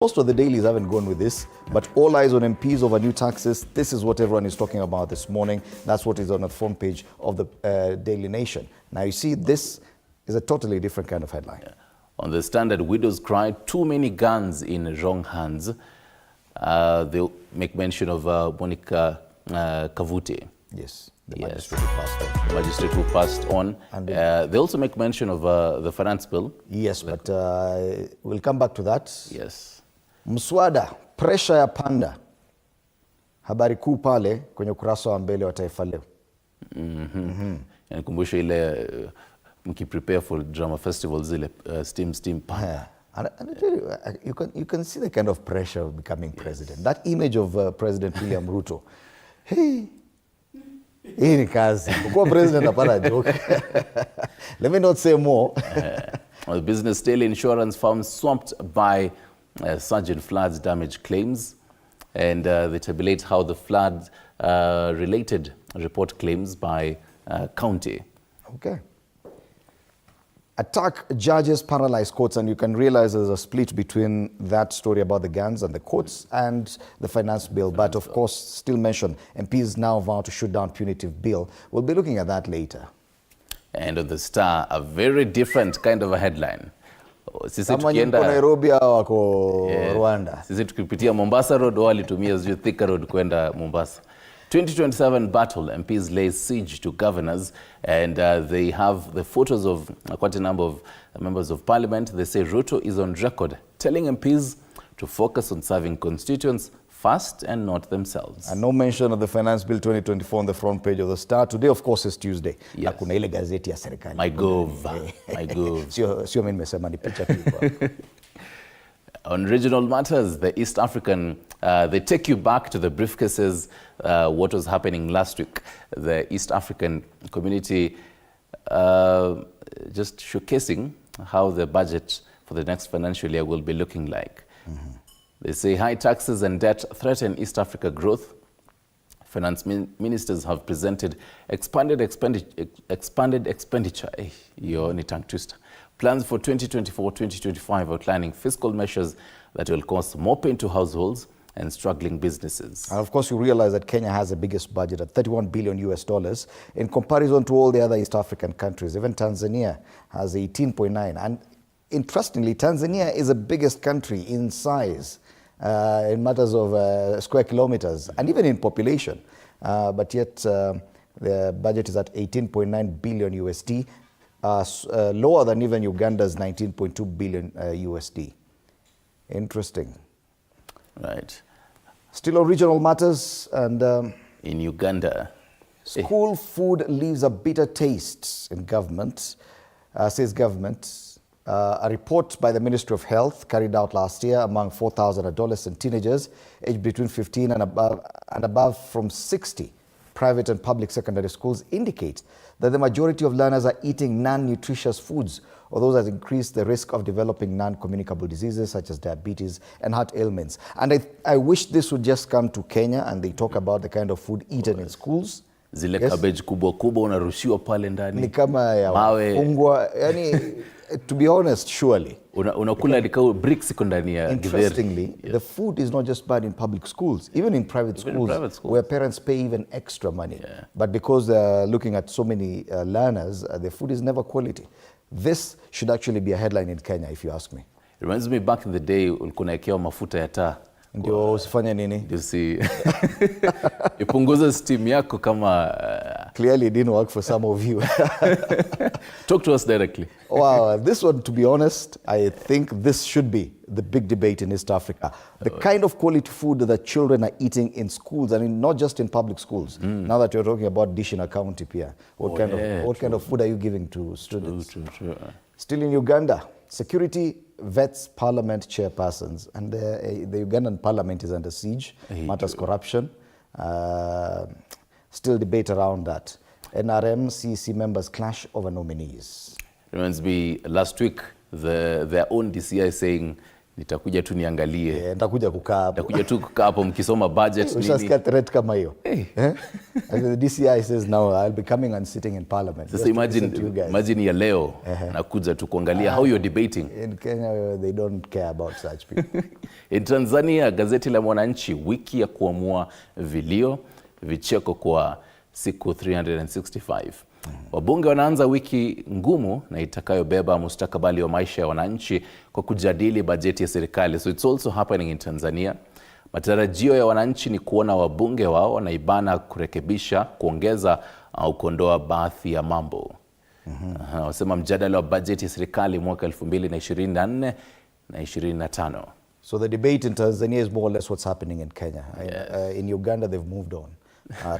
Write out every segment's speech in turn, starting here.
Most of the dailies haven't gone with this, but all eyes on MPs over new taxes. This is what everyone is talking about this morning. That's what is on the front page of the Daily Nation. Now you see, this is a totally different kind of headline. Yeah. On the Standard, widows cry, too many guns in wrong hands. They'll make mention of Monica Kavute. Yes, the Yes. magistrate who passed on. The magistrate who passed on. And they also make mention of the finance bill. Yes, but we'll come back to that. Yes. Mswada, pressure ya panda. Habari kuu pale kwenye ukurasa wa mbele wa Taifa Leo. Nikumbusha ile mkiprepare for drama festivals zile steam panda. Yeah. And I tell you, you can see the kind of pressure of becoming president. That image of President William Ruto. Hey, hii ni kazi. Kuwa president hapana joke. Let me not say more. The Business Daily, insurance firms swamped by surge in floods damage claims, and they tabulate how the flood related report claims by county. Okay. Attack judges, paralyze courts, and you can realize there's a split between that story about the guns and the courts and the finance bill. But of course, still mention MPs now vow to shoot down punitive bill. We'll be looking at that later. And on the Star, a very different kind of a headline. Sisi Kama yuko Nairobi au wako Rwanda. Sisi tukipitia Mombasa Road, walitumia zio Thika Road kwenda Mombasa. 2027 battle, MPs lay siege to governors, and they have the photos of quite a number of members of parliament. They say Ruto is on record telling MPs to focus on serving constituents first and not themselves. And no mention of the Finance Bill 2024 on the front page of the Star. Today, of course, is Tuesday. Yes. Na kuna ile gazeti ya serikali. My Gov. My Gov. Sio mimi nimesema, ni picha tu. On regional matters, the East African, they take you back to the briefcases, what was happening last week. The East African community just showcasing how the budget for the next financial year will be looking like. They say high taxes and debt threaten East Africa growth. Finance ministers have presented expanded expenditure. Yo, ni tongue twister. Plans for 2024-2025 outlining fiscal measures that will cause more pain to households and struggling businesses. And of course, you realize that Kenya has the biggest budget at $31 billion in comparison to all the other East African countries. Even Tanzania has 18.9. And interestingly, Tanzania is the biggest country in size in matters of square kilometers and even in population. But yet the budget is at $18.9 billion lower than even Uganda's $19.2 billion USD. Interesting. Right. Still on regional matters, and in Uganda, school food leaves a bitter taste in government, says government. A report by the Ministry of Health carried out last year among 4,000 adolescent teenagers aged between 15 and above from 60 private and public secondary schools indicate that the majority of learners are eating non-nutritious foods, or those that increase the risk of developing non-communicable diseases such as diabetes and heart ailments. And I wish this would just come to Kenya and they talk about the kind of food eaten in schools. Zile cabbage kubwa kubwa unarushiwa pale ndani. Ni kama ya wafungwa, yani to be honest, surely. Unakula dikao bricks iko ndani ya githeri. Interestingly, the food is not just bad in public schools, even in private schools, where parents pay even extra money. Yeah. But because they're looking at so many learners, the food is never quality. This should actually be a headline in Kenya, if you ask me. It reminds me back in the day, ulikuwa unaekewa mafuta ya taa. Ndio usifanye nini? You see, ipunguza steam yako kama... Clearly it didn't work for some of you. Talk to us directly. Wow, this one, to be honest, I think this should be the big debate in East Africa. The kind of quality food that children are eating in schools, I mean, not just in public schools. Now that you're talking about dish in a county here, what kind of food are you giving to students? True. Still in Uganda, security vets parliament chairpersons, and the Ugandan parliament is under siege. Matters corruption. Still debate around that. NRM, CEC members clash over nominees. Reminds me, last week, their own DCI saying Nitakuja tu niangalie. Nitakuja kukaa hapo. Nitakuja tu kukaa hapo mkisoma budget nini. Ushasikia threat kama hiyo. The DCI says now I'll be coming and sitting in parliament. So imagine ya leo nakuja tu kuangalia how you're debating. In Kenya they don't care about such people. In Tanzania, gazeti la Mwananchi, wiki ya kuamua vilio, vicheko kwa siku 365. Wabunge wanaanza wiki ngumu na itakayobeba mustakabali wa maisha ya wananchi kwa kujadili bajeti ya serikali. So it's also happening in Tanzania. Matarajio ya wananchi ni kuona wabunge wao wanaibana kurekebisha, kuongeza au kuondoa baadhi ya mambo. Wasema mjadala wa bajeti ya serikali mwaka 2024 na 25. So the debate in Tanzania is more or less what's happening in Kenya. In Uganda they've moved on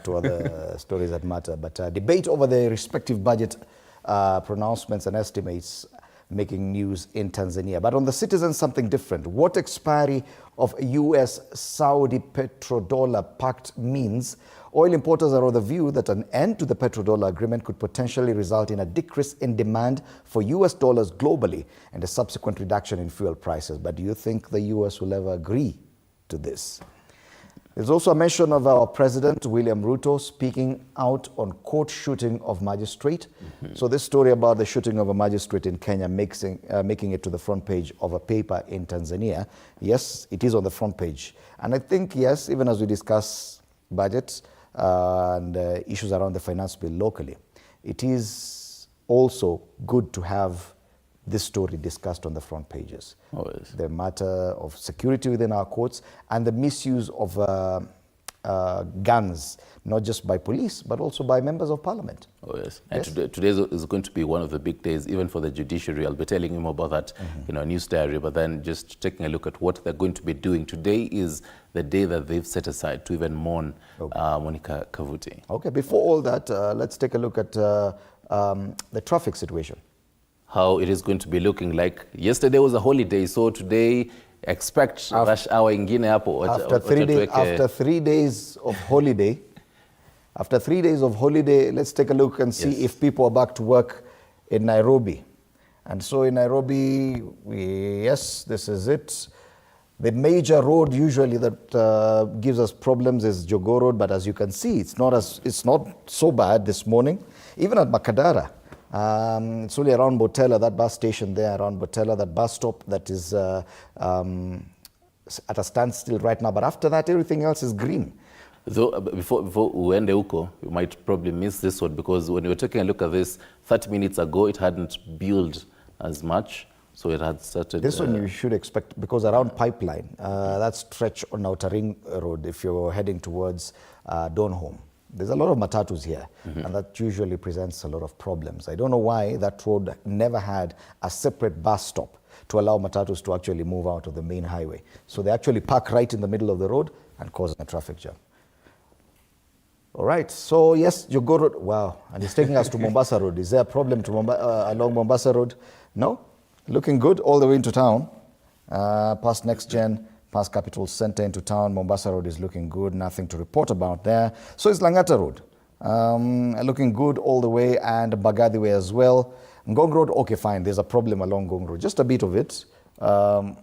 to other stories that matter. But debate over the respective budget pronouncements and estimates making news in Tanzania. But on the Citizen, something different. What expiry of US-Saudi petrodollar pact means. Oil importers are of the view that an end to the petrodollar agreement could potentially result in a decrease in demand for US dollars globally and a subsequent reduction in fuel prices. But do you think the US will ever agree to this? There's also a mention of our President, William Ruto, speaking out on court shooting of magistrate. So this story about the shooting of a magistrate in Kenya making it to the front page of a paper in Tanzania. Yes, it is on the front page. And I think, yes, even as we discuss budgets and issues around the finance bill locally, it is also good to have this story discussed on the front pages. Always. The matter of security within our courts and the misuse of guns, not just by police, but also by members of parliament. Oh, yes. And today is going to be one of the big days, even for the judiciary. I'll be telling you more about that in our news diary, but then just taking a look at what they're going to be doing. Today is the day that they've set aside to even mourn Monica Kavuti. Okay, before all that, let's take a look at the traffic situation. How it is going to be looking like. Yesterday was a holiday, so today expect rush hour ingine hapo. After 3 days of holiday, let's take a look and see if people are back to work in Nairobi. And so in Nairobi, yes, this is it. The major road usually that gives us problems is Jogoo Road, but as you can see, it's not so bad this morning. Even at Makadara. It's only around Botella, that bus station there around Botella, that bus stop that is at a standstill right now. But after that, everything else is green. Though, before uende huko, you might probably miss this one because when you were taking a look at this 30 minutes ago, it hadn't built as much. So it had started... This one you should expect because around Pipeline, that stretch on Outer Ring Road, if you're heading towards Donholm, there's a lot of matatus here, and that usually presents a lot of problems. I don't know why that road never had a separate bus stop to allow matatus to actually move out of the main highway. So they actually park right in the middle of the road and cause a traffic jam. All right, so yes, Jogoo Road, wow, and it's taking us to Mombasa Road. Is there a problem to along Mombasa Road? No? Looking good all the way into town, past Next Gen, past Capital Center into town. Mombasa Road is looking good, nothing to report about there. So is Langata Road, looking good all the way, and Mbagathi Way as well. Ngong Road, okay, fine, there's a problem along Ngong Road, just a bit of it. On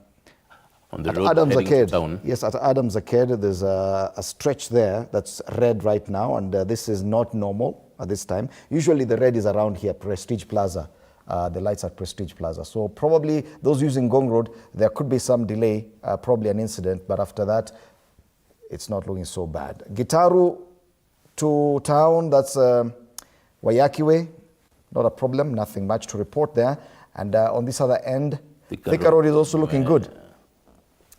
the road Adams Arcade, town. Yes, at Adams Arcade, there's a stretch there that's red right now, and this is not normal at this time. Usually the red is around here, Prestige Plaza. The lights at Prestige Plaza. So probably those using Ngong Road, there could be some delay, probably an incident, but after that, it's not looking so bad. Gitaru to town, that's Wayaki Way, not a problem, nothing much to report there. And on this other end, Thika Road is also looking good.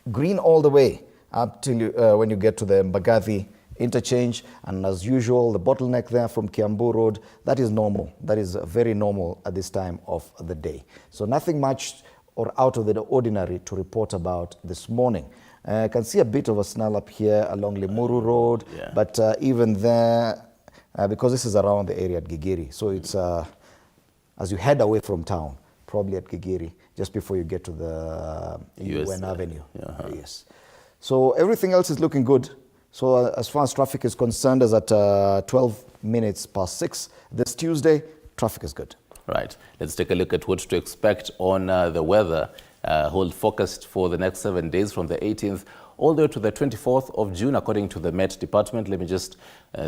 Green all the way up till when you get to the Mbagathi interchange, and as usual, the bottleneck there from Kiambu Road, that is normal. That is very normal at this time of the day. So nothing much or out of the ordinary to report about this morning. I can see a bit of a snarl up here along Limuru Road, but even there, because this is around the area at Gigiri, so it's as you head away from town, probably at Gigiri, just before you get to the UN Avenue. Yes. So everything else is looking good. So as far as traffic is concerned, as at 12 minutes past 6 this Tuesday, traffic is good. Right. Let's take a look at what to expect on the weather hold focused for the next 7 days from the 18th all the way to the 24th of June, according to the Met Department. Let me just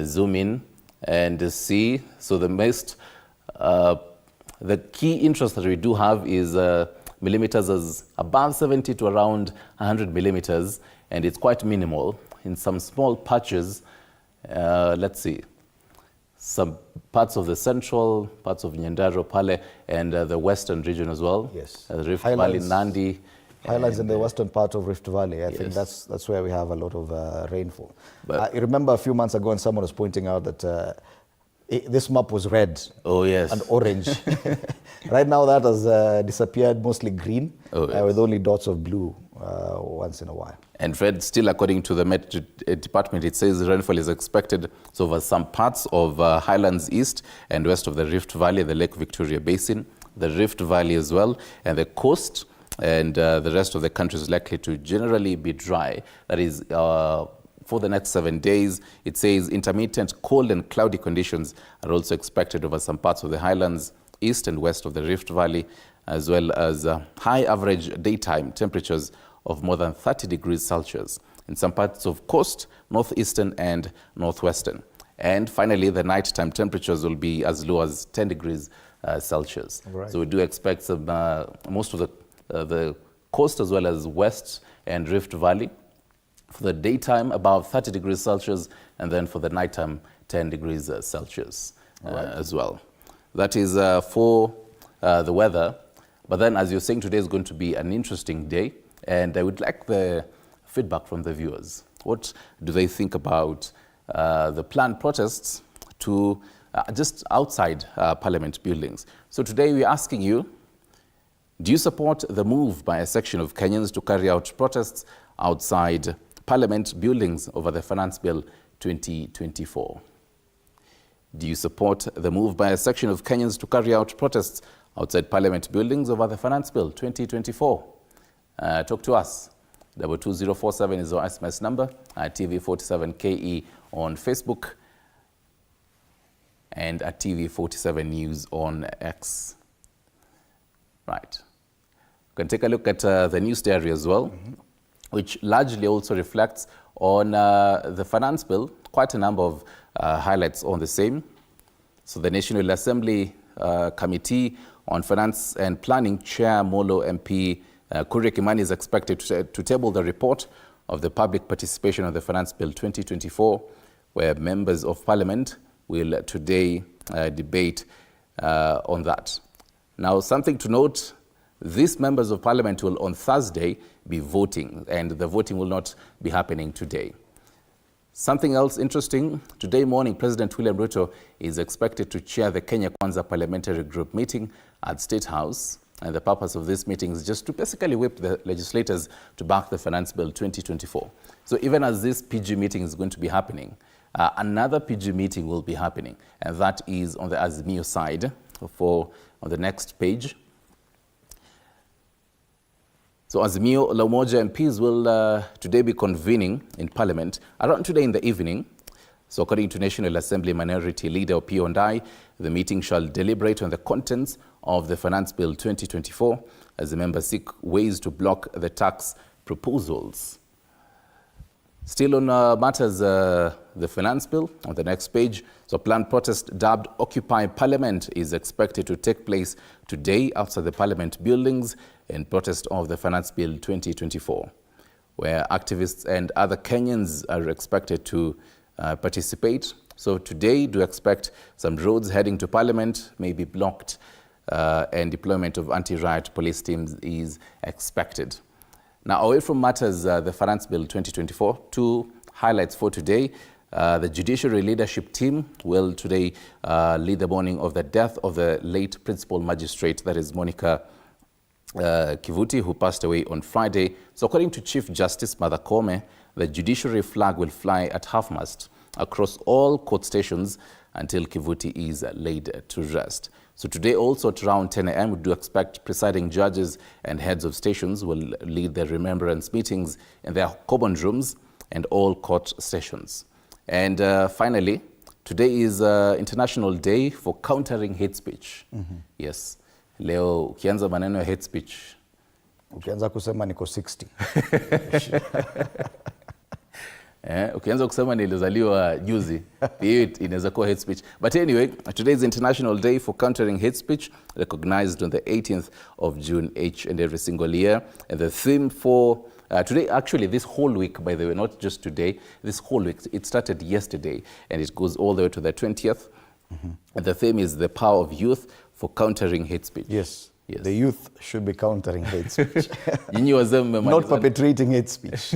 zoom in and see. So the key interest that we do have is millimeters as above 70 to around 100 millimeters, and it's quite minimal in some small patches. Let's see, some parts of the central, parts of Nyandarua, Pale, and the western region as well. Yes. Rift Valley, Nandi. Highlights in the western part of Rift Valley. I think that's where we have a lot of rainfall. I remember a few months ago when someone was pointing out that this map was red and orange. Right now that has disappeared, mostly green, with only dots of blue once in a while. And red, still according to the Met Department, it says rainfall is expected over some parts of Highlands East and west of the Rift Valley, the Lake Victoria Basin, the Rift Valley as well, and the coast, and the rest of the country is likely to generally be dry. That is, for the next 7 days, it says intermittent cold and cloudy conditions are also expected over some parts of the Highlands East and west of the Rift Valley, as well as high average daytime temperatures of more than 30 degrees Celsius in some parts of coast, northeastern and northwestern. And finally, the nighttime temperatures will be as low as 10 degrees Celsius. Right. So we do expect some, most of the coast as well as west and Rift Valley for the daytime above 30 degrees Celsius, and then for the nighttime 10 degrees Celsius as well. That is for the weather. But then, as you're saying, today is going to be an interesting day, and I would like the feedback from the viewers. What do they think about the planned protests to just outside Parliament buildings? So today we're asking you, do you support the move by a section of Kenyans to carry out protests outside Parliament buildings over the Finance Bill 2024? Do you support the move by a section of Kenyans to carry out protests outside Parliament buildings over the Finance Bill 2024? Talk to us. 22047 is our SMS number. At TV47KE on Facebook and at TV47 News on X. Right. We can take a look at the news diary as well, which largely also reflects on the Finance Bill. Quite a number of highlights on the same. So the National Assembly Committee on Finance and Planning Chair Molo MP Kuria Kimani is expected to table the report of the public participation on the Finance Bill 2024, where members of Parliament will today debate on that. Now, something to note, these members of Parliament will on Thursday be voting, and the voting will not be happening today. Something else interesting, today morning, President William Ruto is expected to chair the Kenya Kwanza Parliamentary Group meeting at State House. And the purpose of this meeting is just to basically whip the legislators to back the Finance Bill 2024. So even as this PG meeting is going to be happening, another PG meeting will be happening, and that is on the Azimio side on the next page. So Azimio La Umoja MPs will today be convening in Parliament around today in the evening. So according to National Assembly Minority Leader Opiyo Ndai, the meeting shall deliberate on the contents of the Finance Bill 2024 as the members seek ways to block the tax proposals. Still on matters, the Finance Bill, on the next page, so a planned protest dubbed Occupy Parliament is expected to take place today outside the Parliament buildings in protest of the Finance Bill 2024, where activists and other Kenyans are expected to participate. So today, do expect some roads heading to Parliament may be blocked, and deployment of anti-riot police teams is expected. Now, away from matters, the Finance Bill 2024, two highlights for today. The Judiciary leadership team will today lead the mourning of the death of the late Principal Magistrate, that is Monica Kivuti, who passed away on Friday. So according to Chief Justice Martha Koome, the Judiciary flag will fly at half-mast across all court stations until Kivuti is laid to rest. So today also at around 10 a.m. we do expect presiding judges and heads of stations will lead the remembrance meetings in their common rooms and all court stations. And finally, today is International Day for Countering Hate Speech. Yes. Leo ukianza maneno ya hate speech Ukianza kusema niko 60. Ukianza kusema nilizaliwa juzi, hiyo inaweza kuwa hate speech. But anyway, today is International Day for Countering Hate Speech, recognized on the 18th of June each and every single year. And the theme for today, actually this whole week, by the way, not just today, this whole week, it started yesterday and it goes all the way to the 20th. And the theme is the power of youth for countering hate speech. Yes. Yes. The youth should be countering hate speech. Not perpetrating hate speech.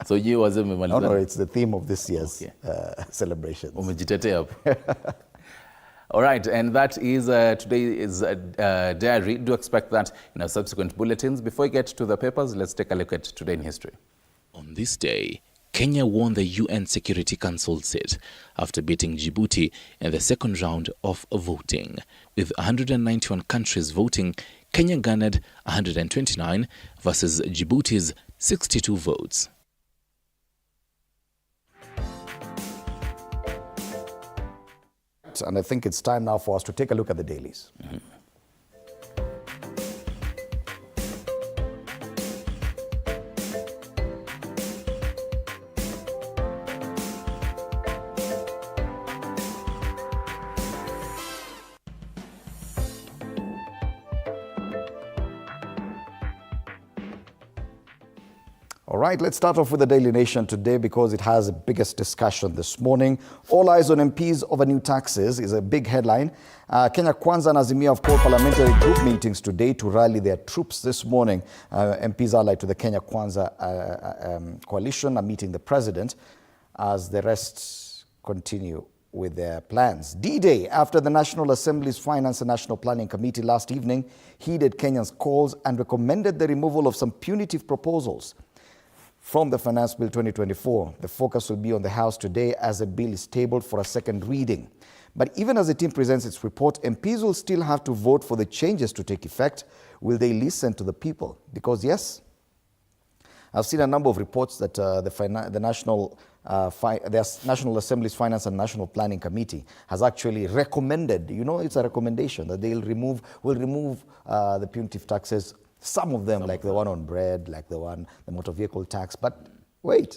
So you was No, it's the theme of this year's celebrations. All right, and that is today is diary. Do expect that in our subsequent bulletins. Before we get to the papers, let's take a look at Today in History. On this day, Kenya won the UN Security Council seat after beating Djibouti in the second round of voting. With 191 countries voting, Kenya garnered 129 versus Djibouti's 62 votes. And I think it's time now for us to take a look at the dailies. All right, let's start off with the Daily Nation today because it has the biggest discussion this morning. All eyes on MPs over new taxes is a big headline. Kenya Kwanza and Azimio have called parliamentary group meetings today to rally their troops this morning. MPs allied to the Kenya Kwanza coalition are meeting the president as the rest continue with their plans. D-Day, after the National Assembly's Finance and National Planning Committee last evening heeded Kenyans' calls and recommended the removal of some punitive proposals from the Finance Bill 2024. The focus will be on the House today as the bill is tabled for a second reading. But even as the team presents its report, MPs will still have to vote for the changes to take effect. Will they listen to the people? Because yes, I've seen a number of reports that the National Assembly's Finance and National Planning Committee has actually recommended, it's a recommendation, that will remove the punitive taxes. Some of them, like the one on bread, like the motor vehicle tax. But wait,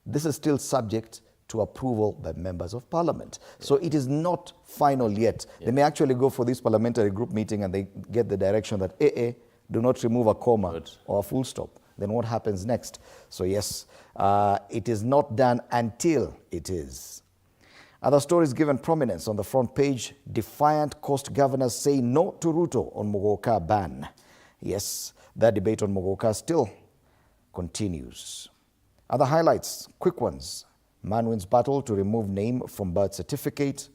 this is still subject to approval by members of parliament. Yeah. So it is not final yet. Yeah. They may actually go for this parliamentary group meeting and they get the direction that, do not remove a comma or a full stop. Then what happens next? So yes, it is not done until it is. Other stories given prominence on the front page. Defiant coast governors say no to Ruto on Mogoka ban. Yes, that debate on Mogoka still continues. Other highlights, quick ones. Man wins battle to remove name from birth certificate.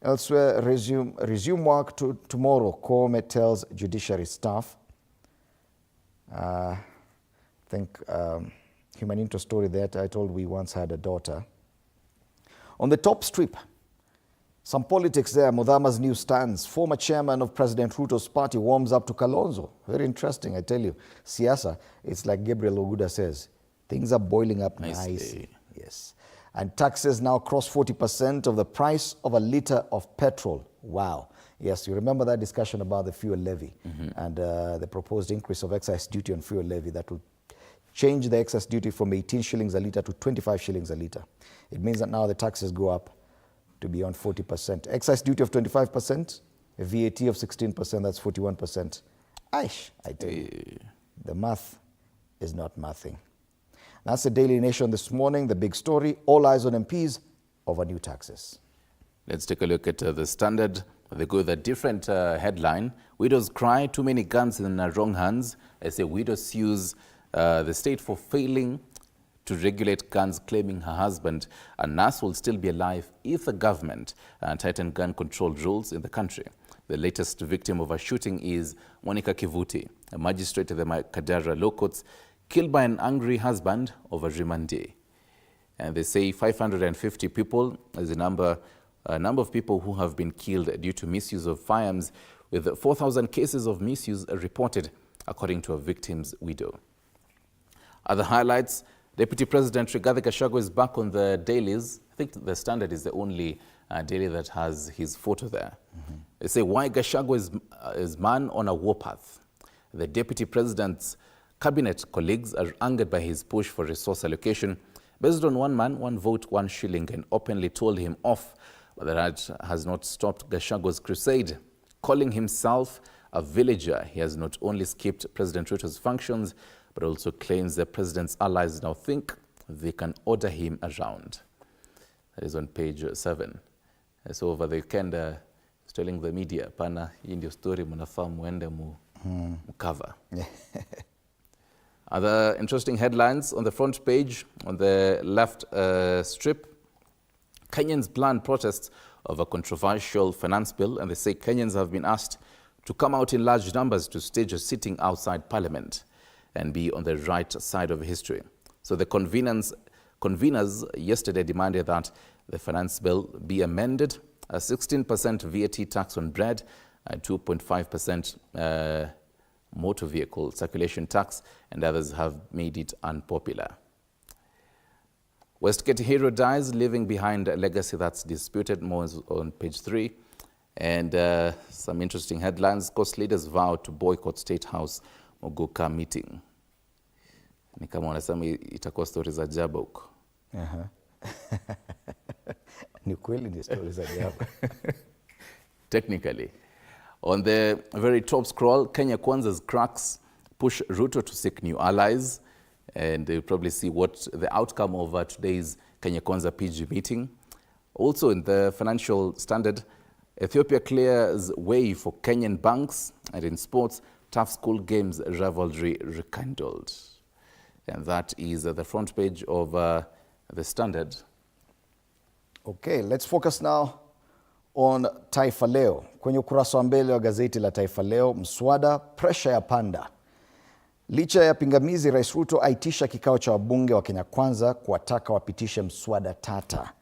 Elsewhere, resume work tomorrow, Koome tells Judiciary staff. I think human interest story there, I told we once had a daughter. On the top strip, some politics there. Mudhama's new stance. Former chairman of President Ruto's party warms up to Kalonzo. Very interesting, I tell you. Siasa, it's like Gabriel Oguda says, things are boiling up nicely. Yes. And taxes now cross 40% of the price of a litre of petrol. Wow. Yes, you remember that discussion about the fuel levy and the proposed increase of excise duty on fuel levy that will change the excise duty from 18 shillings a litre to 25 shillings a litre. It means that now the taxes go up to beyond 40%. Excise duty of 25%, a VAT of 16%, that's 41%. Aish, I tell you, the math is not mathing. That's the Daily Nation this morning, the big story, all eyes on MPs over new taxes. Let's take a look at the Standard. They go with a different headline. Widows cry, too many guns in the wrong hands. As a widow sues the state for failing to regulate guns, claiming her husband, a nurse, will still be alive if the government tighten gun control rules in the country. The latest victim of a shooting is Monica Kivuti, a magistrate at the Makadara Law Courts, killed by an angry husband over remand day. And they say 550 people is a number of people who have been killed due to misuse of firearms, with 4,000 cases of misuse reported, according to a victim's widow. Other highlights, Deputy President Rigathi Gachagua is back on the dailies. I think the Standard is the only daily that has his photo there. They say, why Gachagua is man on a warpath. The Deputy President's cabinet colleagues are angered by his push for resource allocation based on one man, one vote, 1 shilling, and openly told him off. But that has not stopped Gachagwa's crusade. Calling himself a villager, he has not only skipped President Ruto's functions, but also claims the president's allies now think they can order him around. That is on page 7. So over the weekend, he's telling the media, pana, hii ndio story mnafaa muende cover. Other interesting headlines on the front page, on the left strip, Kenyans plan protests of a controversial finance bill, and they say Kenyans have been asked to come out in large numbers to stage a sitting outside Parliament and be on the right side of history. So the conveners yesterday demanded that the finance bill be amended, a 16% VAT tax on bread, a 2.5% motor vehicle circulation tax, and others have made it unpopular. Westgate hero dies, leaving behind a legacy that's disputed. More on page 3. And some interesting headlines. Coast leaders vow to boycott State House Mogoka meeting. Ni kama wanasema itakuwa stories za ajabu huko. Ni kweli ni stories za ajabu. Technically. On the very top scroll, Kenya Kwanza's cracks push Ruto to seek new allies. And you'll probably see what the outcome of today's Kenya Kwanza PG meeting. Also in the Financial Standard, Ethiopia clears way for Kenyan banks. And in sports, tough school games rivalry rekindled. And that is the front page of the Standard. Okay, let's focus now on Taifa Leo. Kwenye ukurasa wa mbele wa gazeti la Taifa Leo, mswada pressure ya panda. Licha ya pingamizi, Rais Ruto aitisha kikao cha wabunge wa Kenya Kwanza kuwataka wapitishe mswada tata.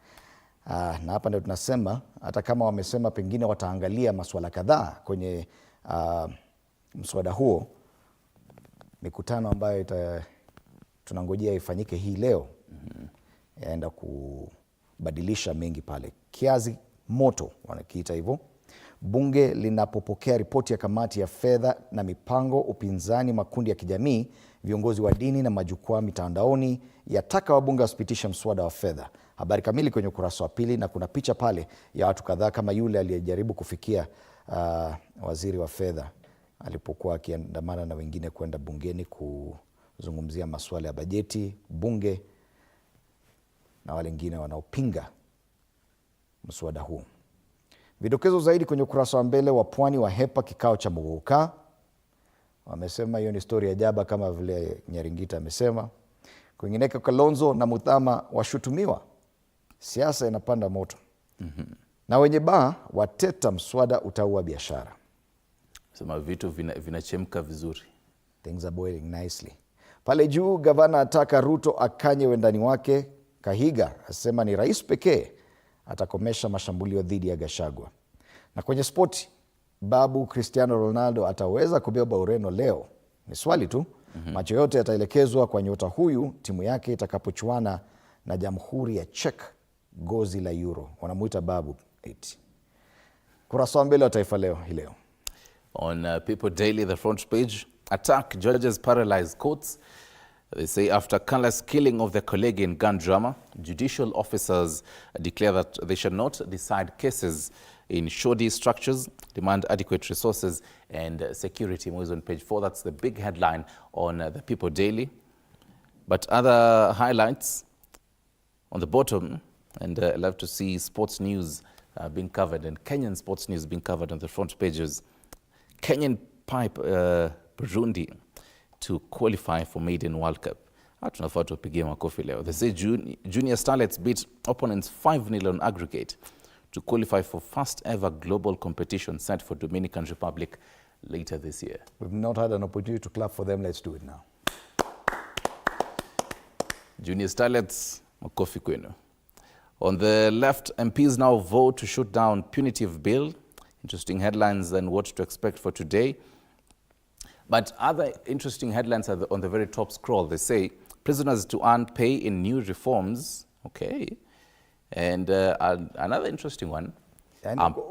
Na hapa ndio tunasema hata kama wamesema pengine wataangalia masuala kadhaa kwenye mswada huo, mikutano ambayo tunangojea ifanyike hii leo yaenda kubadilisha mengi pale. Kiazi moto wanakiita hivyo. Bunge linapopokea ripoti ya kamati ya fedha na mipango, upinzani, makundi ya kijamii, viongozi wa dini na majukwaa mitandaoni yataka wabunge wasipitishe mswada wa fedha. Habari kamili kwenye ukurasa wa pili, na kuna picha pale ya watu kadhaa kama yule aliyejaribu kufikia waziri wa fedha alipokuwa akiandamana na wengine kwenda bungeni kuzungumzia masuala ya bajeti, bunge na wale wengine wanaopinga mswada huu. Vidokezo zaidi kwenye ukurasa wa mbele. Wa pwani wa hepa kikao cha Mogoka. Wamesema hiyo ni story ya jaba kama vile Nyaringita amesema. Kwingineko, Kalonzo na Muthama washutumiwa. Siasa inapanda moto. Na wenye baa wateta mswada utaua biashara. Sema vitu vinachemka vizuri. Things are boiling nicely. Pale juu, gavana ataka Ruto akanye wendani wake. Kahiga asema ni rais pekee atakomesha mashambulio dhidi ya Gachagua. Na kwenye spoti, babu Cristiano Ronaldo ataweza kubeba Ureno leo? Ni swali tu. Macho yote yataelekezwa kwa nyota huyu timu yake itakapochuana na Jamhuri ya Czech gozi la Euro. Wanamuita babu 8. Kurasa wa mbele wa Taifa Leo hii leo. On People Daily, the front page, attack judges paralyze courts. They say after Kala's killing of their colleague in gun drama, judicial officers declare that they shall not decide cases in shoddy structures, demand adequate resources and security. More on page 4. That's the big headline on the People Daily. But other highlights on the bottom, and I love to see sports news being covered, and Kenyan sports news being covered on the front pages. Kenyan pipe Burundi to qualify for Maiden World Cup. Tunafaa tupigie makofi leo. They say Junior Starlets beat opponents 5-0 on aggregate to qualify for first ever global competition set for Dominican Republic later this year. We've not had an opportunity to clap for them. Let's do it now. Junior Starlets, makofi kwenu. On the left, MPs now vote to shoot down punitive bill. Interesting headlines and what to expect for today. But other interesting headlines are on the very top scroll. They say prisoners to earn pay in new reforms. Okay. And another interesting one.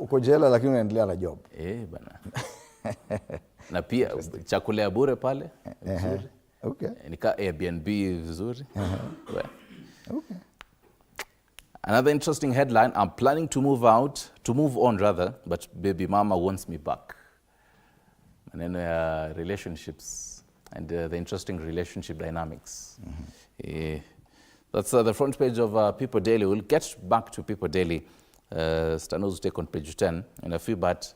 Uko jela lakini unaendelea na job. Bana. Na pia chakula ya bure pale vizuri. Okay. Nika Airbnb vizuri. Well. Okay. Another interesting headline, I'm planning to move on rather, but baby mama wants me back. Maneno ya relationships and the interesting relationship dynamics. That's the front page of People Daily. We'll get back to People Daily. Stanos will take on page 10 in a few, but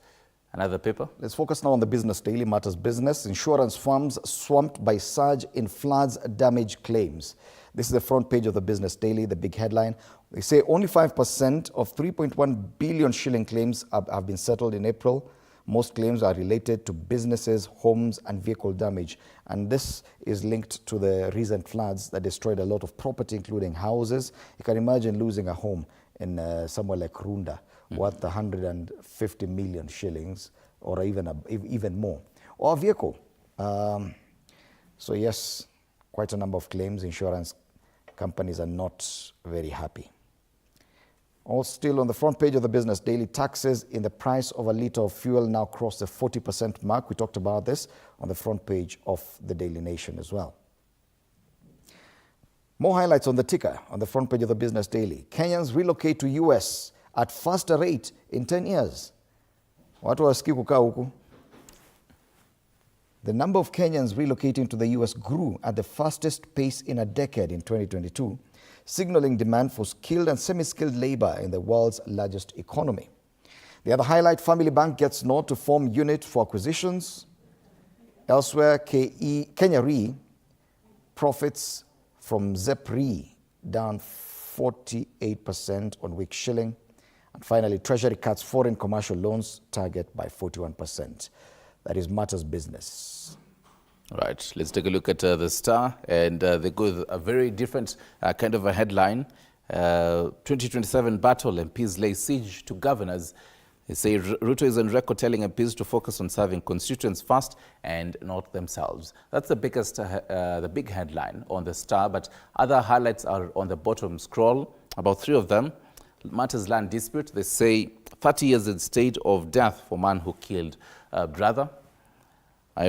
another paper. Let's focus now on the Business Daily, Matters Business. Insurance firms swamped by surge in floods damage claims. This is the front page of the Business Daily, the big headline. They say only 5% of 3.1 billion shilling claims have been settled in April. Most claims are related to businesses, homes, and vehicle damage. And this is linked to the recent floods that destroyed a lot of property, including houses. You can imagine losing a home in somewhere like Runda, worth 150 million shillings, or even more. Or a vehicle. So yes, quite a number of claims. Insurance companies are not very happy. All still on the front page of the Business Daily, taxes in the price of a litre of fuel now cross the 40% mark. We talked about this on the front page of the Daily Nation as well. More highlights on the ticker on the front page of the Business Daily. Kenyans relocate to US at faster rate in 10 years. Watu wasikii kukaa huku. The number of Kenyans relocating to the US grew at the fastest pace in a decade in 2022, signaling demand for skilled and semi-skilled labor in the world's largest economy. The other highlight, Family Bank gets nod to form unit for acquisitions. Elsewhere, Kenya Re profits from Zep Re down 48% on weak shilling. And finally, Treasury cuts foreign commercial loans target by 41%. That is Matters Business. Right, let's take a look at the Star, and they go with a very different kind of a headline. 2027 battle, MPs lay siege to governors. They say Ruto is on record telling MPs to focus on serving constituents first and not themselves. That's the biggest, the big headline on the Star, but other highlights are on the bottom scroll, about 3 of them. Matters land dispute, they say 30 years in state of death for man who killed brother.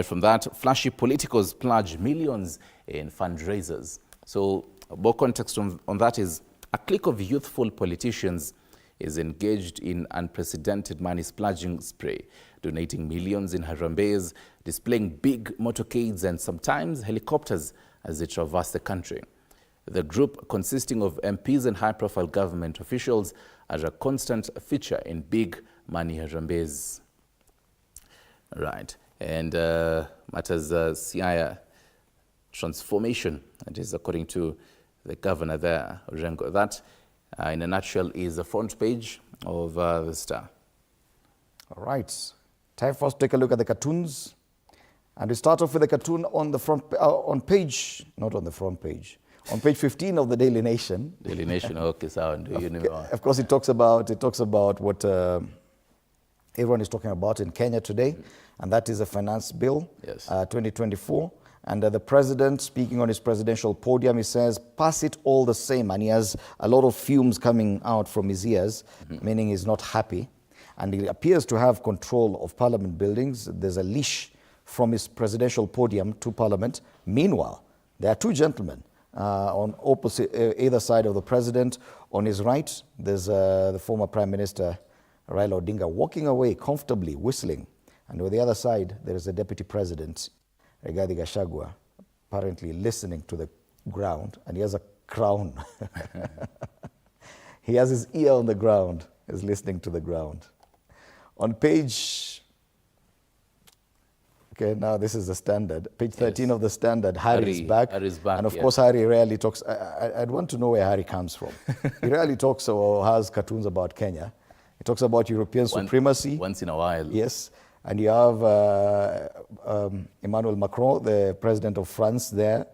From that, flashy politicals pledge millions in fundraisers. So more context on that is a clique of youthful politicians is engaged in unprecedented money splurging spree, donating millions in harambees, displaying big motorcades and sometimes helicopters as they traverse the country. The group, consisting of MPs and high-profile government officials, are a constant feature in big money harambees. Right, and Matters Siaya transformation, that is according to the governor there, Rengo. That, in a nutshell, is the front page of the Star. All right, time for us to take a look at the cartoons. And we start off with a cartoon on the front, on page, not on the front page, on page 15 of the Daily Nation. Daily Nation, okay, so of course, it talks about what everyone is talking about in Kenya today, and that is a finance bill, yes. 2024. And the president, speaking on his presidential podium, he says, pass it all the same. And he has a lot of fumes coming out from his ears, meaning he's not happy. And he appears to have control of parliament buildings. There's a leash from his presidential podium to parliament. Meanwhile, there are 2 gentlemen on opposite either side of the president. On his right, there's the former Prime Minister Raila Odinga walking away comfortably, whistling. And on the other side, there is the Deputy President, Rigathi Gachagua, apparently listening to the ground, and he has a crown. He has his ear on the ground, is listening to the ground. On page, okay, now this is the Standard, page 13 yes. of the Standard, Harry's back. Harry's back, and of course, Harry rarely talks. I'd want to know where Harry comes from. He rarely talks or has cartoons about Kenya. He talks about European supremacy. Once in a while. Yes. And you have Emmanuel Macron, the president of France there.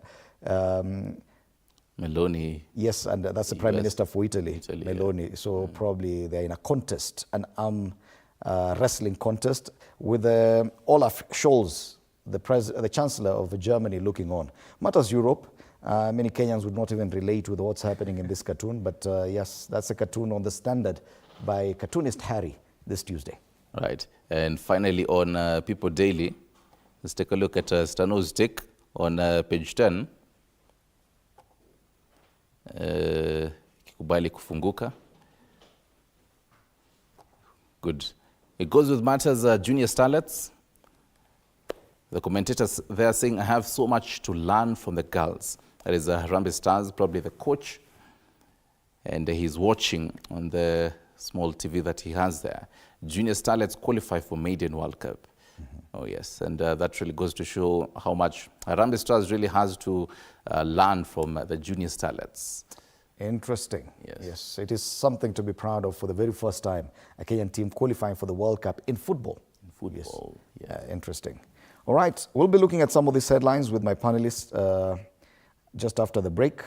Meloni. Yes, and that's the Prime Minister for Italy, Meloni. Yeah. So probably they're in a contest, an arm wrestling contest with Olaf Scholz, the Chancellor of Germany, looking on. Matters Europe. Many Kenyans would not even relate with what's happening in this cartoon, but yes, that's a cartoon on the Standard by cartoonist Harry this Tuesday. Right. And finally, on People Daily, Let's take a look at Stano's take on page 10. Kikubali kufunguka. Good. It goes with matters junior starlets. The commentators there saying, I have so much to learn from the girls. That is Harambee Stars, probably the coach. And he's watching on the small TV that he has there. Junior starlets qualify for Maiden World Cup. Oh yes, and that really goes to show how much Harambee Stars really has to learn from the junior starlets. Interesting. Yes. Yes, it is something to be proud of for the very first time. A Kenyan team qualifying for the World Cup in football. In football, yes. Yeah. Interesting. All right, we'll be looking at some of these headlines with my panelists just after the break.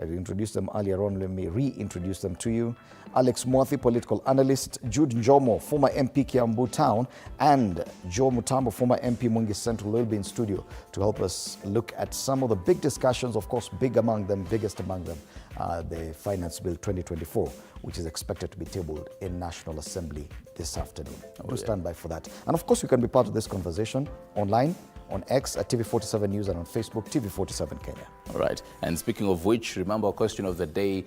I introduced them earlier on. Let me reintroduce them to you. Alex Mwathi, political analyst, Jude Njomo, former MP Kiambu Town, and Joe Mutambo, former MP Mwingi Central, will be in studio to help us look at some of the big discussions, of course, biggest among them, the Finance Bill 2024, which is expected to be tabled in National Assembly this afternoon. We'll stand by for that. And of course, you can be part of this conversation online, on X at TV47 News, and on Facebook, TV47 Kenya. All right. And speaking of which, remember our question of the day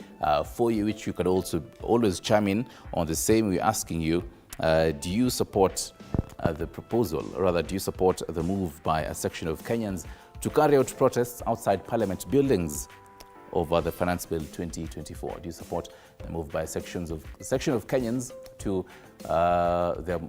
for you, which you could also always chime in on the same. We're asking you, do you support the proposal, or rather, do you support the move by a section of Kenyans to carry out protests outside Parliament buildings over the Finance Bill 2024? Do you support the move by a section of Kenyans to their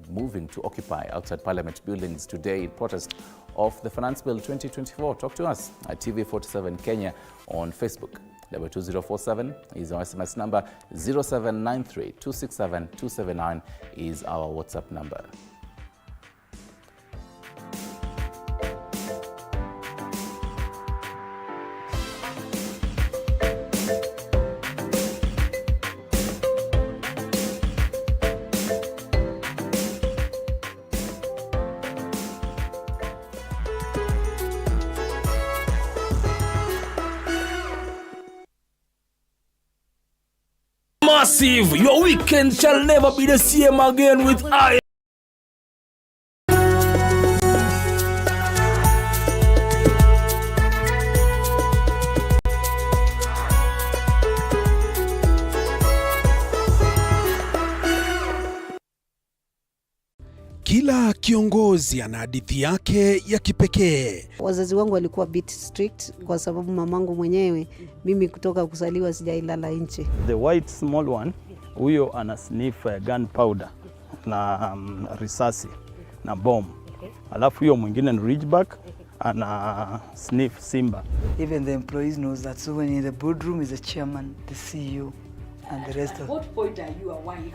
moving to occupy outside Parliament buildings today in protest of the Finance Bill 2024? Talk to us at TV47 Kenya on Facebook. Number 2047 is our SMS number. 0793 267 279 is our WhatsApp number. Massive, your weekend shall never be the same again with I. Kila kiongozi ana hadithi yake ya kipekee. Wazazi wangu walikuwa bit strict kwa sababu mamangu mwenyewe, mimi kutoka kuzaliwa sijailala nje. The white small one, huyo ana sniff gunpowder na risasi na bomb. Alafu huyo mwingine ni Ridgeback ana sniff simba. Even the employees knows that. So when in the boardroom is the chairman, the CEO, and the rest of. At what point are you a wife?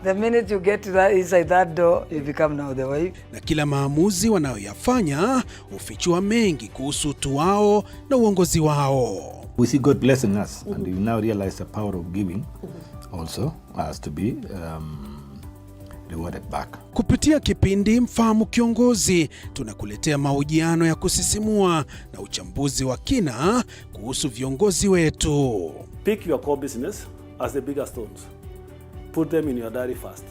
The minute you get to that inside that door, you become now the wife. Na kila maamuzi wanayoyafanya hufichua mengi kuhusu utu wao na uongozi wao. We see God blessing us, and we now realize the power of giving also has to be rewarded back. Kupitia kipindi Mfahamu Kiongozi, tunakuletea mahojiano ya kusisimua na uchambuzi wa kina kuhusu viongozi wetu. Pick your core business as the bigger stones. Put them in your diary first.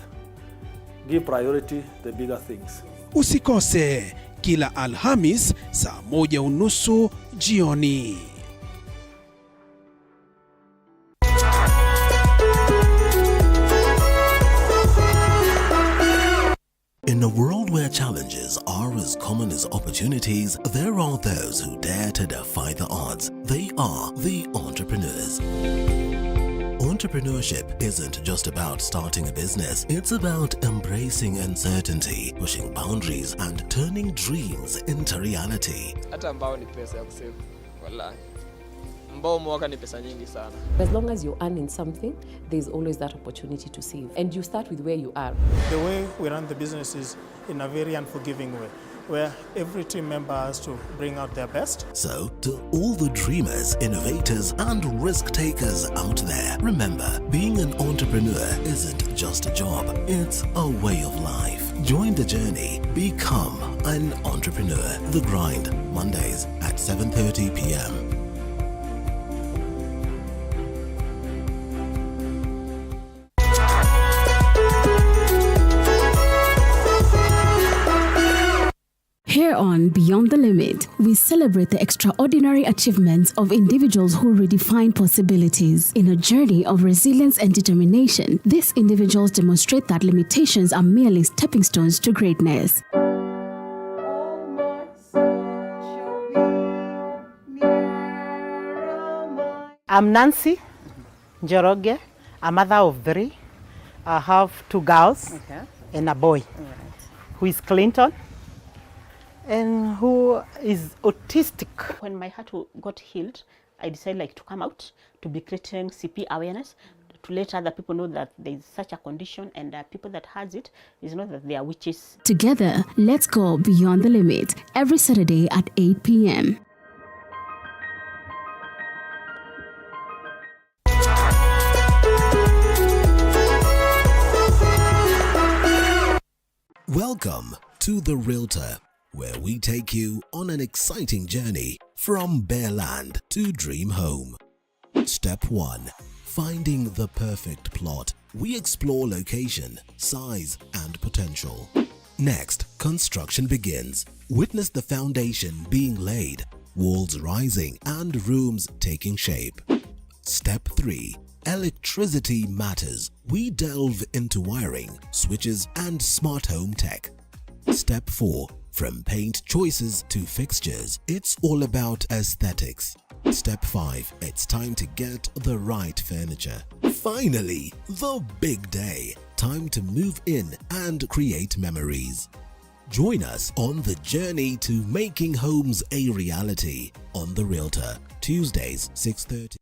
Give priority the bigger things. Usikose kila Alhamis saa 1:30 jioni. In a world where challenges are as common as opportunities, there are those who dare to defy the odds. They are the entrepreneurs. Entrepreneurship isn't just about starting a business. It's about embracing uncertainty, pushing boundaries, and turning dreams into reality. Hata ambao ni pesa ya kusave, wallahi. Ambao mwaka ni pesa nyingi sana. As long as you're earning something, there's always that opportunity to save. And you start with where you are. The way we run the business is in a very unforgiving way, where every team member has to bring out their best. So, to all the dreamers, innovators, and risk takers out there, remember, being an entrepreneur isn't just a job, it's a way of life. Join the journey. Become an entrepreneur. The Grind, Mondays at 7:30 p.m. year on Beyond the Limit, we celebrate the extraordinary achievements of individuals who redefine possibilities. In a journey of resilience and determination, these individuals demonstrate that limitations are merely stepping stones to greatness. I'm Nancy Njoroge, a mother of 3. I have 2 girls and a boy who is Clinton and who is autistic. When my heart got healed, I decided to come out to be creating CP awareness, to let other people know that there is such a condition, and people that has it is not that they are witches. Together, let's go beyond the limit every Saturday at 8 p.m. Welcome to The Realtor, where we take you on an exciting journey from bare land to dream home. Step 1. Finding the perfect plot. We explore location, size, and potential. Next, construction begins. Witness the foundation being laid, walls rising, and rooms taking shape. Step 3. Electricity matters. We delve into wiring, switches, and smart home tech. Step 4. From paint choices to fixtures, it's all about aesthetics. Step 5. It's time to get the right furniture. Finally, the big day. Time to move in and create memories. Join us on the journey to making homes a reality on The Realtor, Tuesdays, 6:30.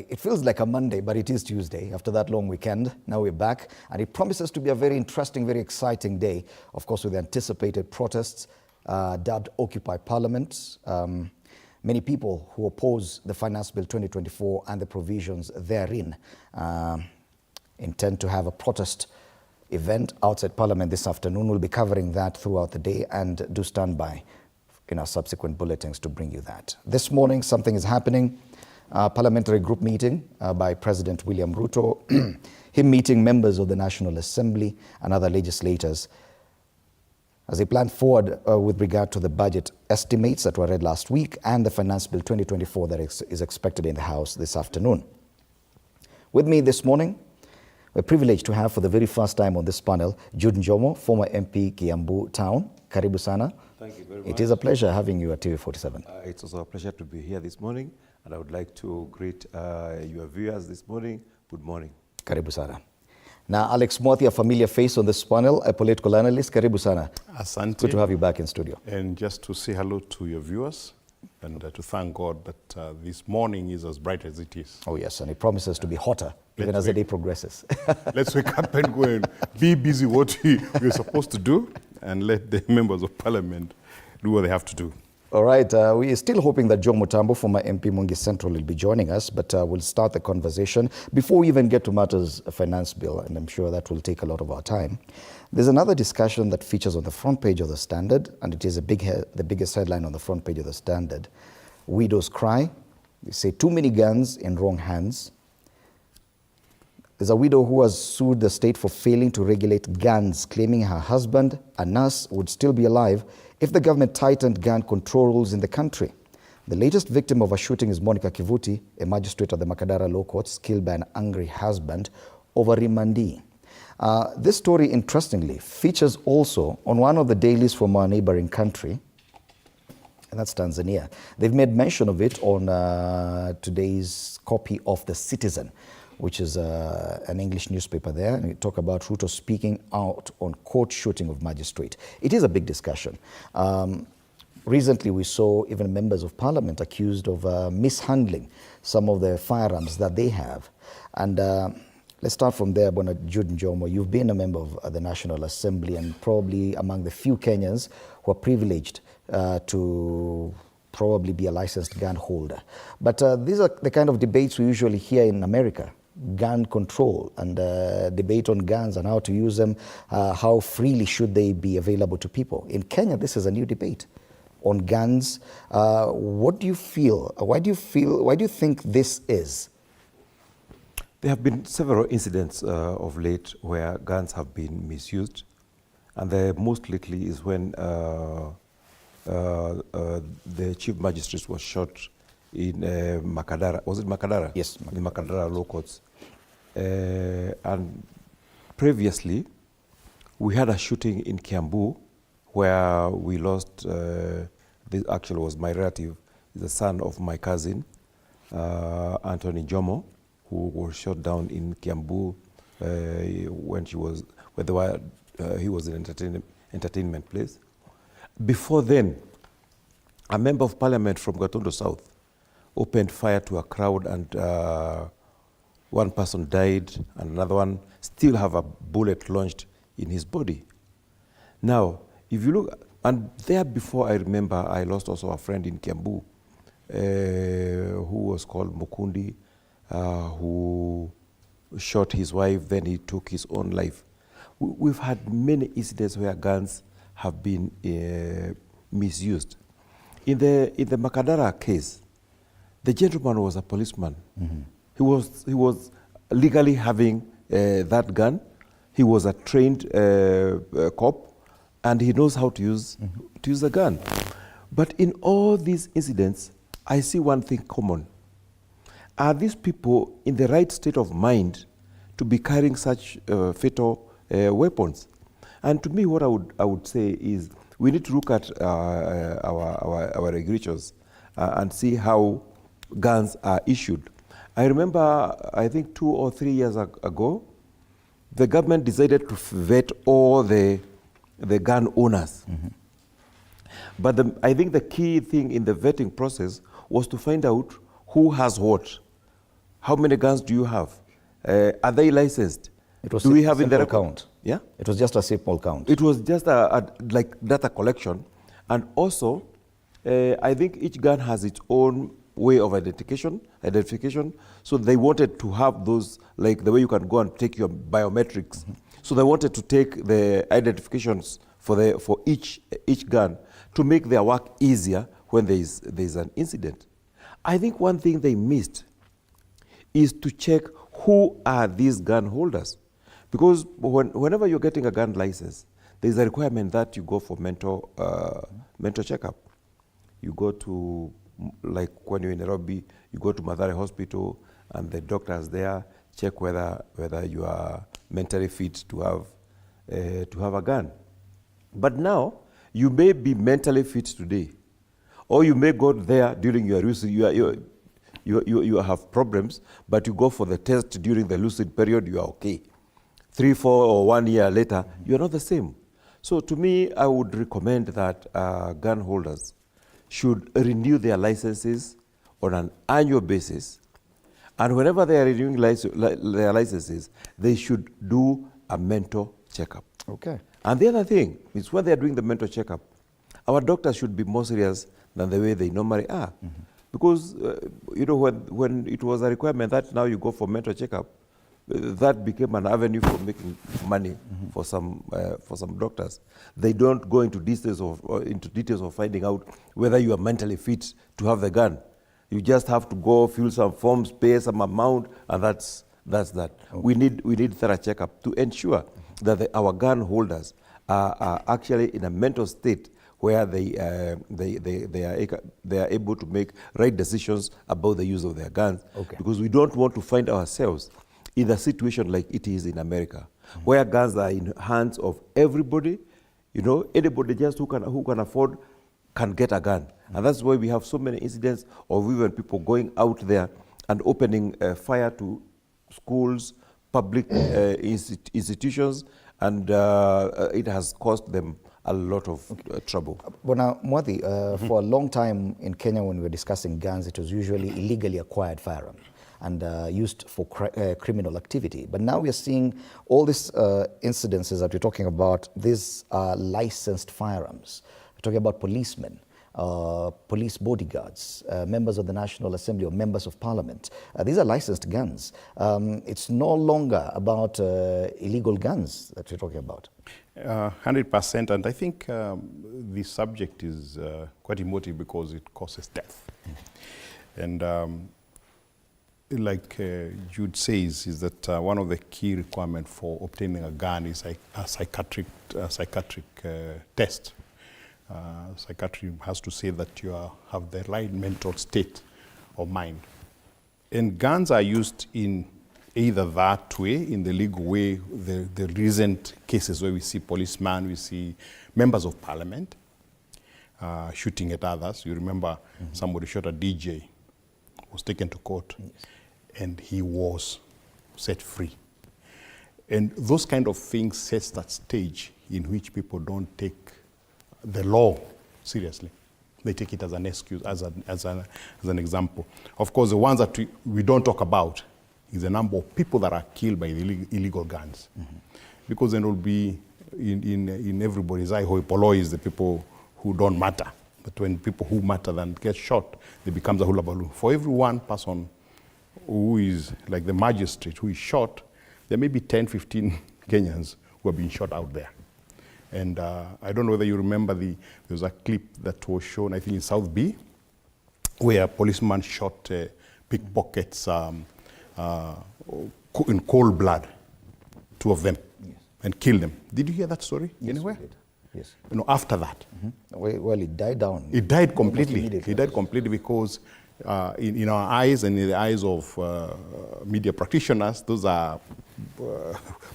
It feels like a Monday, but it is Tuesday after that long weekend. Now we're back, and it promises to be a very interesting, very exciting day, of course, with the anticipated protests dubbed Occupy Parliament. Many people who oppose the Finance Bill 2024 and the provisions therein intend to have a protest event outside Parliament this afternoon. We'll be covering that throughout the day, and do stand by in our subsequent bulletins to bring you that. This morning, something is happening. Parliamentary group meeting by President William Ruto, him meeting members of the National Assembly and other legislators as they plan forward with regard to the budget estimates that were read last week and the Finance Bill 2024 that is expected in the House this afternoon. With me this morning, we're privileged to have for the very first time on this panel, Jude Njomo, former MP Kiambu Town. Karibu sana. Thank you very much. It is a pleasure having you at TV47. It's also a pleasure to be here this morning, and I would like to greet your viewers this morning. Good morning. Karibu sana. Now, Alex Mwathi, a familiar face on this panel, a political analyst. Karibu sana. Asante. Good to have you back in studio. And just to say hello to your viewers and to thank God that this morning is as bright as it is. Oh yes, and it promises to be hotter even as the day progresses. Let's wake up and go and be busy what we're supposed to do, and let the members of Parliament do what they have to do. All right, we are still hoping that Joe Mutambo, former MP Mungi Central, will be joining us, but we'll start the conversation. Before we even get to matters of finance bill, and I'm sure that will take a lot of our time, there's another discussion that features on the front page of the Standard, and it is the biggest headline on the front page of the Standard. Widows cry. They say too many guns in wrong hands. There's a widow who has sued the state for failing to regulate guns, claiming her husband, a nurse, would still be alive if the government tightened gun control rules in the country. The latest victim of a shooting is Monica Kivuti, a magistrate at the Makadara Law Courts, killed by an angry husband over rimandi. This story, interestingly, features also on one of the dailies from our neighboring country, and that's Tanzania. They've made mention of it on today's copy of The Citizen, which is an English newspaper there, and we talk about Ruto speaking out on court shooting of magistrate. It is a big discussion. Recently, we saw even members of parliament accused of mishandling some of the firearms that they have. And let's start from there, Bwana Jude Njomo. You've been a member of the National Assembly and probably among the few Kenyans who are privileged to probably be a licensed gun holder. But these are the kind of debates we usually hear in America. Gun control and debate on guns and how to use them, how freely should they be available to people. In Kenya, this is a new debate on guns. What do you feel? Why do you think this is? There have been several incidents of late where guns have been misused, and the most lately is when the chief magistrate was shot in Makadara. Was it Makadara? Yes. In Makadara law courts. And previously, we had a shooting in Kiambu where we lost, this actually was my relative, the son of my cousin, Anthony Jomo, who was shot down in Kiambu when he was in entertainment place. Before then, a member of parliament from Gatondo South opened fire to a crowd, and one person died and another one still have a bullet launched in his body. Now, if you look, and there before I remember I lost also a friend in Kiambu who was called Mukundi, who shot his wife, then he took his own life. We've had many incidents where guns have been misused. In the Makadara case, the gentleman was a policeman. He was legally having that gun. He was a trained cop, and he knows how to use a gun. But in all these incidents, I see one thing common. Are these people in the right state of mind to be carrying such fatal weapons? And to me, what I would say is we need to look at our regulations and see how guns are issued. I remember, I think 2 or 3 years ago, the government decided to vet all the gun owners. But I think the key thing in the vetting process was to find out who has what. How many guns do you have? Are they licensed? Do we have in the count? Yeah, it was just a simple count. It was just like data collection, and also I think each gun has its own way of identification. So they wanted to have those, like the way you can go and take your biometrics. So they wanted to take the identifications for each gun to make their work easier when there is an incident. I think one thing they missed is to check who are these gun holders. Because whenever you're getting a gun license, there's a requirement that you go for mental checkup. You go to, like when you're in Nairobi, you go to Mathare Hospital, and the doctors there check whether you are mentally fit to have a gun. But now, you may be mentally fit today, or you may go there during your lucid, you have problems, but you go for the test during the lucid period, you are okay. 3, 4, or 1 year later, you're not the same. So to me, I would recommend that gun holders should renew their licenses on an annual basis. And whenever they are renewing their licenses, they should do a mental checkup. Okay. And the other thing is when they are doing the mental checkup, our doctors should be more serious than the way they normally are. Because, when it was a requirement that now you go for mental checkup, that became an avenue for making money for some doctors. They don't go into details of finding out whether you are mentally fit to have the gun. You just have to go fill some forms, pay some amount, and that's that. Okay. We need thorough checkup to ensure that our gun holders are actually in a mental state where they are able to make right decisions about the use of their guns. Okay. Because we don't want to find ourselves in a situation like it is in America, where guns are in hands of everybody. Anybody just who can afford can get a gun. And that's why we have so many incidents of even people going out there and opening fire to schools, public institutions, and it has caused them a lot of trouble. But now, Mwadhi, for a long time in Kenya, when we were discussing guns, it was usually illegally acquired firearms and used for criminal activity. But now we are seeing all these incidences that we're talking about. These are licensed firearms. We're talking about policemen, police bodyguards, members of the National Assembly or members of Parliament. These are licensed guns. It's no longer about illegal guns that we're talking about. 100%, and I think the subject is quite emotive because it causes death. And like Jude says, is that one of the key requirements for obtaining a gun is a psychiatric test. Psychiatry has to say that you have the right mental state of mind. And guns are used in either that way, in the legal way, the recent cases where we see policemen, we see members of parliament shooting at others. You remember somebody shot a DJ, was taken to court, and he was set free. And those kind of things sets that stage in which people don't take the law seriously. They take it as an excuse, as an example. Of course, the ones that we don't talk about is the number of people that are killed by the illegal guns. Because then it will be in everybody's eye, hoi polloi is the people who don't matter. But when people who matter then get shot, they become a hula balloon. For every one person who is like the magistrate who is shot, there may be 10, 15 Kenyans who are being shot out there. And I don't know whether you remember, there was a clip that was shown, I think in South B, where a policeman shot pickpockets in cold blood, 2 of them, and killed them. Did you hear that story anywhere? Yes. You know, after that. Well, it died down. It died completely. It died completely because in our eyes and in the eyes of media practitioners, those are,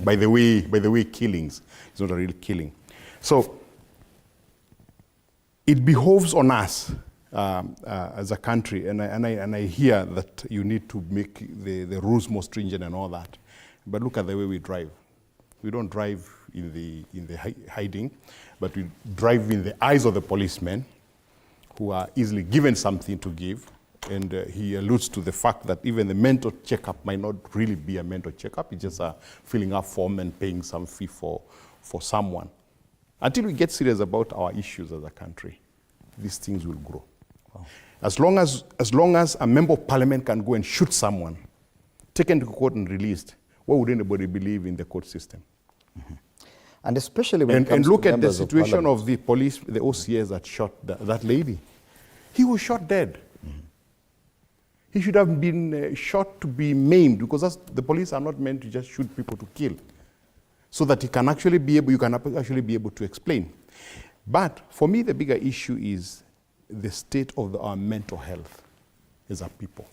by the way, killings. It's not a real killing. So it behoves on us as a country, and I hear that you need to make the rules more stringent and all that. But look at the way we drive. We don't drive in the hiding, but we drive in the eyes of the policemen, who are easily given something to give. And he alludes to the fact that even the mental checkup might not really be a mental checkup. It's just a filling up form and paying some fee for someone. Until we get serious about our issues as a country, these things will grow. Wow. As long as a member of parliament can go and shoot someone, taken to court and released, why would anybody believe in the court system? And especially when it comes and look to at the members of situation parliament. of the police, the OCS that shot that lady. He was shot dead. He should have been shot to be maimed, because the police are not meant to just shoot people to kill, so that you can actually be able to explain. But for me, the bigger issue is the state of our mental health as a people.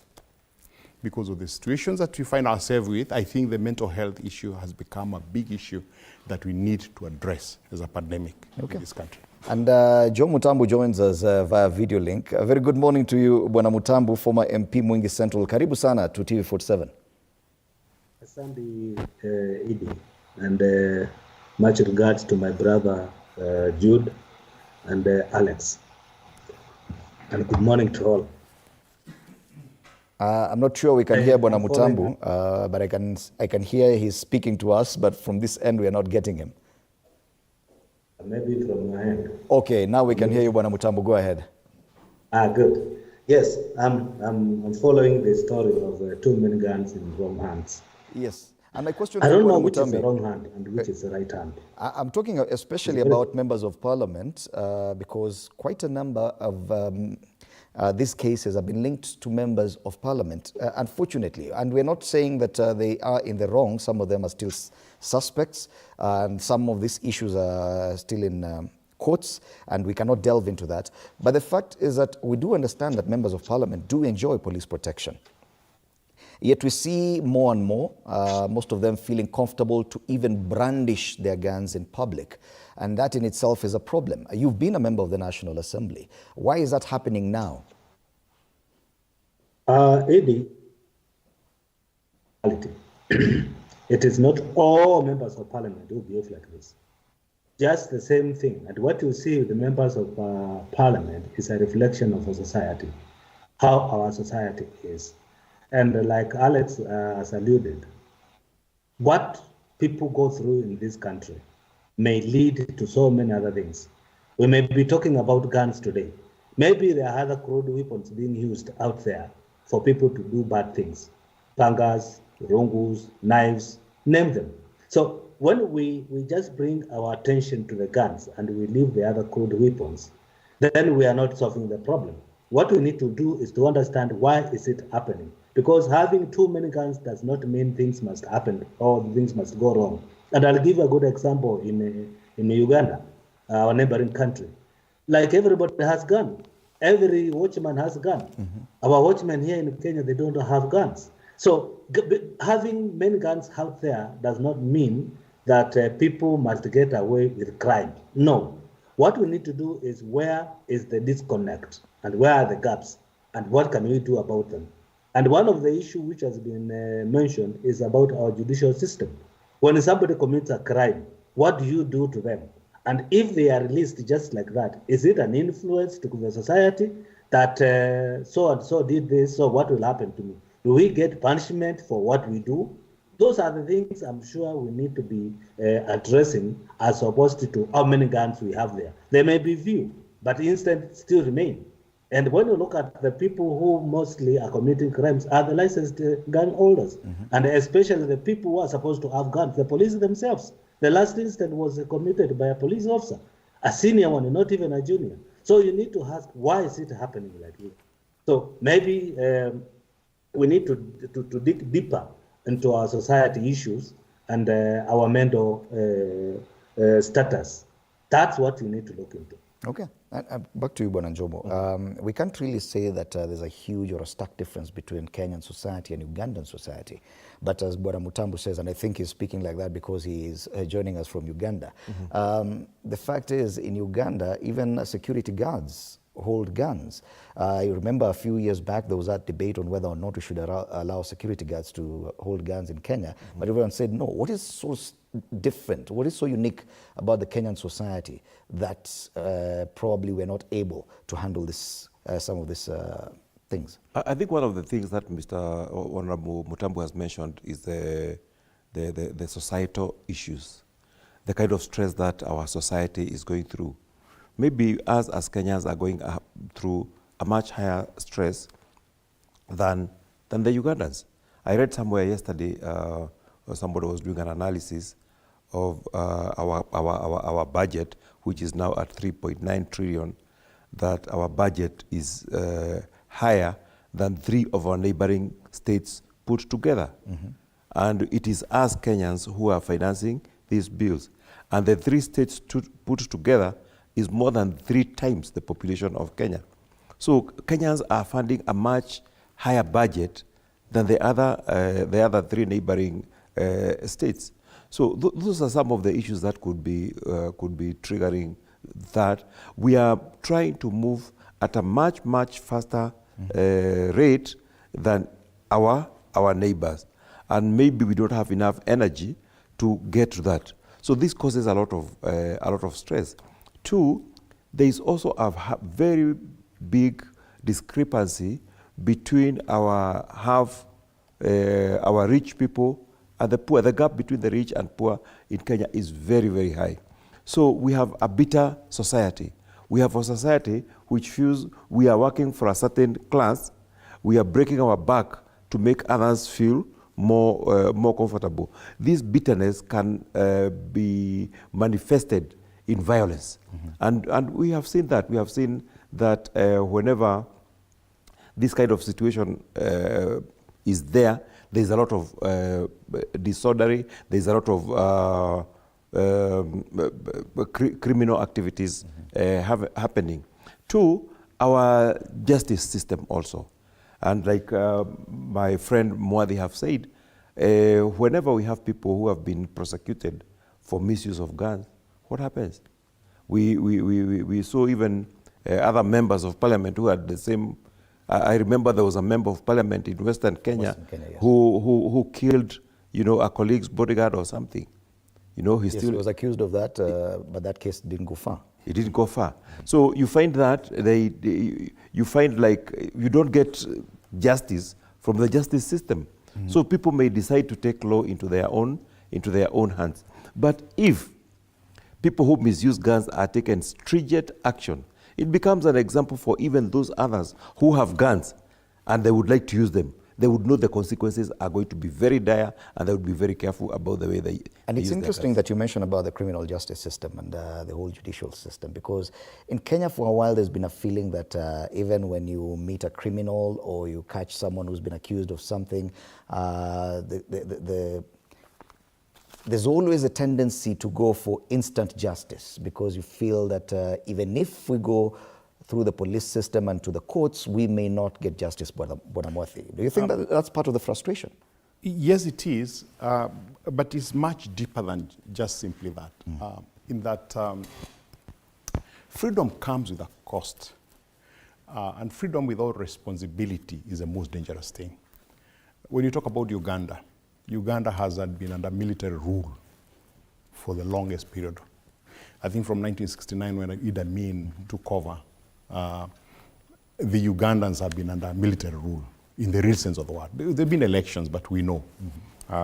Because of the situations that we find ourselves with, I think the mental health issue has become a big issue that we need to address as a pandemic in this country. And Joe Mutambu joins us via video link. A very good morning to you, Bwana Mutambu, former MP Mwingi Central. Karibu sana to TV47. Asante, Idi, and much regards to my brother Jude and Alex. And good morning to all. I'm not sure we can hear Bwana Mutambu, but I can hear he's speaking to us, but from this end we are not getting him. Maybe from my end. Okay, now we can hear you, Bwana Mutambu. Go ahead. Good. Yes, I'm following the story of too many guns in wrong hands. Yes. And my question I to don't you, know Bwana which is Mutambu, the wrong hand and which is the right hand. I'm talking especially about members of parliament, because quite a number of these cases have been linked to members of parliament, unfortunately. And we're not saying that they are in the wrong. Some of them are still suspects, and some of these issues are still in courts, and we cannot delve into that. But the fact is that we do understand that members of parliament do enjoy police protection. Yet we see more and more, most of them feeling comfortable to even brandish their guns in public. And that in itself is a problem. You've been a member of the National Assembly. Why is that happening now? Eddie, it is not all members of parliament who behave like this. Just the same thing. And what you see with the members of parliament is a reflection of a society, how our society is. And like Alex has alluded, what people go through in this country may lead to so many other things. We may be talking about guns today. Maybe there are other crude weapons being used out there for people to do bad things. Pangas, rungus, knives, name them. So when we just bring our attention to the guns and we leave the other crude weapons, then we are not solving the problem. What we need to do is to understand why is it happening. Because having too many guns does not mean things must happen or things must go wrong. And I'll give a good example in Uganda, our neighboring country. Like everybody has gun. Every watchman has a gun. Our watchmen here in Kenya, they don't have guns. So having many guns out there does not mean that people must get away with crime. No. What we need to do is, where is the disconnect and where are the gaps and what can we do about them? And one of the issues which has been mentioned is about our judicial system. When somebody commits a crime, what do you do to them? And if they are released just like that, is it an influence to the society that so and so did this, so what will happen to me? Do we get punishment for what we do? Those are the things I'm sure we need to be addressing, as opposed to how many guns we have there. There may be few, but incidents still remain. And when you look at the people who mostly are committing crimes are the licensed gun holders, and especially the people who are supposed to have guns, the police themselves. The last incident was committed by a police officer, a senior one, not even a junior. So you need to ask, why is it happening like this? So maybe we need to dig deeper into our society issues and our mental status. That's what we need to look into. Okay, back to you, Bwana Njomo. We can't really say that there's a huge or a stark difference between Kenyan society and Ugandan society. But as Bwana Mutambu says, and I think he's speaking like that because he is joining us from Uganda, the fact is, in Uganda, even security guards hold guns. You remember a few years back, there was that debate on whether or not we should allow security guards to hold guns in Kenya. But everyone said, no, what is so different? What is so unique about the Kenyan society that probably we're not able to handle this, some of these things? I think one of the things that Mr. Honorable Mutambu has mentioned is the societal issues, the kind of stress that our society is going through. Maybe us as Kenyans are going through a much higher stress than the Ugandans. I read somewhere yesterday, somebody was doing an analysis of our budget, which is now at 3.9 trillion, that our budget is higher than 3 of our neighboring states put together. And it is us Kenyans who are financing these bills. And the 3 states put together is more than 3 times the population of Kenya. So Kenyans are funding a much higher budget than the other 3 neighboring states. So those are some of the issues that could be triggering that. We are trying to move at a much faster rate than our neighbors, and maybe we don't have enough energy to get to that. So this causes a lot of stress. 2, there is also a very big discrepancy between our rich people and the poor. The gap between the rich and poor in Kenya is very high. So we have a bitter society. We have a society which feels we are working for a certain class. We are breaking our back to make others feel more comfortable. This bitterness can be manifested in violence. And we have seen that. We have seen that whenever this kind of situation is there, there's a lot of disorderly, there's a lot of criminal activities happening. 2, our justice system also. And like my friend Mwadi have said, whenever we have people who have been prosecuted for misuse of guns, what happens? We saw even other members of parliament who had the same. I remember there was a member of parliament in Western Kenya, yeah, who killed, a colleague's bodyguard or something. He he was accused of that, but that case didn't go far. It didn't go far. So you find that you find like you don't get justice from the justice system. So people may decide to take law into their own hands. But if people who misuse guns are taken stringent action, it becomes an example for even those others who have guns and they would like to use them. they would know the consequences are going to be very dire, and they would be very careful about the way they And they it's use their interesting guns. that you mentioned about the criminal justice system and the whole judicial system, because in Kenya for a while there's been a feeling that even when you meet a criminal or you catch someone who's been accused of something, there's always a tendency to go for instant justice, because you feel that even if we go through the police system and to the courts, we may not get justice, Bwanamwathi. Do you think that that's part of the frustration? Yes, it is, but it's much deeper than just simply that. In that freedom comes with a cost, and freedom without responsibility is the most dangerous thing. When you talk about Uganda, Uganda has been under military rule for the longest period. I think from 1969 when Idi Amin took over, the Ugandans have been under military rule in the real sense of the word. There have been elections, but we know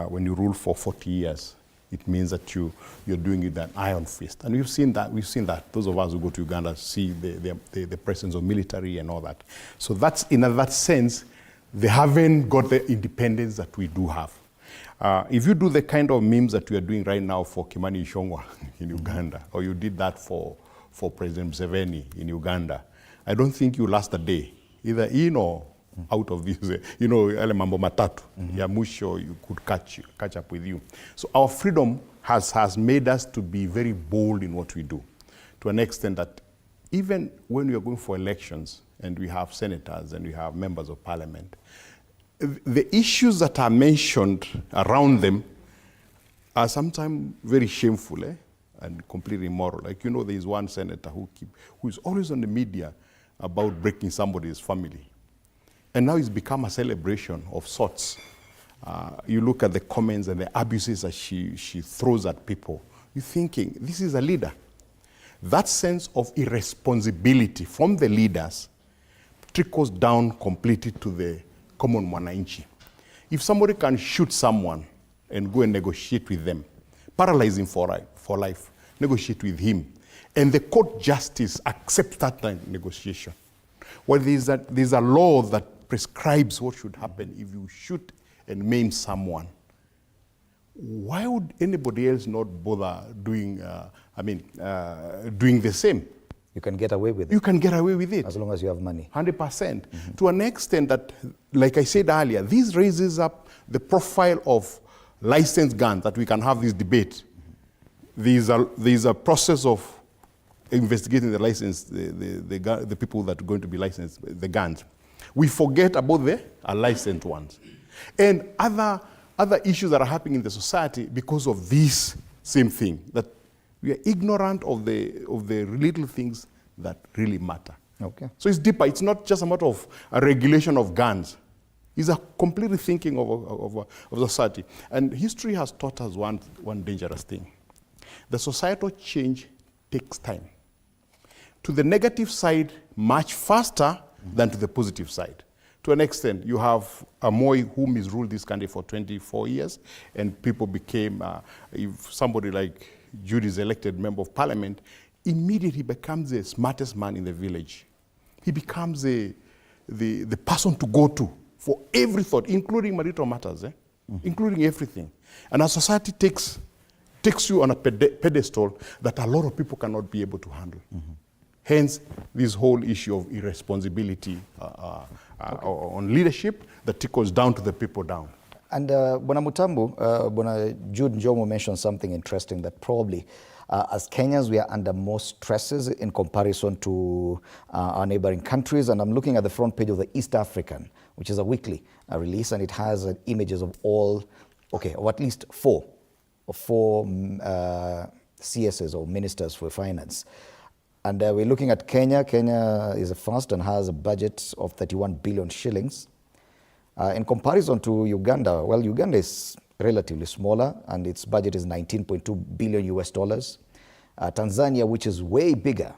when you rule for 40 years, it means that you're doing it with an iron fist. And we've seen that. Those of us who go to Uganda see the presence of military and all that. So that's, in that sense, they haven't got the independence that we do have. If you do the kind of memes that we are doing right now for Kimani Ichung'wah in Uganda, or you did that for President Museveni in Uganda, I don't think you last a day, either in or out of this, ele mambo matatu, ya mwisho you could catch up with you. So our freedom has made us to be very bold in what we do, to an extent that even when we are going for elections and we have senators and we have members of parliament, the issues that are mentioned around them are sometimes very shameful and completely immoral. Like, there is one senator who is always on the media about breaking somebody's family. And now it's become a celebration of sorts. You look at the comments and the abuses that she throws at people. You're thinking, this is a leader. That sense of irresponsibility from the leaders trickles down completely to the common mwananchi. If somebody can shoot someone and go and negotiate with them, paralyze him for life, negotiate with him, and the court justice accepts that negotiation. Well, there's a law that prescribes what should happen if you shoot and maim someone. Why would anybody else not bother doing the same? You can get away with it. You can get away with it. As long as you have money. 100%. To an extent that, like I said earlier, this raises up the profile of licensed guns, that we can have this debate. There's a process of investigating the license, the people that are going to be licensed, the guns. We forget about the unlicensed ones. And other issues that are happening in the society because of this same thing, that we are ignorant of the little things that really matter. Okay. So it's deeper. It's not just a matter of a regulation of guns. It's a completely thinking of society. And history has taught us one dangerous thing. The societal change takes time. To the negative side, much faster than to the positive side. To an extent, you have a Moi who misruled this country for 24 years, and people became, if somebody like Judy is elected member of parliament, immediately becomes the smartest man in the village. He becomes the person to go to for every thought, including marital matters, including everything. And our society takes you on a pedestal that a lot of people cannot be able to handle. Hence, this whole issue of irresponsibility on leadership that trickles down to the people down. And Bwana Mutambu, Bwana Jude Njomo mentioned something interesting, that probably as Kenyans we are under more stresses in comparison to our neighboring countries. And I'm looking at the front page of the East African, which is a weekly release, and it has images of of at least four CSs or ministers for finance. And we're looking at Kenya. Kenya is the first and has a budget of 31 billion shillings. In comparison to Uganda, well, Uganda is relatively smaller and its budget is $19.2 billion US. Tanzania, which is way bigger,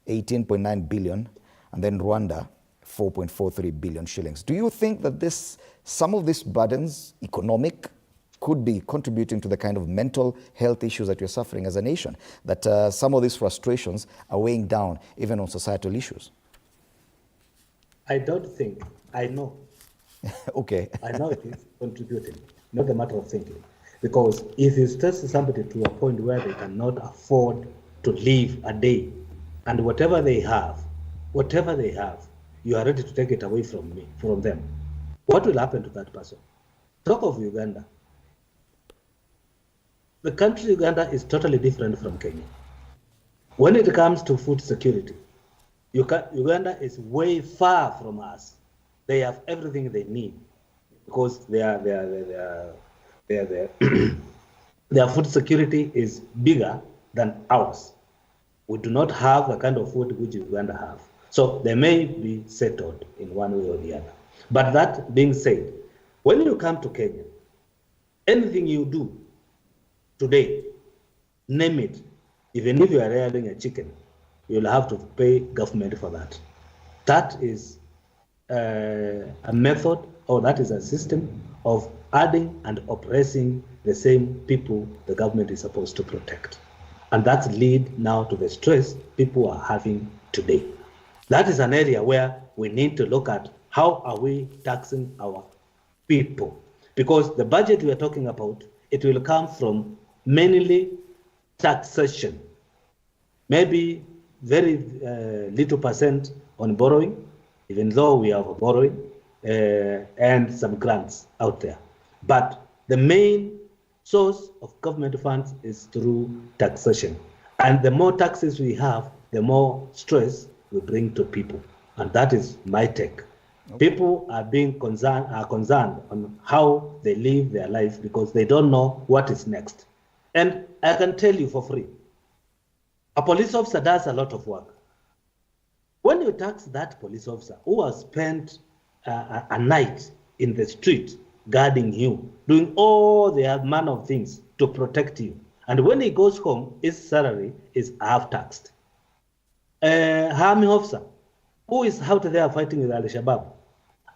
18.9 billion, and then Rwanda, 4.43 billion shillings. Do you think that some of these burdens, economic, could be contributing to the kind of mental health issues that we're suffering as a nation, that some of these frustrations are weighing down even on societal issues? I don't think, I know Okay. I know it is contributing, not a matter of thinking. Because if you stress somebody to a point where they cannot afford to live a day, and whatever they have, you are ready to take it away from them, what will happen to that person? Talk of Uganda. The country Uganda is totally different from Kenya. When it comes to food security, Uganda is way far from us. They have everything they need because their food security is bigger than ours. We do not have the kind of food which Uganda have. So they may be settled in one way or the other. But that being said, when you come to Kenya, anything you do today, name it, even if you are rearing a chicken, you'll have to pay government for that. That is a method, or that is a system of adding and oppressing the same people the government is supposed to protect. And that's lead now to the stress people are having today. That is an area where we need to look at how are we taxing our people. Because the budget we are talking about, it will come from mainly taxation, maybe very little percent on borrowing, even though we have borrowing, and some grants out there. But the main source of government funds is through taxation. And the more taxes we have, the more stress we bring to people. And that is my take. Okay. People are concerned on how they live their life because they don't know what is next. And I can tell you for free, a police officer does a lot of work. When you tax that police officer who has spent a night in the street guarding you, doing all the manner of things to protect you, and when he goes home, his salary is half taxed. Army officer who is out there fighting with Al-Shabaab,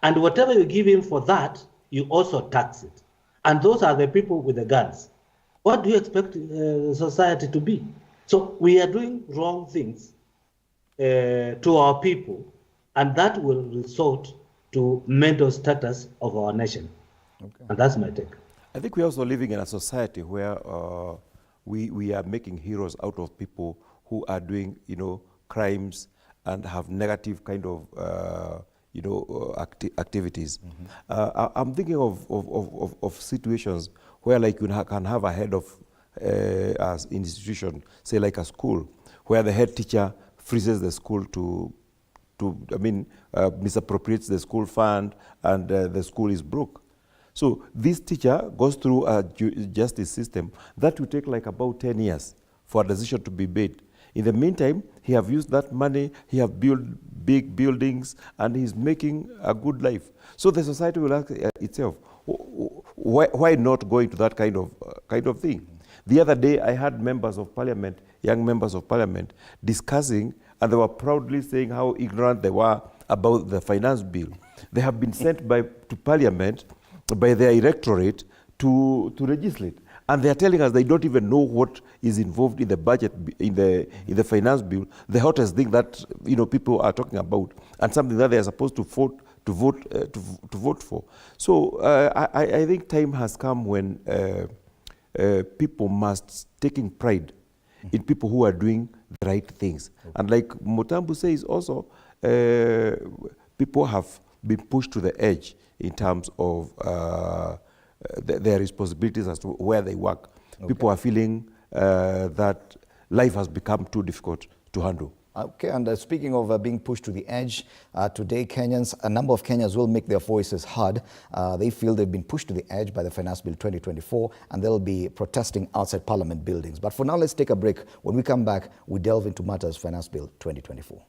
and whatever you give him for that, you also tax it. And those are the people with the guns. What do you expect society to be? So we are doing wrong things to our people, and that will result to mental status of our nation. Okay. And that's my take. I think we're also living in a society where we are making heroes out of people who are doing, crimes and have negative kind of, activities. Mm-hmm. I'm thinking of situations where, like, you can have a head of as institution, say like a school, where the head teacher freezes the school misappropriates the school fund, and the school is broke. So this teacher goes through a justice system that will take like about 10 years for a decision to be made. In the meantime, he have used that money, he have built big buildings, and he's making a good life. So the society will ask itself, why not going to that kind of thing? The other day, I had members of parliament, young members of parliament, discussing, and they were proudly saying how ignorant they were about the finance bill. They have been sent to parliament by their electorate to legislate. And they are telling us they don't even know what is involved in the budget, in the finance bill, the hottest thing that people are talking about, and something that they are supposed to vote for. So I think time has come when people must taking pride in people who are doing the right things. Okay. And like Mutambu says also, people have been pushed to the edge in terms of their responsibilities as to where they work. Okay. People are feeling that life has become too difficult to handle. Okay, and speaking of being pushed to the edge, today a number of Kenyans will make their voices heard. They feel they've been pushed to the edge by the Finance Bill 2024, and they'll be protesting outside Parliament buildings. But for now, let's take a break. When we come back, we delve into matters Finance Bill 2024.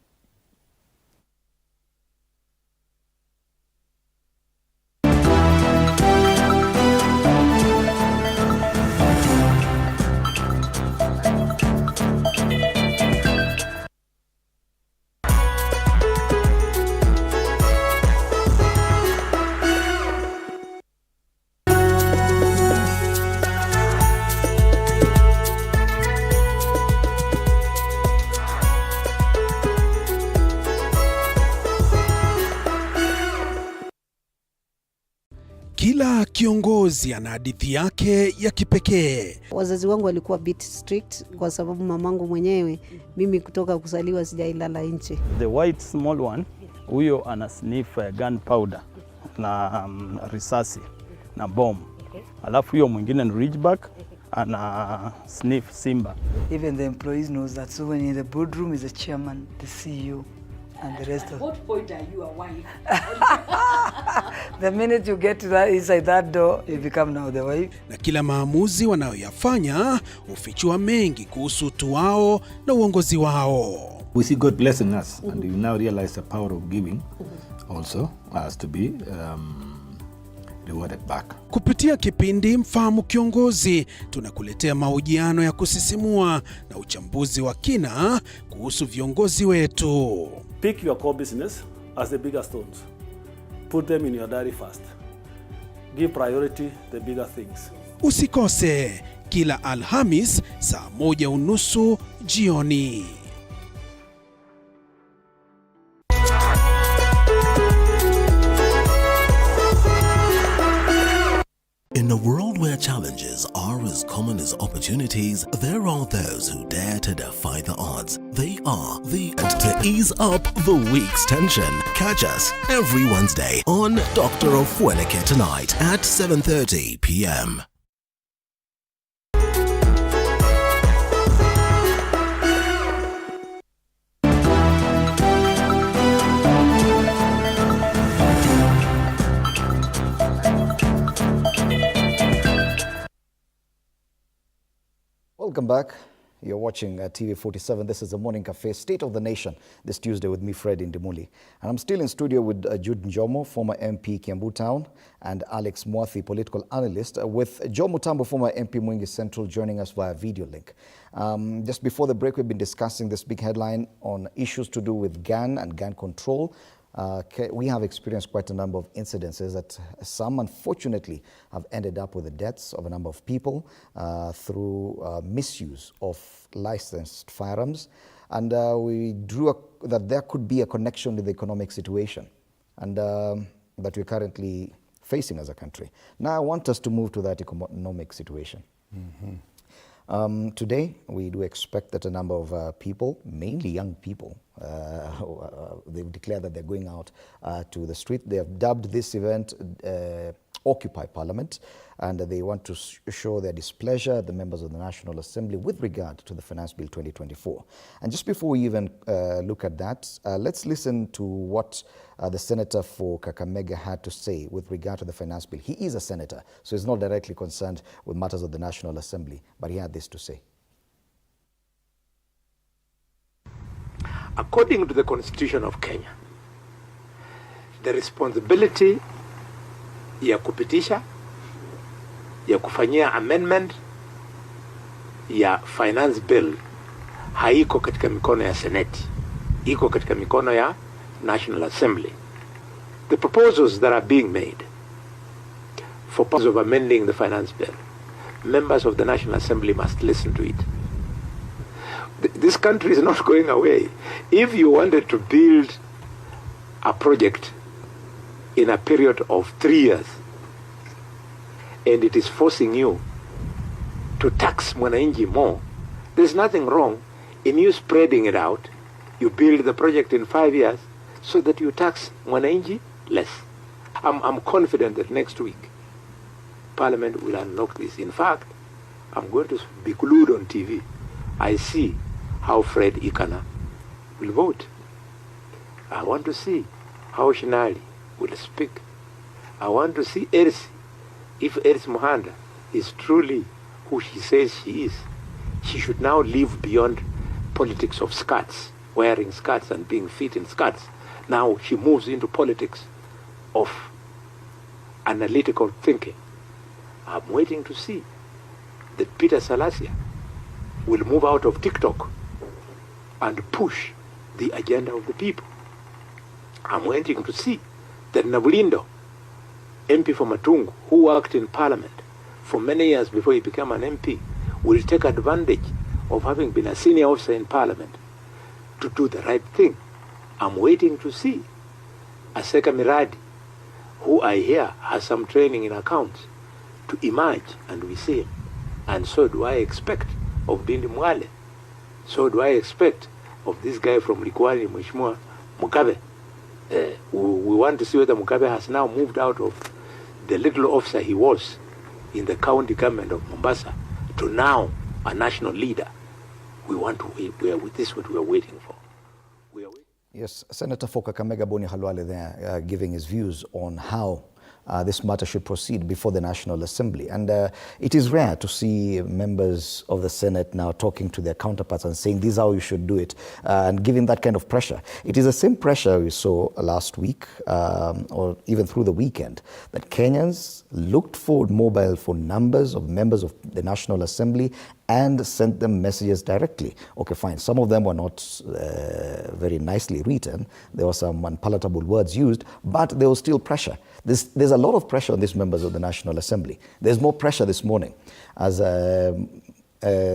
Kila kiongozi ana hadithi yake ya kipekee. Wazazi wangu walikuwa bit strict kwa sababu mamangu mwenyewe, mimi kutoka kuzaliwa sijailala nje. The white small one, huyo ana sniff gunpowder na risasi na bomb. Alafu huyo mwingine ni Ridgeback ana sniff Simba. Even the employees knows that. So when in the boardroom is the chairman, the CEO, and the rest of. At what point are you a wife? The minute you get to that inside that door, you become now the wife. Na kila maamuzi wanayoyafanya hufichua mengi kuhusu utu wao na uongozi wao. We see God blessing us, and we now realize the power of giving also has to be rewarded back. Kupitia kipindi Mfahamu Kiongozi, tunakuletea mahojiano ya kusisimua na uchambuzi wa kina kuhusu viongozi wetu. Pick your core business as the bigger stones. Put them in your diary first. Give priority the bigger things. Usikose kila Alhamis saa 1:30 jioni. In a world where challenges are as common as opportunities, there are those who dare to defy the odds. They are to ease up the week's tension. Catch us every Wednesday on Dr. Ofweneke tonight at 7:30 p.m. Welcome back. You're watching TV 47. This is the Morning Cafe, State of the Nation, this Tuesday with me, Fred Indimuli. And I'm still in studio with Jude Njomo, former MP, Kiambu Town, and Alex Mwathi, political analyst, with Joe Mutambo, former MP, Mwingi Central, joining us via video link. Just before the break, we've been discussing this big headline on issues to do with gun and gun control. We have experienced quite a number of incidences that some, unfortunately, have ended up with the deaths of a number of people through misuse of licensed firearms. And we drew that there could be a connection with the economic situation and that we're currently facing as a country. Now, I want us to move to that economic situation. Today, we do expect that a number of people, mainly young people, they've declared that they're going out to the street. They have dubbed this event Occupy Parliament, and they want to show their displeasure at the members of the National Assembly with regard to the Finance Bill 2024. And just before we even look at that, let's listen to what the Senator for Kakamega had to say with regard to the Finance Bill. He is a senator, so he's not directly concerned with matters of the National Assembly, but he had this to say. According to the Constitution of Kenya, the responsibility ya kupitisha, ya kufanyia amendment ya finance bill haiko katika mikono ya Senate, iko katika mikono ya National Assembly. The proposals that are being made for purpose of amending the finance bill, members of the National Assembly must listen to it. This country is not going away. If you wanted to build a project in a period of 3 years, and it is forcing you to tax mwananchi more, there's nothing wrong in you spreading it out. You build the project in 5 years so that you tax mwananchi less. I'm confident that next week Parliament will unlock this. In fact, I'm going to be glued on TV. I see how Fred Ikana will vote. I want to see how Shinali will speak. I want to see Ersi. If Ersi Mohanda is truly who she says she is, she should now live beyond politics of skirts, wearing skirts and being fit in skirts. Now she moves into politics of analytical thinking. I'm waiting to see that Peter Salasia will move out of TikTok and push the agenda of the people. I'm waiting to see that Nabulindo, MP for Matungu, who worked in Parliament for many years before he became an MP, will take advantage of having been a senior officer in Parliament to do the right thing. I'm waiting to see Aseka Miradi, who I hear has some training in accounts to emerge, and we see him. And so do I expect of Dindi Mwale. So do I expect of this guy from Likwani, Mheshimiwa Mugabe. We want to see whether Mugabe has now moved out of the little officer he was in the county government of Mombasa to now a national leader. This is what we are waiting for. Yes, Senator for Kakamega Boni Halwale there giving his views on how this matter should proceed before the National Assembly. And it is rare to see members of the Senate now talking to their counterparts and saying this is how you should do it and giving that kind of pressure. It is the same pressure we saw last week or even through the weekend that Kenyans looked for mobile phone numbers of members of the National Assembly and sent them messages directly. Okay, fine. Some of them were not very nicely written. There were some unpalatable words used, but there was still pressure. There's a lot of pressure on these members of the National Assembly. There's more pressure this morning as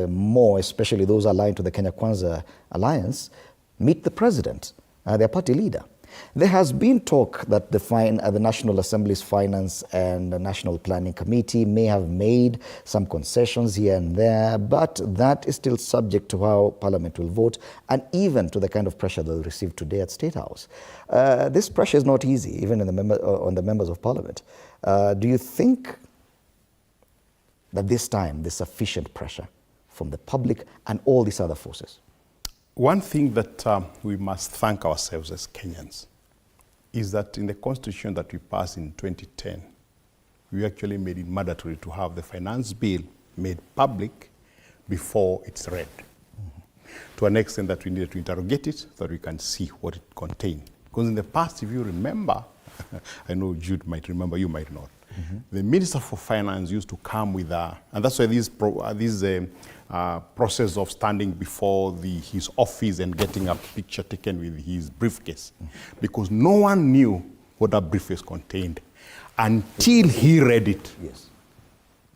more, especially those aligned to the Kenya Kwanza Alliance, meet the president, their party leader. There has been talk that the National Assembly's Finance and the National Planning Committee may have made some concessions here and there, but that is still subject to how Parliament will vote and even to the kind of pressure they'll receive today at State House. This pressure is not easy, even on the members of Parliament. Do you think that this time there's sufficient pressure from the public and all these other forces? One thing that we must thank ourselves as Kenyans is that in the constitution that we passed in 2010, we actually made it mandatory to have the finance bill made public before it's read. To an extent that we needed to interrogate it so that we can see what it contained. Because in the past, if you remember, I know Jude might remember, you might not. The Minister for Finance used to come with and that's why this process of standing before his office and getting a picture taken with his briefcase, because no one knew what that briefcase contained until he read it. Yes.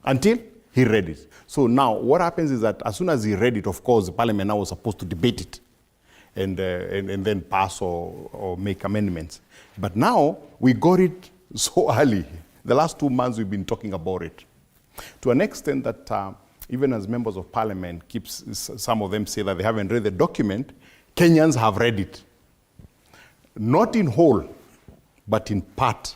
Until he read it. So now what happens is that as soon as he read it, of course, the Parliament now was supposed to debate it and then pass or make amendments. But now we got it so early. The last 2 months we've been talking about it. To an extent that even as members of Parliament, some of them say that they haven't read the document, Kenyans have read it. Not in whole, but in part.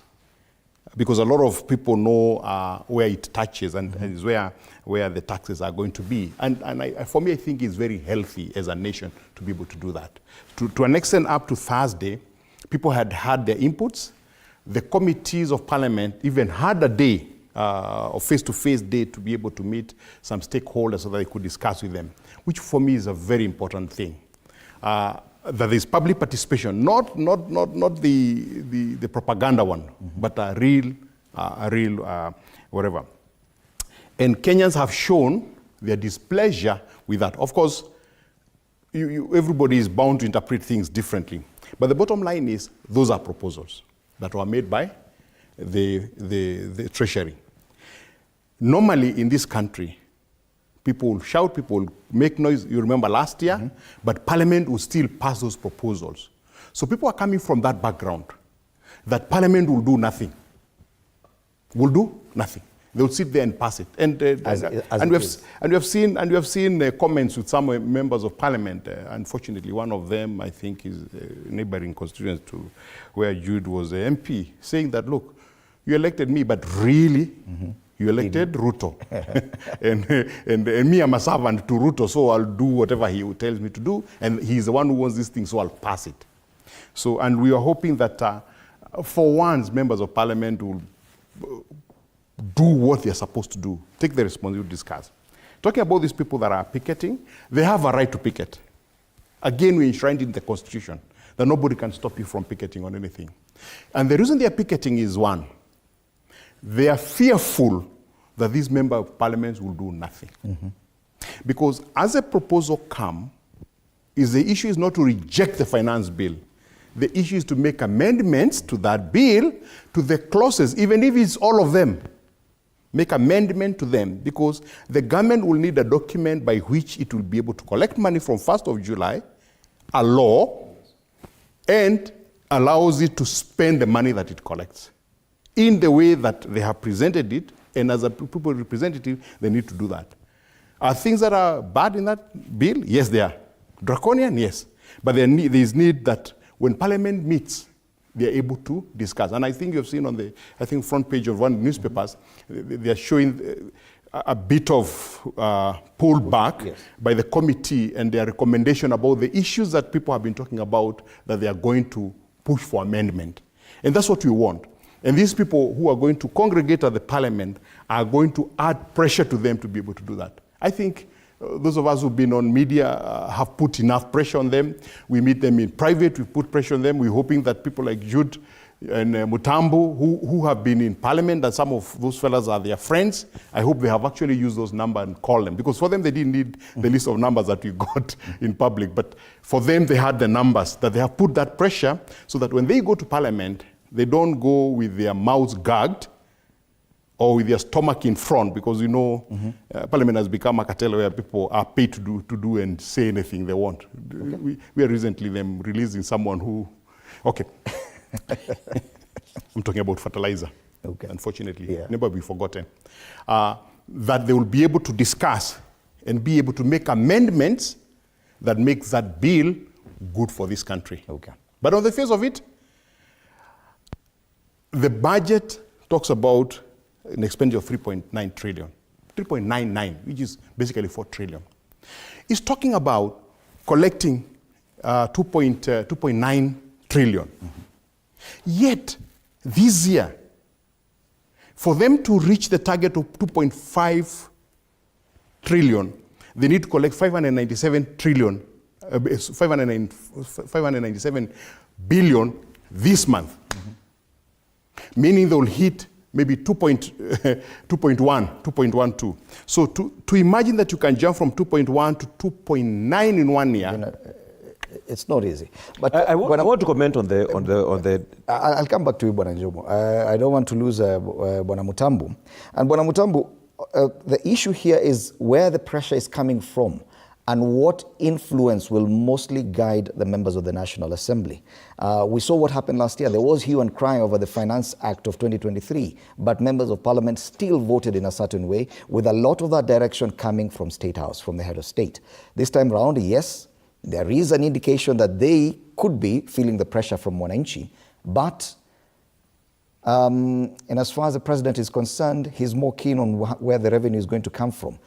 Because a lot of people know where it touches and is where the taxes are going to be. And for me, I think it's very healthy as a nation to be able to do that. To an extent, up to Thursday, people had had their inputs. The committees of Parliament even had a day, a face-to-face day, to be able to meet some stakeholders so that they could discuss with them, which for me is a very important thing. That there is public participation, not the propaganda one, but a real whatever. And Kenyans have shown their displeasure with that. Of course, everybody is bound to interpret things differently. But the bottom line is, those are proposals that were made by the Treasury. Normally in this country, people will shout, people will make noise. You remember last year, but Parliament will still pass those proposals. So people are coming from that background, that Parliament will do nothing. Will do nothing. They will sit there and pass it. And we have seen comments with some members of Parliament. Unfortunately, one of them, I think, is a neighboring constituency to where Jude was the MP, saying that, look, you elected me, but really, you elected Ruto. and me, I'm a servant to Ruto, so I'll do whatever he tells me to do. And he's the one who wants this thing, so I'll pass it. So, and we are hoping that for once, members of Parliament will do what they're supposed to do. Take the responsibility to discuss. Talking about these people that are picketing, they have a right to picket. Again, we enshrined in the Constitution that nobody can stop you from picketing on anything. And the reason they are picketing is one, they are fearful that these members of Parliament will do nothing. Because as a proposal comes, the issue is not to reject the finance bill. The issue is to make amendments to that bill, to the clauses, even if it's all of them. Make amendment to them, because the government will need a document by which it will be able to collect money from 1st of July, a law, and allows it to spend the money that it collects. in the way that they have presented it, and as a people representative, they need to do that. Are things that are bad in that bill? Yes, they are. Draconian? Yes. But there is need that when Parliament meets, they are able to discuss. And I think you've seen on the, front page of one of the newspapers, they are showing a bit of pullback by the committee and their recommendation about the issues that people have been talking about that they are going to push for amendment. And that's what we want. And these people who are going to congregate at the Parliament are going to add pressure to them to be able to do that. I think those of us who've been on media have put enough pressure on them. We meet them in private, we put pressure on them. We're hoping that people like Jude and Mutambu, who have been in Parliament, that some of those fellas are their friends. I hope they have actually used those numbers and called them. Because for them, they didn't need the list of numbers that we got in public. But for them, they had the numbers, that they have put that pressure so that when they go to Parliament, they don't go with their mouths gagged or with their stomach in front, because Parliament has become a cartel where people are paid to do and say anything they want. Okay. We are recently them releasing someone who, I'm talking about fertilizer, unfortunately, never be forgotten, that they will be able to discuss and be able to make amendments that makes that bill good for this country. But on the face of it, the budget talks about an expenditure of 3.9 trillion, 3.99, which is basically 4 trillion. It's talking about collecting 2.9 trillion. Yet, this year, for them to reach the target of 2.5 trillion, they need to collect 597 billion this month. Meaning they will hit maybe 2.12. So to imagine that you can jump from 2.1 to 2.9 in 1 year, it's not easy. But I want to comment on the. I'll come back to you, Bwana Njomo. I don't want to lose Bwana Mutambu. And Bwana Mutambu, the issue here is where the pressure is coming from and what influence will mostly guide the members of the National Assembly. We saw what happened last year. There was hue and cry over the Finance Act of 2023, but members of Parliament still voted in a certain way, with a lot of that direction coming from State House, from the head of state. This time round, yes, there is an indication that they could be feeling the pressure from Mwananchi, but and as far as the president is concerned, he's more keen on where the revenue is going to come from.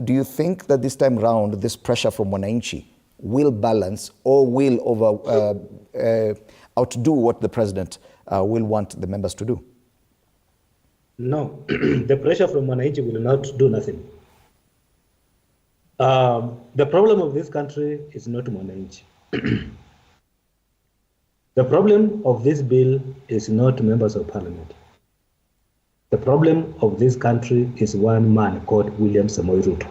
Do you think that this time round, this pressure from Mwananchi will balance or will outdo what the president will want the members to do? No, the pressure from Mwananchi will not do nothing. The problem of this country is not Mwananchi. The problem of this bill is not members of Parliament. The problem of this country is one man called William Samoei Ruto.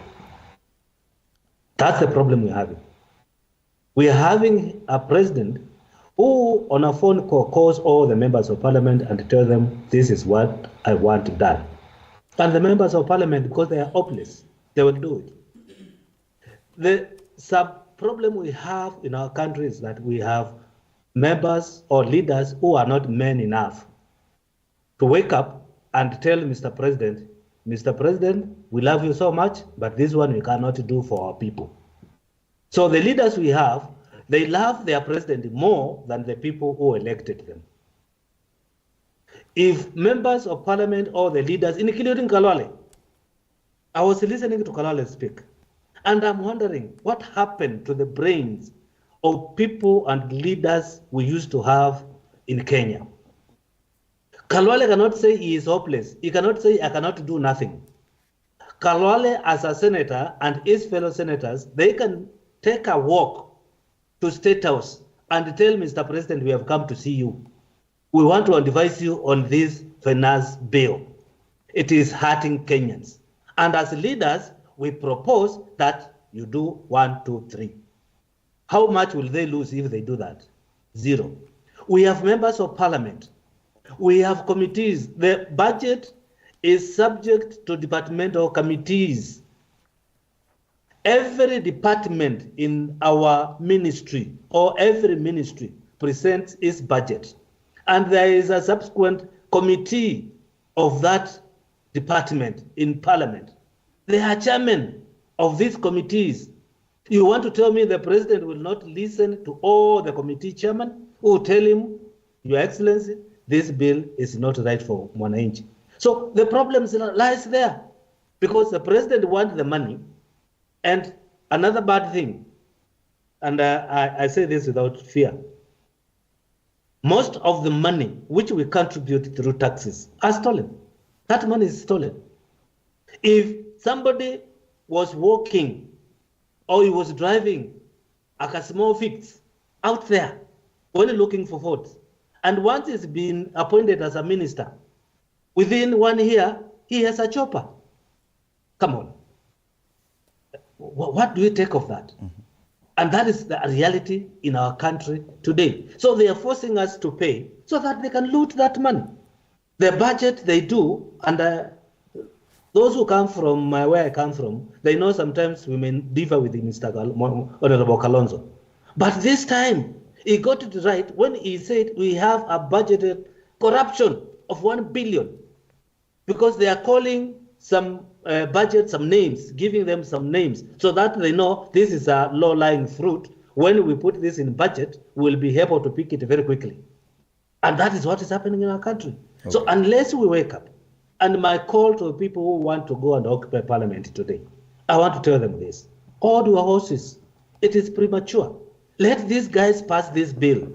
That's the problem we're having. We're having a president who on a phone call calls all the members of Parliament and tells them, this is what I want done. And the members of Parliament, because they are hopeless, they will do it. The sub-problem we have in our country is that we have members or leaders who are not men enough to wake up and tell Mr. President, Mr. President, we love you so much, but this one we cannot do for our people. So the leaders we have, they love their president more than the people who elected them. If members of Parliament or the leaders, including Kalwale, I was listening to Kalwale speak, and I'm wondering what happened to the brains of people and leaders we used to have in Kenya. Kalwale cannot say he is hopeless. He cannot say, I cannot do nothing. Kalwale, as a senator, and his fellow senators, they can take a walk to State House and tell Mr. President, we have come to see you. We want to advise you on this finance bill. It is hurting Kenyans. And as leaders, we propose that you do 1, 2, 3. How much will they lose if they do that? 0. We have members of Parliament. We have committees. The budget is subject to departmental committees. Every department in our ministry or every ministry presents its budget. And there is a subsequent committee of that department in parliament. They are chairmen of these committees. You want to tell me the president will not listen to all the committee chairmen who tell him, Your Excellency, this bill is not right for Mwananchi? So the problem lies there, because the president wants the money. And another bad thing, and I say this without fear, most of the money which we contribute through taxes are stolen. That money is stolen. If somebody was walking or he was driving a small fix out there when looking for votes, and once he's been appointed as a minister, within 1 year, he has a chopper. Come on. What do you take of that? And that is the reality in our country today. So they are forcing us to pay so that they can loot that money. The budget they do, and those who come from where I come from, they know sometimes we may differ with Mr. Honorable Kalonzo. But this time, he got it right when he said we have a budgeted corruption of 1 billion, because they are calling some budget some names, giving them some names, so that they know this is a low-lying fruit. When we put this in budget, we'll be able to pick it very quickly. And that is what is happening in our country. Okay. So unless we wake up, and my call to people who want to go and occupy parliament today, I want to tell them this: hold your horses. It is premature. Let these guys pass this bill.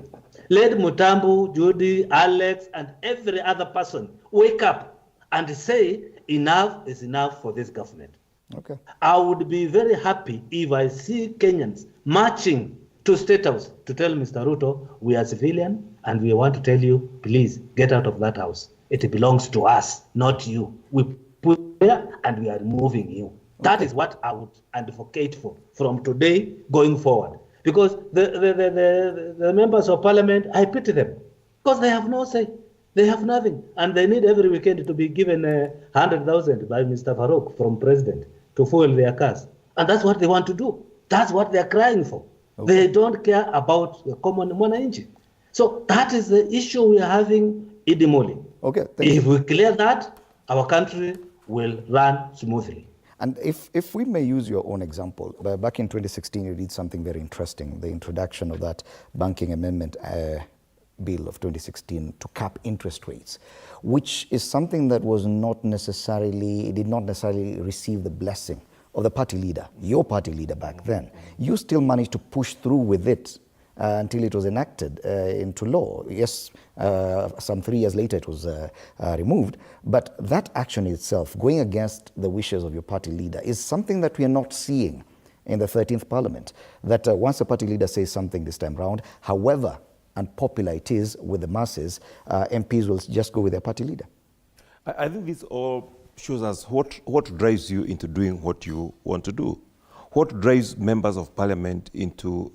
Let Mutambu, Judy, Alex, and every other person wake up and say, enough is enough for this government. Okay. I would be very happy if I see Kenyans marching to State House to tell Mr. Ruto, we are civilian and we want to tell you, please get out of that house. It belongs to us, not you. We put there and we are removing you. Okay. That is what I would advocate for from today going forward. Because the members of parliament, I pity them, because they have no say. They have nothing, and they need every weekend to be given 100,000 by Mr. Farouk from president to fuel their cars. And that's what they want to do. That's what they're crying for. Okay. They don't care about the common Mwananchi. So that is the issue we are having in Idimoli. Okay. If we clear that, our country will run smoothly. And if we may use your own example, back in 2016, you did something very interesting, the introduction of that banking amendment bill of 2016 to cap interest rates, which is something that was not necessarily, did not necessarily receive the blessing of the party leader, your party leader back then. You still managed to push through with it until it was enacted into law. Yes, some 3 years later it was removed, but that action itself, going against the wishes of your party leader, is something that we are not seeing in the 13th Parliament, that once a party leader says something this time round, however unpopular it is with the masses, MPs will just go with their party leader. I think this all shows us what drives you into doing what you want to do. What drives members of parliament into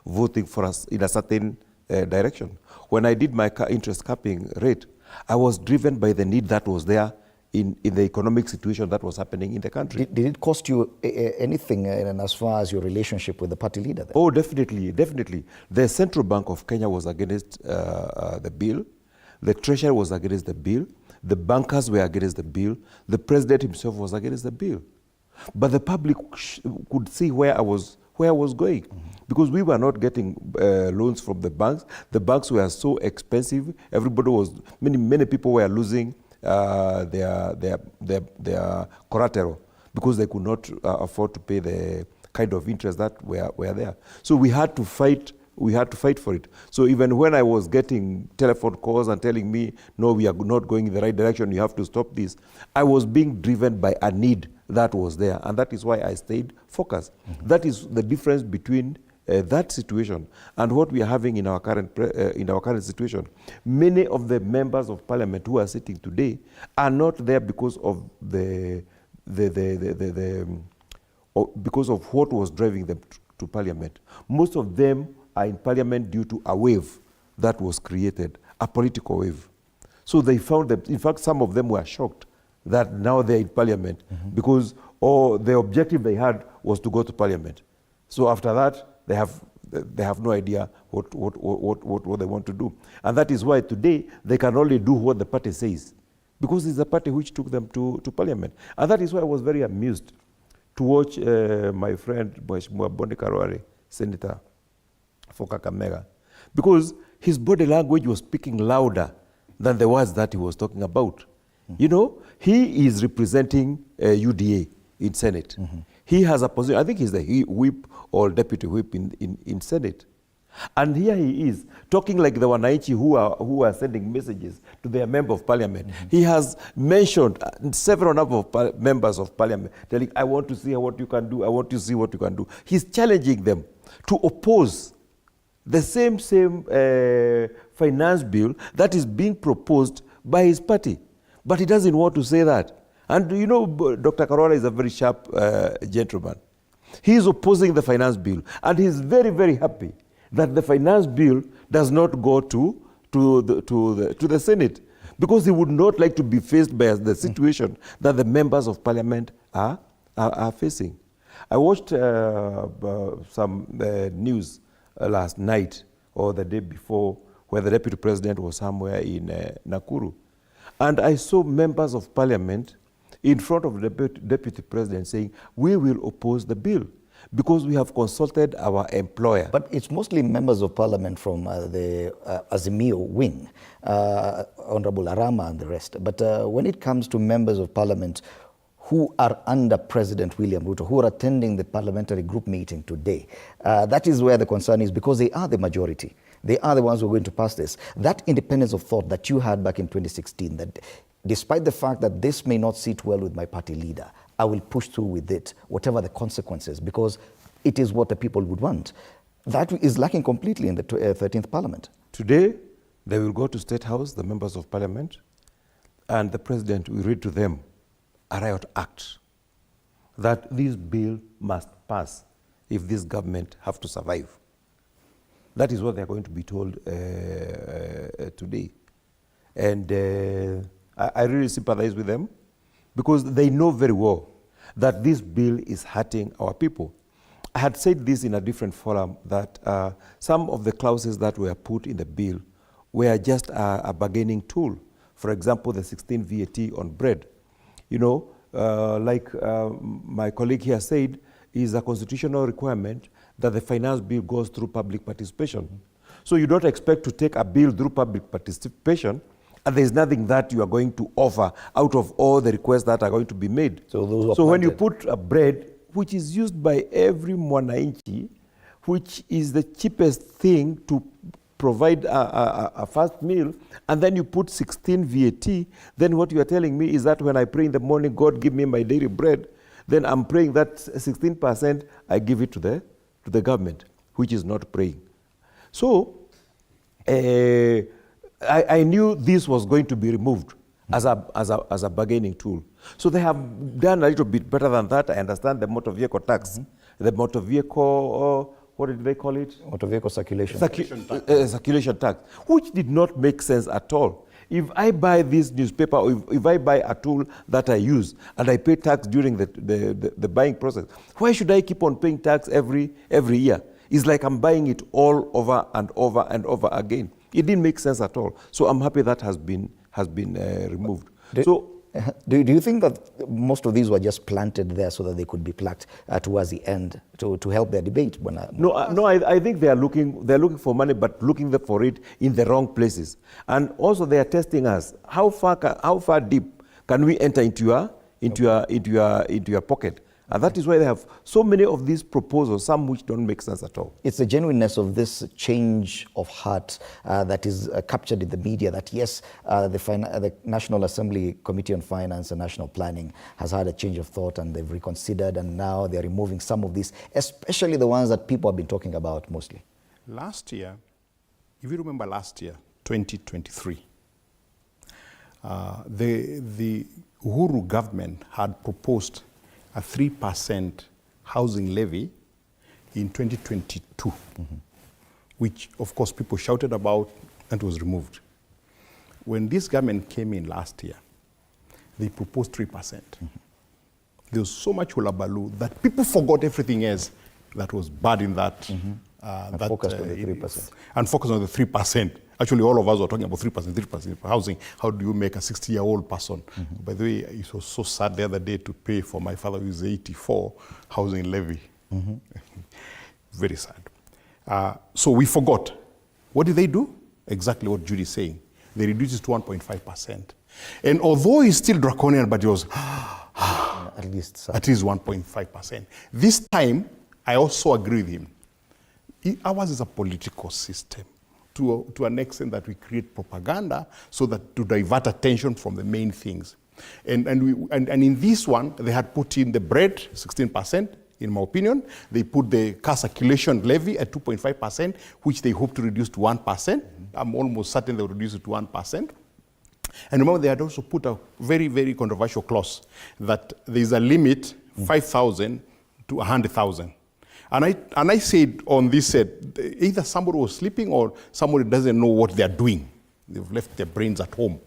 voting for us in a certain direction. When I did my interest capping rate, I was driven by the need that was there in the economic situation that was happening in the country. Did it cost you anything as far as your relationship with the party leader then? Oh, definitely, definitely. The Central Bank of Kenya was against the bill. The Treasury was against the bill. The bankers were against the bill. The president himself was against the bill. But the public could see where I was going, because we were not getting loans from the banks. The banks were so expensive. Everybody was, many people were losing their collateral because they could not afford to pay the kind of interest that were there. So we had to fight. We had to fight for it. So even when I was getting telephone calls and telling me, no, we are not going in the right direction, you have to stop this, I was being driven by a need that was there, and that is why I stayed focused. That is the difference between that situation and what we are having in our current situation. Many of the members of parliament who are sitting today are not there because of because of what was driving them to parliament. Most of them are in parliament due to a wave that was created, a political wave. So they found that, in fact, some of them were shocked that now they're in parliament because the objective they had was to go to parliament. So after that, they have they have no idea what they want to do. And that is why today they can only do what the party says, because it's the party which took them to parliament. And that is why I was very amused to watch my friend Mheshimiwa Bonde Karware, Senator for Kakamega, because his body language was speaking louder than the words that he was talking about. You know, he is representing UDA in Senate. He has a position, I think he's the whip or deputy whip in Senate. And here he is talking like the Wananchi who are sending messages to their member of parliament. He has mentioned several number of members of parliament, telling, I want to see what you can do, I want to see what you can do. He's challenging them to oppose the same finance bill that is being proposed by his party. But he doesn't want to say that. And you know, Dr. Karwara is a very sharp gentleman. He is opposing the finance bill, and he's very, very happy that the finance bill does not go to the Senate, because he would not like to be faced by the situation that the members of parliament are facing. I watched some news last night or the day before, where the deputy president was somewhere in Nakuru, and I saw members of parliament in front of the deputy president saying, we will oppose the bill because we have consulted our employer. But it's mostly members of parliament from the Azimio wing, Honorable Arama and the rest. But when it comes to members of parliament who are under President William Ruto, who are attending the parliamentary group meeting today, that is where the concern is, because they are the majority. They are the ones who are going to pass this. That independence of thought that you had back in 2016, that despite the fact that this may not sit well with my party leader, I will push through with it, whatever the consequences, because it is what the people would want. That is lacking completely in the 13th Parliament. Today, they will go to State House, the members of Parliament, and the President will read to them a riot act that this bill must pass if this government have to survive. That is what they're going to be told today. And I really sympathize with them, because they know very well that this bill is hurting our people. I had said this in a different forum, that some of the clauses that were put in the bill were just a bargaining tool. For example, the 16 VAT on bread. You know, like my colleague here said, is a constitutional requirement that the finance bill goes through public participation. So you don't expect to take a bill through public participation and there's nothing that you are going to offer out of all the requests that are going to be made. So when you put a bread, which is used by every Mwananchi, which is the cheapest thing to provide a fast meal, and then you put 16 VAT, then what you are telling me is that when I pray in the morning, God give me my daily bread, then I'm praying that 16% I give it to the government, which is not praying. So I knew this was going to be removed as a bargaining tool. So they have done a little bit better than that. I understand the motor vehicle tax, the motor vehicle, what did they call it? Motor vehicle circulation. Circulation tax, which did not make sense at all. If I buy this newspaper, or if I buy a tool that I use and I pay tax during the buying process, why should I keep on paying tax every year? It's like I'm buying it all over and over and over again. It didn't make sense at all. So I'm happy that has been removed. Do you think that most of these were just planted there so that they could be plucked towards the end to help their debate? No, I think they are looking for money, but looking for it in the wrong places. And also they are testing us. How far deep can we enter into your pocket? And that is why they have so many of these proposals, some which don't make sense at all. It's the genuineness of this change of heart that is captured in the media, that yes, the National Assembly Committee on Finance and National Planning has had a change of thought and they've reconsidered, and now they're removing some of these, especially the ones that people have been talking about mostly. Last year, if you remember last year, 2023, the Uhuru government had proposed a 3% housing levy in 2022, which of course people shouted about and was removed. When this government came in last year, they proposed 3%. There was so much hullabaloo that people forgot everything else that was bad in that And focused on the 3%. And focus on the 3%. Actually, all of us were talking about 3% housing. How do you make a 60-year-old person? By the way, it was so sad the other day to pay for my father, who is 84, housing levy. Very sad. So we forgot. What did they do? Exactly what Judy is saying. They reduced it to 1.5%. And although it's still draconian, but it was at least 1.5%. This time, I also agree with him. Ours is a political system to an extent that we create propaganda so that to divert attention from the main things. And in this one, they had put in the bread, 16%, in my opinion. They put the car circulation levy at 2.5%, which they hope to reduce to 1%. I'm almost certain they'll reduce it to 1%. And remember, they had also put a very, very controversial clause that there is a limit, 5,000 to 100,000. And I said on this set, either somebody was sleeping or somebody doesn't know what they're doing. They've left their brains at home.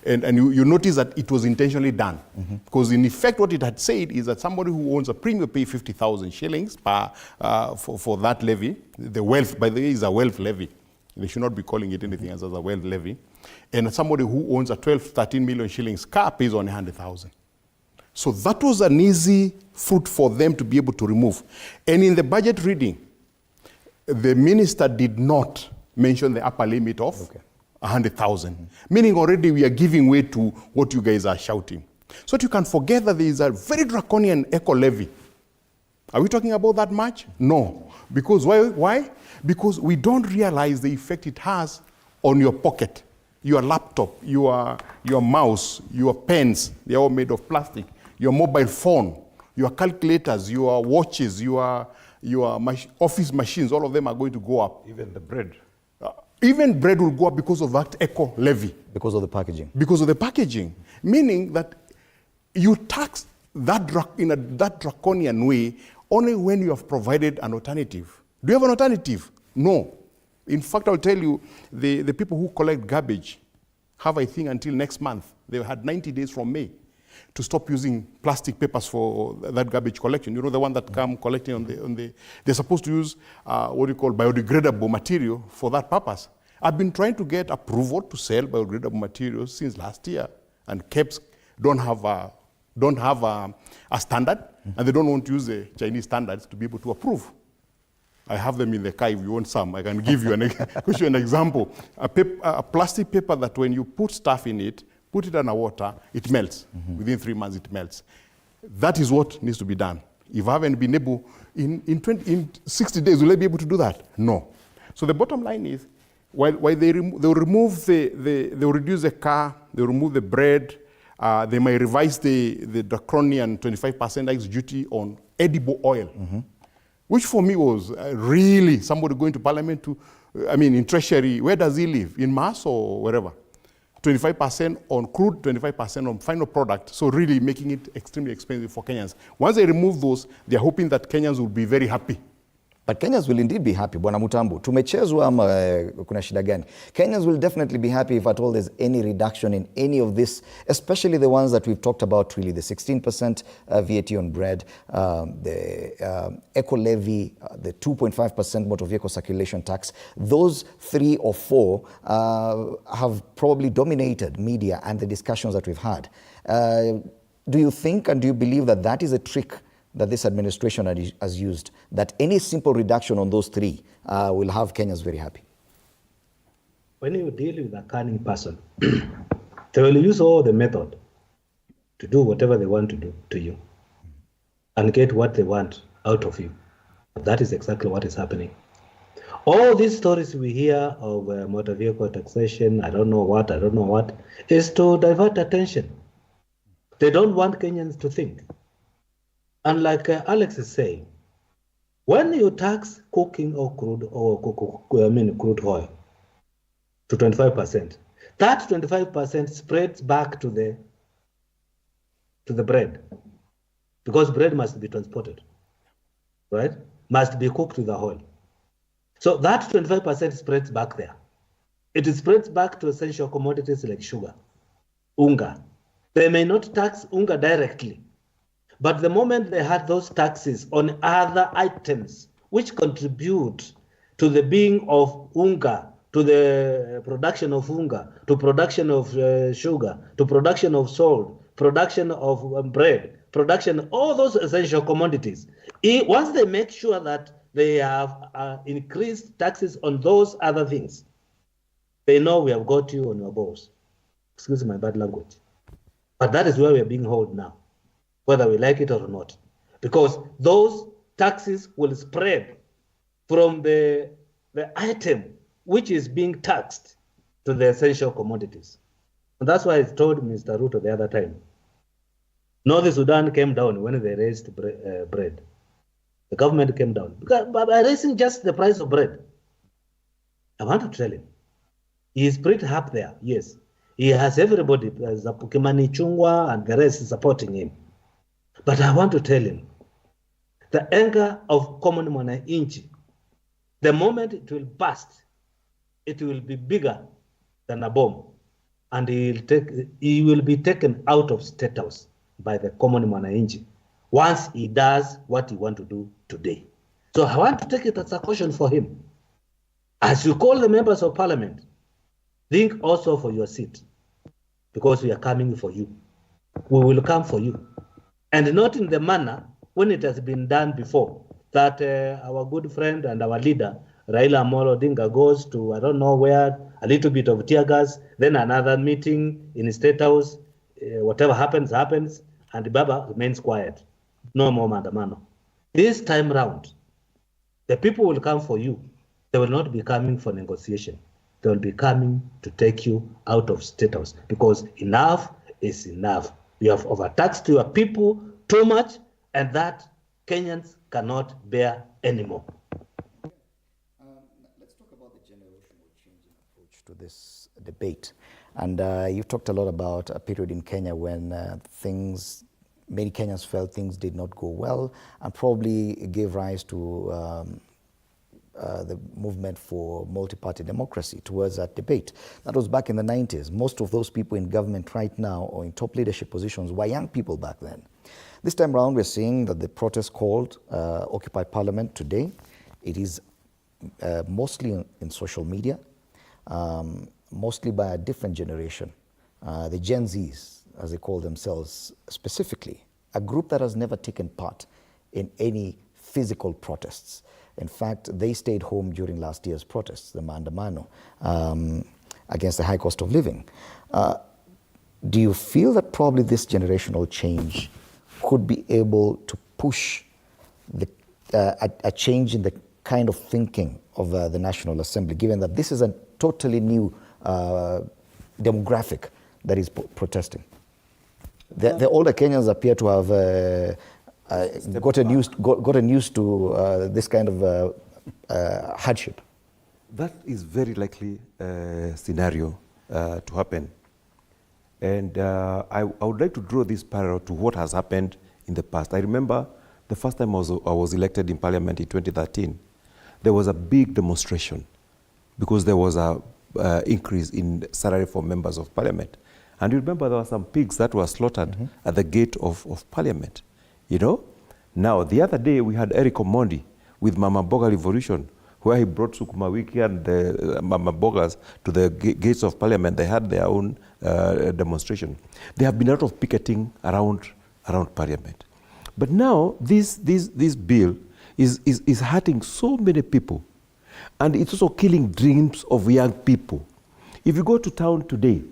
And you notice that it was intentionally done. Because in effect, what it had said is that somebody who owns a premium will pay 50,000 shillings for that levy. The wealth, by the way, is a wealth levy. They should not be calling it anything else as a wealth levy. And somebody who owns a 12, 13 million shillings car pays only 100,000. So that was an easy fruit for them to be able to remove. And in the budget reading, the minister did not mention the upper limit of 100,000, meaning already we are giving way to what you guys are shouting. So that you can forget that there is a very draconian eco levy. Are we talking about that much? No. Because why? Because we don't realize the effect it has on your pocket, your laptop, your mouse, your pens. They're all made of plastic. Your mobile phone, your calculators, your watches, your office machines, all of them are going to go up. Even the bread. Even bread will go up because of that eco levy. Because of the packaging. Because of the packaging. Meaning that you tax that in that draconian way only when you have provided an alternative. Do you have an alternative? No. In fact, I'll tell you, the people who collect garbage have, I think, until next month. They had 90 days from May to stop using plastic papers for that garbage collection. You know, the one that come collecting on the they're supposed to use what you call biodegradable material for that purpose. I've been trying to get approval to sell biodegradable materials since last year, and KEBS don't have a standard, and they don't want to use the Chinese standards to be able to approve. I have them in the car if you want some. I can give you an example. A plastic paper that when you put stuff in it, put it under water, it melts. Within 3 months, it melts. That is what needs to be done. If I haven't been able, in 60 days, will I be able to do that? No. So the bottom line is, while they'll reduce the car, they'll remove the bread, they may revise the draconian 25% tax duty on edible oil, which for me was really somebody going to parliament in Treasury. Where does he live? In Mars or wherever? 25% on crude, 25% on final product, so really making it extremely expensive for Kenyans. Once they remove those, they're hoping that Kenyans will be very happy. But Kenyans will indeed be happy. Bwana Mutambu, tumechezwa ama kuna shida gani? Kenyans will definitely be happy if at all there's any reduction in any of this, especially the ones that we've talked about, really, the 16% VAT on bread, the eco levy, the 2.5% motor vehicle circulation tax. Those 3 or 4 have probably dominated media and the discussions that we've had. Do you think and do you believe that that is a trick that this administration has used, that any simple reduction on those 3 will have Kenyans very happy? When you deal with a cunning person, they will use all the method to do whatever they want to do to you and get what they want out of you. That is exactly what is happening. All these stories we hear of motor vehicle taxation, I don't know what, is to divert attention. They don't want Kenyans to think. And like Alex is saying, when you tax cooking or crude oil to 25%, that 25% spreads back to the bread, because bread must be transported, right? Must be cooked with the oil. So that 25% spreads back there. It spreads back to essential commodities like sugar, unga. They may not tax unga directly, but the moment they had those taxes on other items which contribute to the being of unga, to the production of unga, to production of sugar, to production of salt, production of bread, production, all those essential commodities. Once they make sure that they have increased taxes on those other things, they know we have got you on your balls. Excuse my bad language. But that is where we are being held now, whether we like it or not. Because those taxes will spread from the item which is being taxed to the essential commodities. And that's why I told Mr. Ruto the other time, North Sudan came down when they raised bread. The government came down by raising just the price of bread. I want to tell him, he is pretty up there, yes. He has everybody, Kimani Chungwa and the rest supporting him. But I want to tell him, the anger of common mwananchi, the moment it will burst, it will be bigger than a bomb. And he will be taken out of State House by the common mwananchi once he does what he wants to do today. So I want to take it as a caution for him. As you call the members of parliament, think also for your seat, because we are coming for you. We will come for you. And not in the manner when it has been done before, that our good friend and our leader, Raila Amolo Odinga, goes to, I don't know where, a little bit of tear gas, then another meeting in the State House, whatever happens, happens, and Baba remains quiet. No more mandamano. This time round, the people will come for you. They will not be coming for negotiation. They will be coming to take you out of State House, because enough is enough. You have overtaxed your people too much, and that Kenyans cannot bear anymore. Let's talk about the generational change in approach to this debate. And you've talked a lot about a period in Kenya when many Kenyans felt things did not go well, and probably gave rise to the movement for multi-party democracy towards that debate. That was back in the 90s. Most of those people in government right now or in top leadership positions were young people back then. This time around, we're seeing that the protest called Occupy Parliament today, it is mostly in social media, mostly by a different generation, the Gen Zs, as they call themselves specifically, a group that has never taken part in any physical protests. In fact, they stayed home during last year's protests, the Maandamano, against the high cost of living. Do you feel that probably this generational change could be able to push a change in the kind of thinking of the National Assembly, given that this is a totally new demographic that is protesting? The older Kenyans appear to have gotten used to this kind of hardship. That is very likely scenario to happen. And I would like to draw this parallel to what has happened in the past. I remember the first time I was elected in Parliament in 2013, there was a big demonstration because there was a increase in salary for members of Parliament. And you remember there were some pigs that were slaughtered at the gate of Parliament. You know? Now, the other day we had Eric Omondi with Mama Boga Revolution, where he brought Sukuma Wiki and the Mama Bogas to the gates of Parliament. They had their own demonstration. There have been a lot of picketing around Parliament. But now this bill is hurting so many people, and it's also killing dreams of young people. If you go to town today,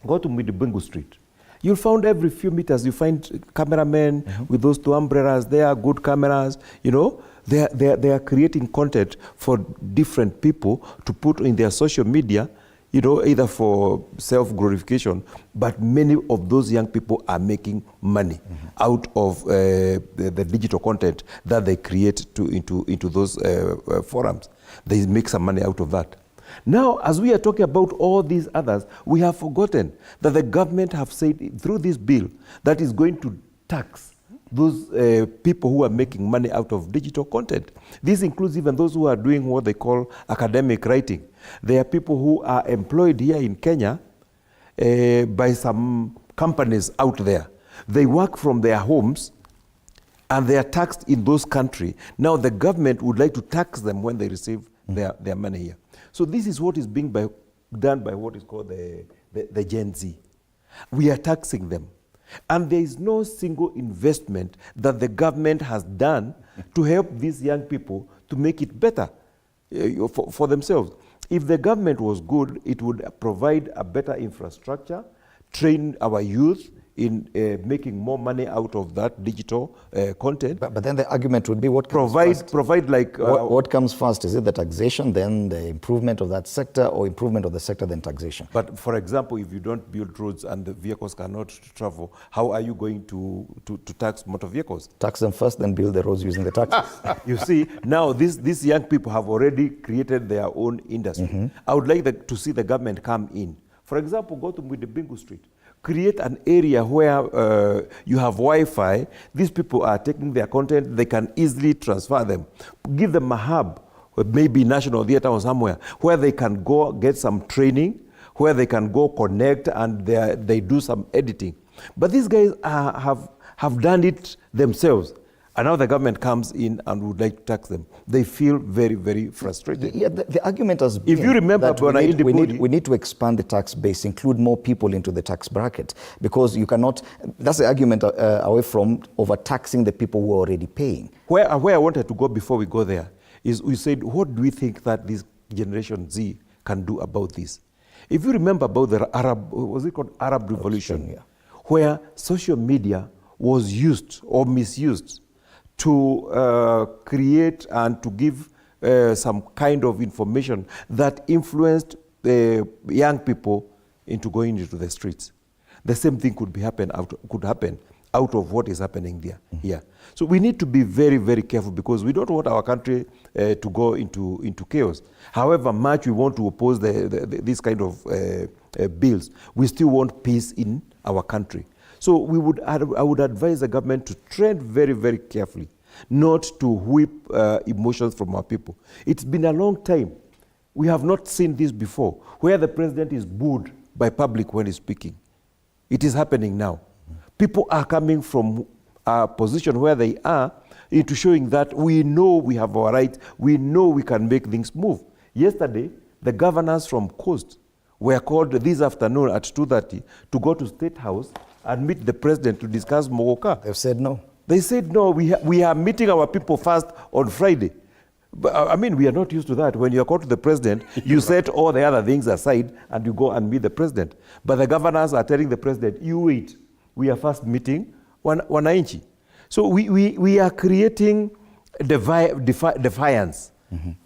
go to Midibungu Street, you'll find every few meters you find cameramen with those two umbrellas. They are good cameras, you know. They are creating content for different people to put in their social media, you know, either for self-glorification, but many of those young people are making money out of the digital content that they create into those forums. They make some money out of that. Now, as we are talking about all these others, we have forgotten that the government have said through this bill that is going to tax those people who are making money out of digital content. This includes even those who are doing what they call academic writing. There are people who are employed here in Kenya by some companies out there. They work from their homes and they are taxed in those countries. Now the government would like to tax them when they receive their money here. So this is what is being done by what is called the Gen Z. We are taxing them. And there is no single investment that the government has done to help these young people to make it better for themselves. If the government was good, it would provide a better infrastructure, train our youth in making more money out of that digital content. But then the argument would be what comes first? Provide like... what comes first? Is it the taxation, then the improvement of that sector, or improvement of the sector, then taxation? But for example, if you don't build roads and the vehicles cannot travel, how are you going to tax motor vehicles? Tax them first, then build the roads using the taxes. You see, now these young people have already created their own industry. I would like to see the government come in. For example, go to Mwidibingu Street. Create an area where you have Wi-Fi. These people are taking their content, they can easily transfer them. Give them a hub, maybe National Theatre or somewhere, where they can go get some training, where they can go connect and they do some editing. But these guys have done it themselves. And now the government comes in and would like to tax them. They feel very, very frustrated. Yeah, the argument has been if you remember that we need to expand the tax base, include more people into the tax bracket, because you cannot, that's the argument away from overtaxing the people who are already paying. Where I wanted to go before we go there is we said, what do we think that this Generation Z can do about this? If you remember about the Arab Revolution, where social media was used or misused to create and to give some kind of information that influenced the young people into going into the streets. The same thing could happen out of what is happening there. Here. So we need to be very, very careful, because we don't want our country to go into chaos. However much we want to oppose this kind of bills, we still want peace in our country. So I would advise the government to tread very, very carefully, not to whip emotions from our people. It's been a long time. We have not seen this before, where the president is booed by public when he's speaking. It is happening now. People are coming from a position where they are into showing that we know we have our rights, we know we can make things move. Yesterday, the governors from Coast were called this afternoon at 2:30 to go to State House and meet the president to discuss Mogoka. They've said no. They said no, we are meeting our people first on Friday. But I mean, we are not used to that. When you are called to the president, you set all the other things aside and you go and meet the president. But the governors are telling the president, you wait, we are first meeting wananchi. So we are creating defiance.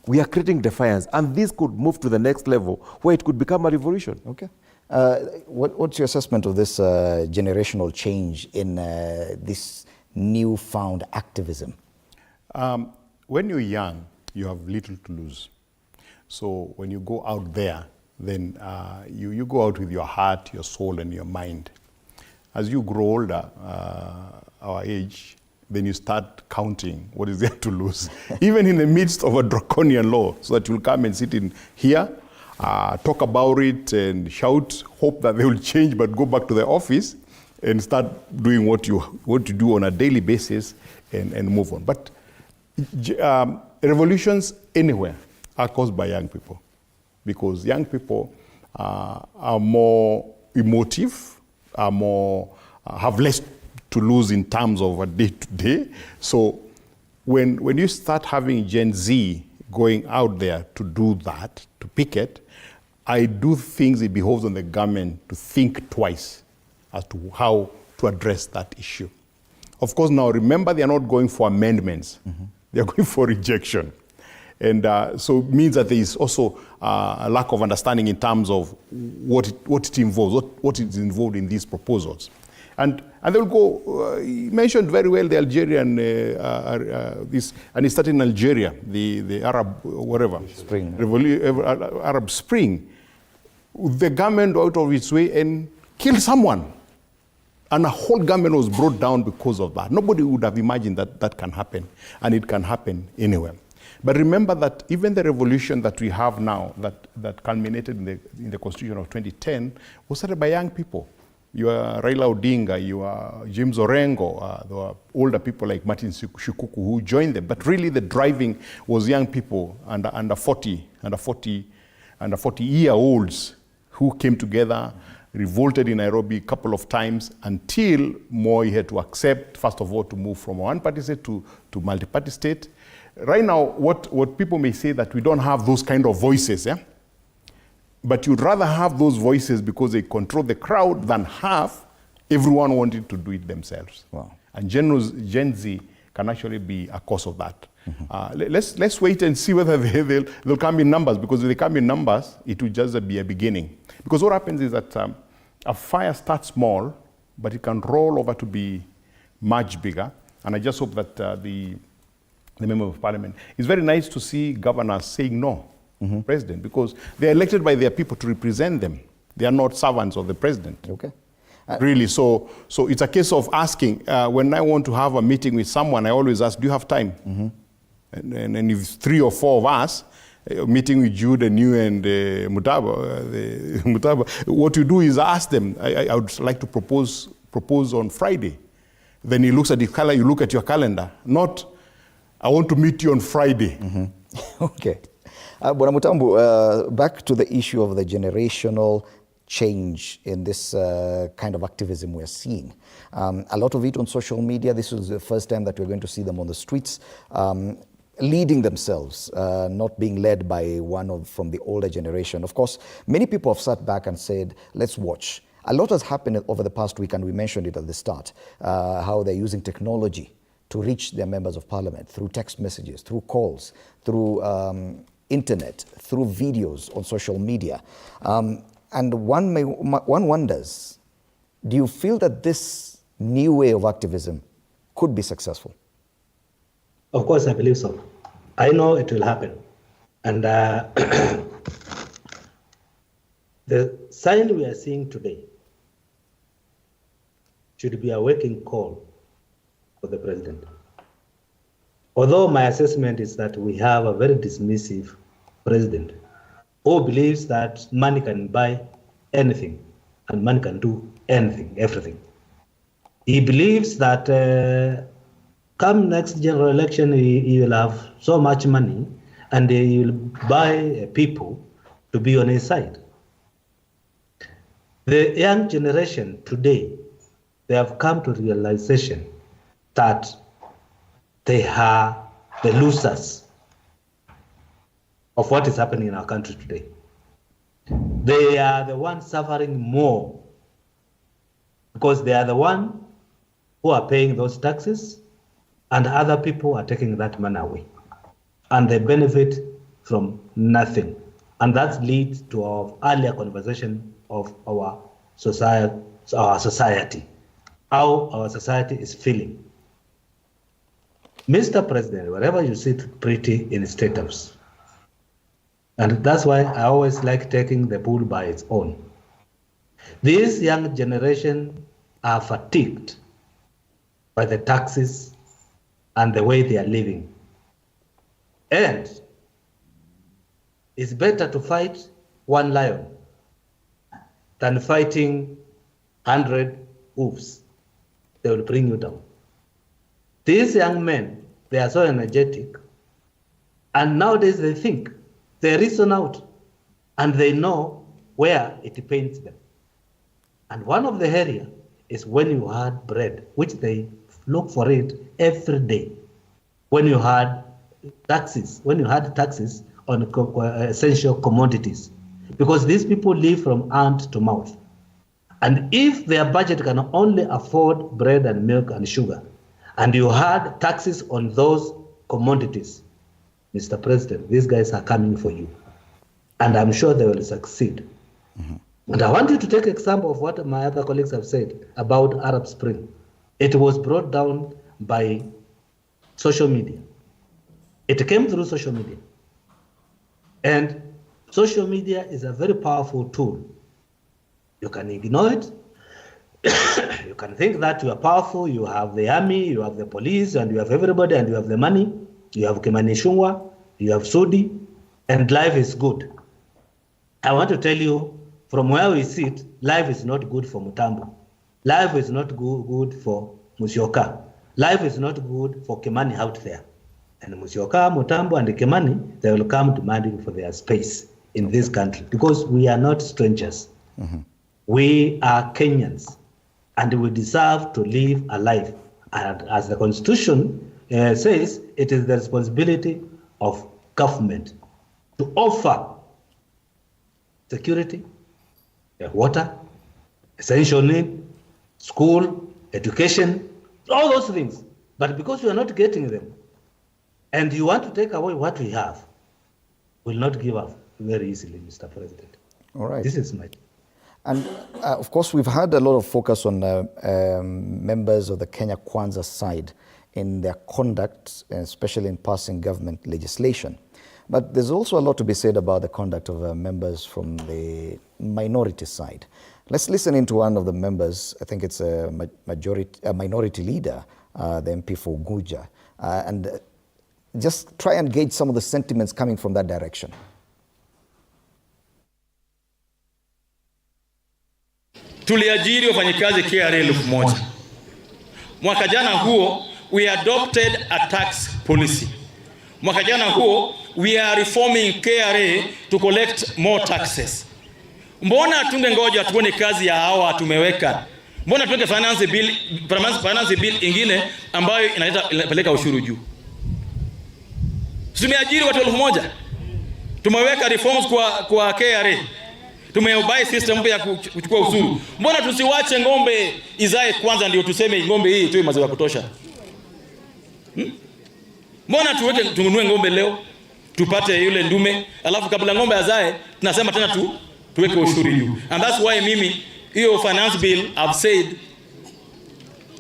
We are creating defiance, and this could move to the next level where it could become a revolution. Okay. What's your assessment of this generational change in this newfound activism? When you're young, you have little to lose. So when you go out there, then you go out with your heart, your soul, and your mind. As you grow older, our age, then you start counting what is there to lose, even in the midst of a draconian law, so that you'll come and sit in here, talk about it and shout, hope that they will change, but go back to the office and start doing what you do on a daily basis and move on. But revolutions anywhere are caused by young people, because young people are more emotive, have less to lose in terms of a day-to-day. So when you start having Gen Z going out there to do that, to picket, I do think it behoves on the government to think twice as to how to address that issue. Of course, now remember, they are not going for amendments. They are going for rejection. And so it means that there is also a lack of understanding in terms of what it involves, what is involved in these proposals. And they'll go, you mentioned very well the Algerian, and it started in Algeria, the Arab, whatever. Spring. Arab Spring. The government out of its way and killed someone. And a whole government was brought down because of that. Nobody would have imagined that that can happen, and it can happen anywhere. But remember that even the revolution that we have now, that culminated in the Constitution of 2010, was started by young people. You are Raila Odinga, you are James Orengo, there were older people like Martin Shikuku who joined them. But really the driving was young people under 40-year-olds who came together, revolted in Nairobi a couple of times until Moi had to accept, first of all, to move from a one-party state to multi-party state. Right now, what people may say that we don't have those kind of voices, yeah? But you'd rather have those voices because they control the crowd than have everyone wanting to do it themselves. Wow. And Gen Z can actually be a cause of that. Let's wait and see whether they'll come in numbers, because if they come in numbers, it will just be a beginning. Because what happens is that a fire starts small, but it can roll over to be much bigger. And I just hope that the member of parliament, it's very nice to see governors saying no, president, because they're elected by their people to represent them. They are not servants of the president. Okay. Really, so it's a case of asking, when I want to have a meeting with someone, I always ask, do you have time? And if 3 or 4 of us, meeting with Jude and you and Mutaba, what you do is ask them, I would like to propose on Friday. Then he looks at the calendar, you look at your calendar, not, I want to meet you on Friday. Okay. Bwana Mutambu, back to the issue of the generational change in this kind of activism we're seeing. A lot of it on social media. This is the first time that we're going to see them on the streets, leading themselves, not being led by one from the older generation. Of course, many people have sat back and said, let's watch. A lot has happened over the past week, and we mentioned it at the start, how they're using technology to reach their members of parliament through text messages, through calls, through internet, through videos on social media. And one wonders, do you feel that this new way of activism could be successful? Of course, I believe so. I know it will happen. And the sign we are seeing today should be a waking call for the president. Although my assessment is that we have a very dismissive president who believes that money can buy anything and money can do anything, everything. He believes that come next general election, he will have so much money and he will buy people to be on his side. The young generation today, they have come to realization that they are the losers of what is happening in our country today. They are the ones suffering more because they are the ones who are paying those taxes and other people are taking that money away. And they benefit from nothing. And that leads to our earlier conversation of our society, how our society is feeling. Mr. President, wherever you sit pretty in State House, and that's why I always like taking the bull by its own. This young generation are fatigued by the taxes and the way they are living. And it's better to fight one lion than fighting 100 wolves. They will bring you down. These young men, they are so energetic, and nowadays they think, they reason out, and they know where it pains them. And one of the area is when you had bread, which they look for it every day. When you had taxes on essential commodities, because these people live from hand to mouth. And if their budget can only afford bread and milk and sugar, and you had taxes on those commodities, Mr. President, these guys are coming for you. And I'm sure they will succeed. And I want you to take example of what my other colleagues have said about Arab Spring. It was brought down by social media. It came through social media. And social media is a very powerful tool. You can ignore it. You can think that you are powerful, you have the army, you have the police, and you have everybody, and you have the money. You have Kimani Ichung'wah, you have Sudi, and life is good. I want to tell you, from where we sit, life is not good for Mutambu. Life is not good for Musyoka. Life is not good for Kimani out there. And Musyoka, Mutambo, and Kimani, they will come demanding for their space in this country because we are not strangers. We are Kenyans, and we deserve to live a life. And as the Constitution says, it is the responsibility of government to offer security, water, essential need, school, education, all those things. But because we are not getting them, and you want to take away what we have, will not give up very easily, Mr. President. All right. This is my... And of course, we've had a lot of focus on members of the Kenya Kwanza side in their conduct, especially in passing government legislation. But there's also a lot to be said about the conduct of members from the minority side. Let's listen into one of the members. I think it's a minority leader, the MP for Guja, and just try and gauge some of the sentiments coming from that direction. Tuliajiri wafanyikazi KRA 1,000. Mwaka jana huo we adopted a tax policy. Mwaka jana huo we are reforming KRA to collect more taxes. Mbona tungengoja tuone kazi ya hawa tumeweka? Mbona tuweke finance bill ingine ambayo inapeleka ushuru juu? Tumeajiri watu 1,000. Tumeweka reforms kwa KRA. Tumebuy system mpya ya kuchukua ushuru. Mbona tusiwache ng'ombe izae kwanza ndio tuseme ng'ombe hii itoe maziwa kutosha? Mbona tununue ng'ombe leo tupate yule ndume alafu kabla ng'ombe azae tunasema tena tuweke ushuru juu? And that's why mimi hiyo finance bill I've said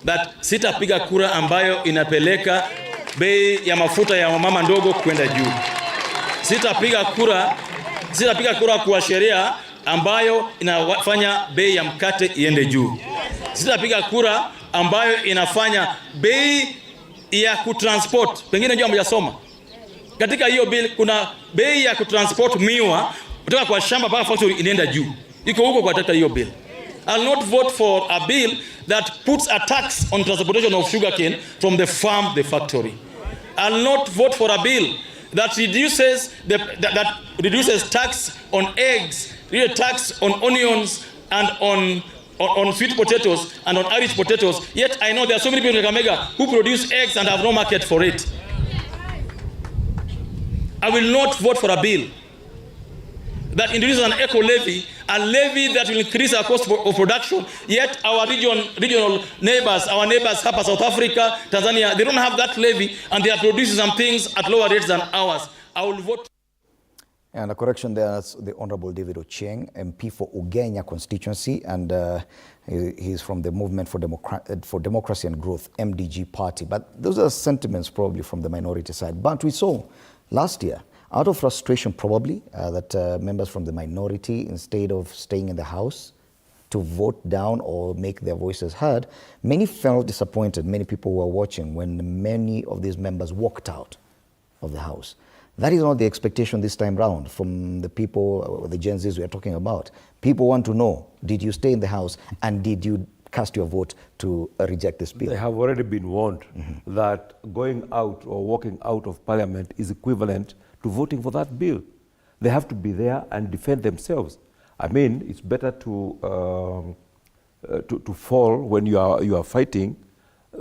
that sitapiga kura ambayo inapeleka bei ya mafuta ya mama ndogo kwenda juu. Sitapiga kura kwa sheria ambayo inafanya bei ya mkate iende juu. Sitapiga kura ambayo inafanya bei ya kutransport, pengine njoo mjasoma. Katika hiyo bill kuna bei ya kutransport miwa kutoka kwa shamba mpaka factory inaenda juu. Iko huko kwa katika hiyo bill. I'll not vote for a bill that puts a tax on transportation of sugarcane from the farm to the factory. I'll not vote for a bill that reduces tax on eggs, tax on onions and on sweet potatoes and on Irish potatoes. Yet I know there are so many people in Kakamega who produce eggs and have no market for it. I will not vote for a bill that introduces an eco levy, a levy that will increase our cost of production. Yet our regional neighbors, our neighbors hapa South Africa, Tanzania, they don't have that levy and they are producing some things at lower rates than ours. I will vote. And a correction there, that's the Honorable David Ochieng, MP for Ugenya constituency, and he's from the Movement for Democracy and Growth, MDG party. But those are sentiments probably from the minority side. But we saw last year, out of frustration probably, that members from the minority, instead of staying in the House to vote down or make their voices heard, many felt disappointed. Many people were watching when many of these members walked out of the House. That is not the expectation this time round from the people, the Gen Zs we are talking about. People want to know, did you stay in the House and did you cast your vote to reject this bill? They have already been warned that going out or walking out of Parliament is equivalent to voting for that bill. They have to be there and defend themselves. I mean, it's better to fall when you are fighting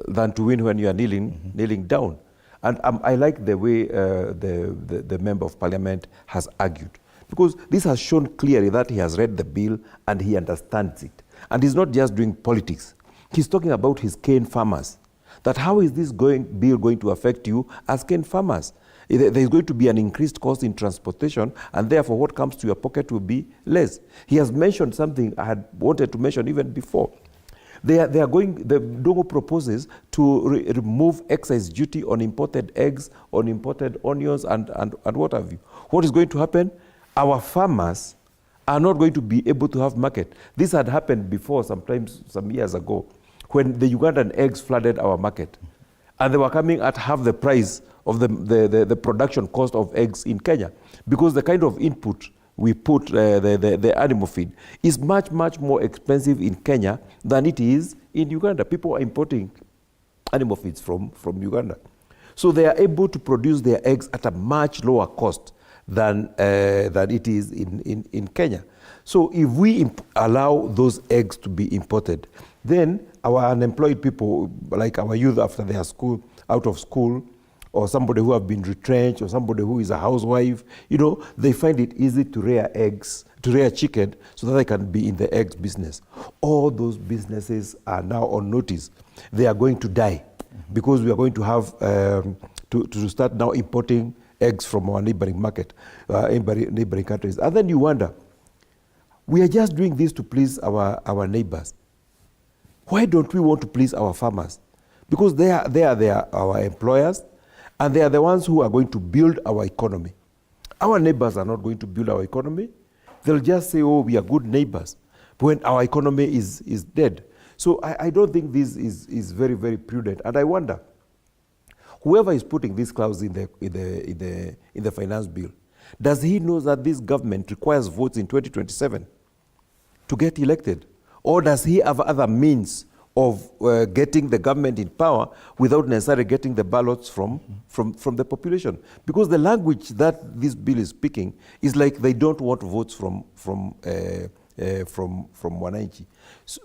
than to win when you are kneeling down. And I like the way the Member of Parliament has argued, because this has shown clearly that he has read the bill and he understands it. And he's not just doing politics. He's talking about his cane farmers. That how is this bill going to affect you as cane farmers? There is going to be an increased cost in transportation, and therefore what comes to your pocket will be less. He has mentioned something I had wanted to mention even before. The Dongo proposes to remove excise duty on imported eggs, on imported onions, and what have you. What is going to happen? Our farmers are not going to be able to have market. This had happened before, sometimes some years ago, when the Ugandan eggs flooded our market. And they were coming at half the price of the production cost of eggs in Kenya, because the kind of input we put the animal feed is much, much more expensive in Kenya than it is in Uganda. People are importing animal feeds from Uganda. So they are able to produce their eggs at a much lower cost than it is in Kenya. So if we allow those eggs to be imported, then our unemployed people, like our youth after they are out of school, or somebody who have been retrenched, or somebody who is a housewife, they find it easy to rear eggs, to rear chicken, so that they can be in the eggs business. All those businesses are now on notice. They are going to die because we are going to have to start now importing eggs from our neighboring market, neighboring countries. And then you wonder, we are just doing this to please our neighbors. Why don't we want to please our farmers? Because they are our employers, and they are the ones who are going to build our economy. Our neighbors are not going to build our economy. They'll just say, oh, we are good neighbors, when our economy is dead. So I don't think this is very, very prudent. And I wonder, whoever is putting these clauses in the finance bill, does he know that this government requires votes in 2027 to get elected? Or does he have other means of getting the government in power without necessarily getting the ballots from the population? Because the language that this bill is speaking is like they don't want votes from wananchi. So,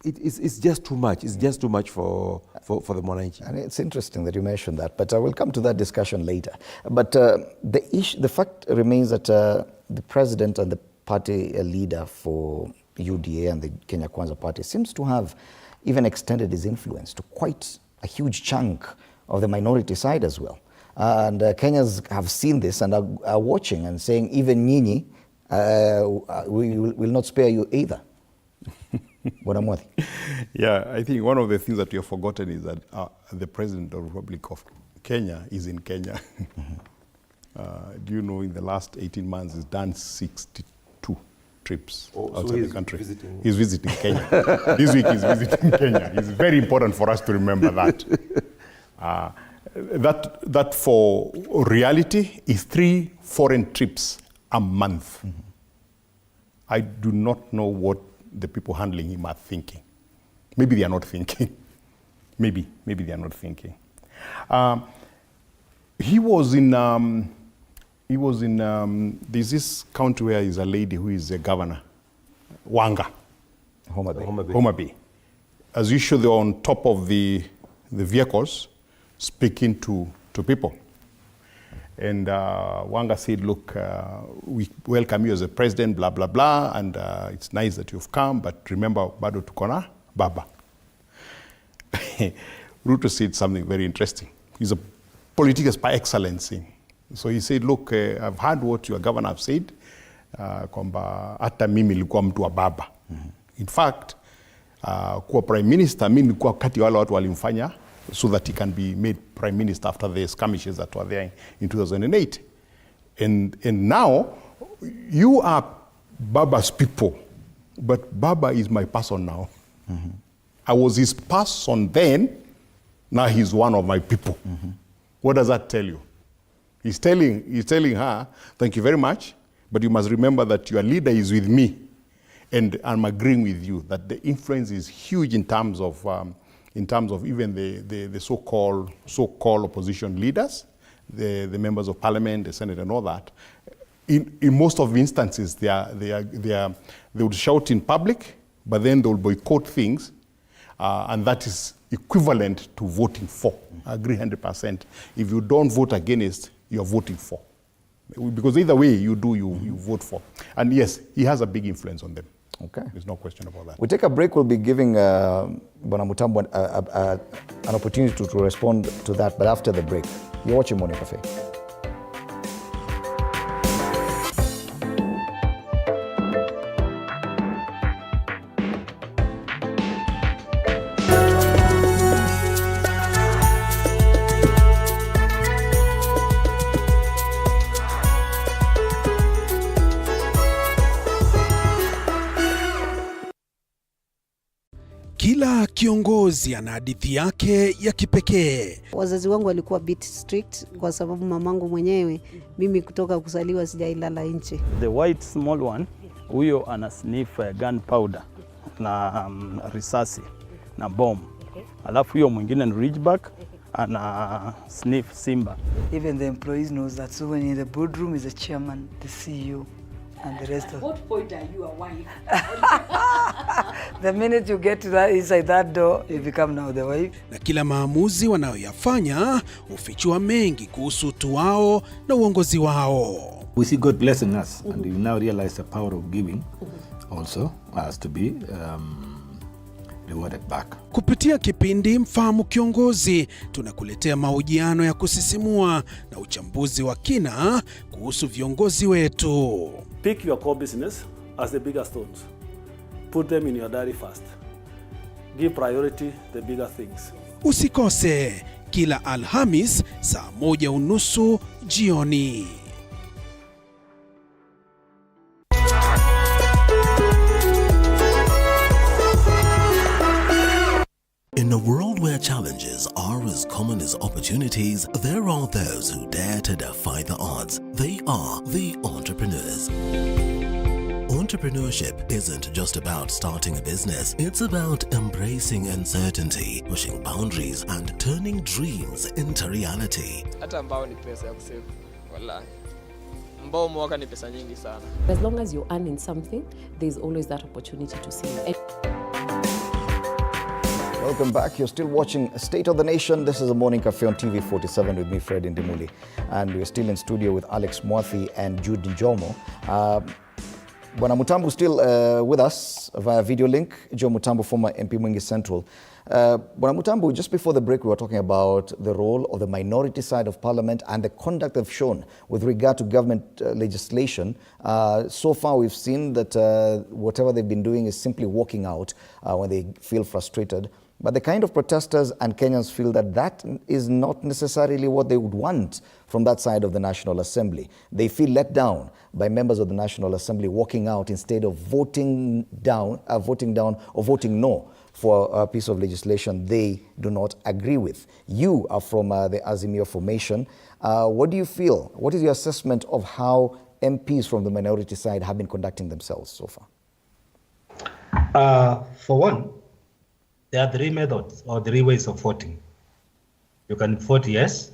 it's just too much. It's just too much for the Mwananchi. And it's interesting that you mentioned that, but I will come to that discussion later. But the fact remains that the president and the party leader for UDA and the Kenya Kwanza party seems to have even extended his influence to quite a huge chunk of the minority side as well. And Kenyans have seen this and are watching and saying, even Nyinyi, we will not spare you either. Yeah, I think one of the things that we have forgotten is that the President of the Republic of Kenya is in Kenya. Do you know in the last 18 months he's done 62 trips outside the country. He's visiting Kenya. This week he's visiting Kenya. It's very important for us to remember that. That for reality is 3 foreign trips a month. I do not know what the people handling him are thinking. Maybe they are not thinking. Maybe they are not thinking. He was in there's this county where is a lady who is a governor, Wanga. Homa Bay. As usual, they're on top of the vehicles, speaking to people. And Wanga said, look, we welcome you as a president, blah, blah, blah, and it's nice that you've come, but remember, bado tukona baba. Ruto said something very interesting. He's a politician by excellence. So he said, look, I've heard what your governor have said, kwamba hata mimi nilikuwa mtu wa baba. In fact, kuwa prime minister, mimi nilikuwa kati wale watu walimfanya so that he can be made prime minister after the skirmishes that were there in 2008. And now, you are Baba's people, but Baba is my person now. I was his person then, now he's one of my people. What does that tell you? He's telling her, thank you very much, but you must remember that your leader is with me, and I'm agreeing with you that the influence is huge in terms of even the so-called opposition leaders, the members of parliament, the Senate, and all that. In most of the instances, they would shout in public, but then they will boycott things, and that is equivalent to voting for. I agree 100%. If you don't vote against, you're voting for. Because either way you do, you vote for. And yes, he has a big influence on them. Okay. There's no question about that. We take a break. We'll be giving Bwana Mutambo an opportunity to respond to that, but after the break. You're watching Morning Cafe. Kila kiongozi ana hadithi yake ya kipekee. Wazazi wangu walikuwa bit strict kwa sababu mamangu mwenyewe, mimi kutoka kuzaliwa sijailala nje. The white small one, huyo ana sniff gunpowder na risasi na bomb. Alafu huyo mwingine ni Ridgeback ana sniff Simba. Even the employees knows that. So when in the boardroom is the chairman, the CEO, and the rest of. At what point are you a wife? The minute you get to that inside that door, you become now the wife. Na kila maamuzi wanayoyafanya hufichua mengi kuhusu utu wao na uongozi wao. We see God blessing us, and we now realize the power of giving also has to be rewarded back. Kupitia kipindi Mfahamu Kiongozi, tunakuletea mahojiano ya kusisimua na uchambuzi wa kina kuhusu viongozi wetu. Pick your core business as the bigger stones. Put them in your diary first. Give priority the bigger things. Usikose kila Alhamis saa 1:30 jioni. In a world where challenges are as common as opportunities, there are those who dare to defy the odds. They are the entrepreneurs. Entrepreneurship isn't just about starting a business, it's about embracing uncertainty, pushing boundaries, and turning dreams into reality. Hata mbao ni pesa ya kusave. Wallahi. Mbao mwaka ni pesa nyingi sana. As long as you're earning something, there's always that opportunity to save. Welcome back. You're still watching State of the Nation. This is the Morning Cafe on TV47 with me, Fred Ndimuli. And we're still in studio with Alex Mwathi and Jude Njomo. Bwana Mutambu still with us via video link. Joe Mutambu, former MP Mwingi Central. Bwana Mutambu, just before the break, we were talking about the role of the minority side of Parliament and the conduct they've shown with regard to government legislation. So far, we've seen that whatever they've been doing is simply walking out when they feel frustrated. But the kind of protesters and Kenyans feel that that is not necessarily what they would want from that side of the National Assembly. They feel let down by members of the National Assembly walking out instead of voting down or voting no for a piece of legislation they do not agree with. You are from the Azimio formation. What do you feel? What is your assessment of how MPs from the minority side have been conducting themselves so far? For one, there are three methods or three ways of voting. You can vote yes,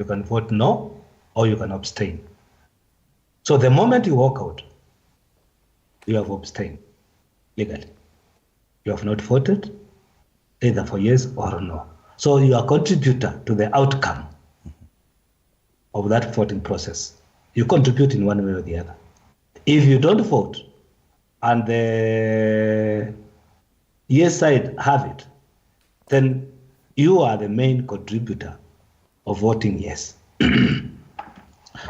you can vote no, or you can abstain. So the moment you walk out, you have abstained legally. You have not voted either for yes or no. So you are a contributor to the outcome of that voting process. You contribute in one way or the other. If you don't vote and the yes side have it, then you are the main contributor of voting yes.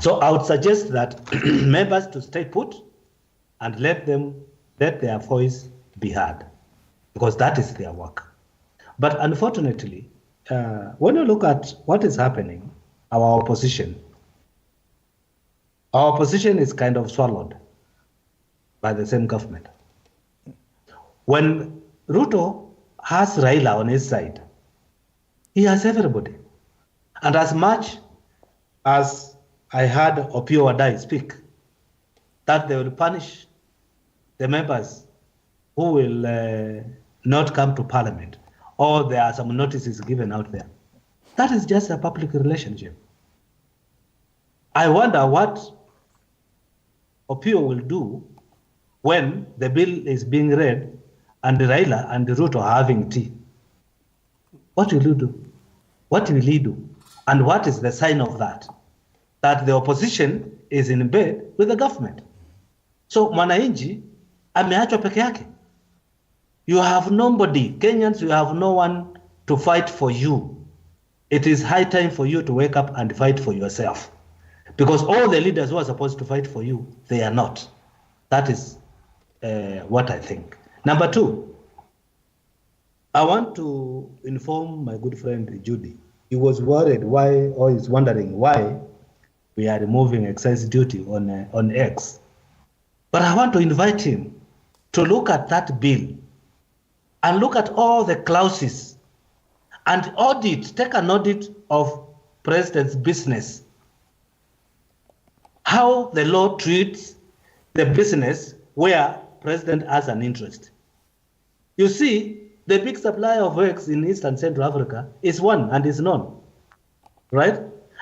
So I would suggest that members to stay put and let their voice be heard, because that is their work. But unfortunately, when you look at what is happening, our opposition is kind of swallowed by the same government. When Ruto has Raila on his side, he has everybody. And as much as I heard Opiyo Wandayi speak, that they will punish the members who will not come to parliament, or there are some notices given out there. That is just a public relationship. I wonder what Opiyo will do when the bill is being read and Raila and Ruto are having tea. What will you do? What will he do? And what is the sign of that? That the opposition is in bed with the government. So mwananchi ameachwa peke yake. You have nobody. Kenyans, you have no one to fight for you. It is high time for you to wake up and fight for yourself. Because all the leaders who are supposed to fight for you, they are not. That is what I think. Number two, I want to inform my good friend Judy. He was worried why, or is wondering why we are removing excise duty on eggs. But I want to invite him to look at that bill and look at all the clauses and take an audit of president's business. How the law treats the business where president has an interest. You see, the big supplier of eggs in East and Central Africa is one and is known, right?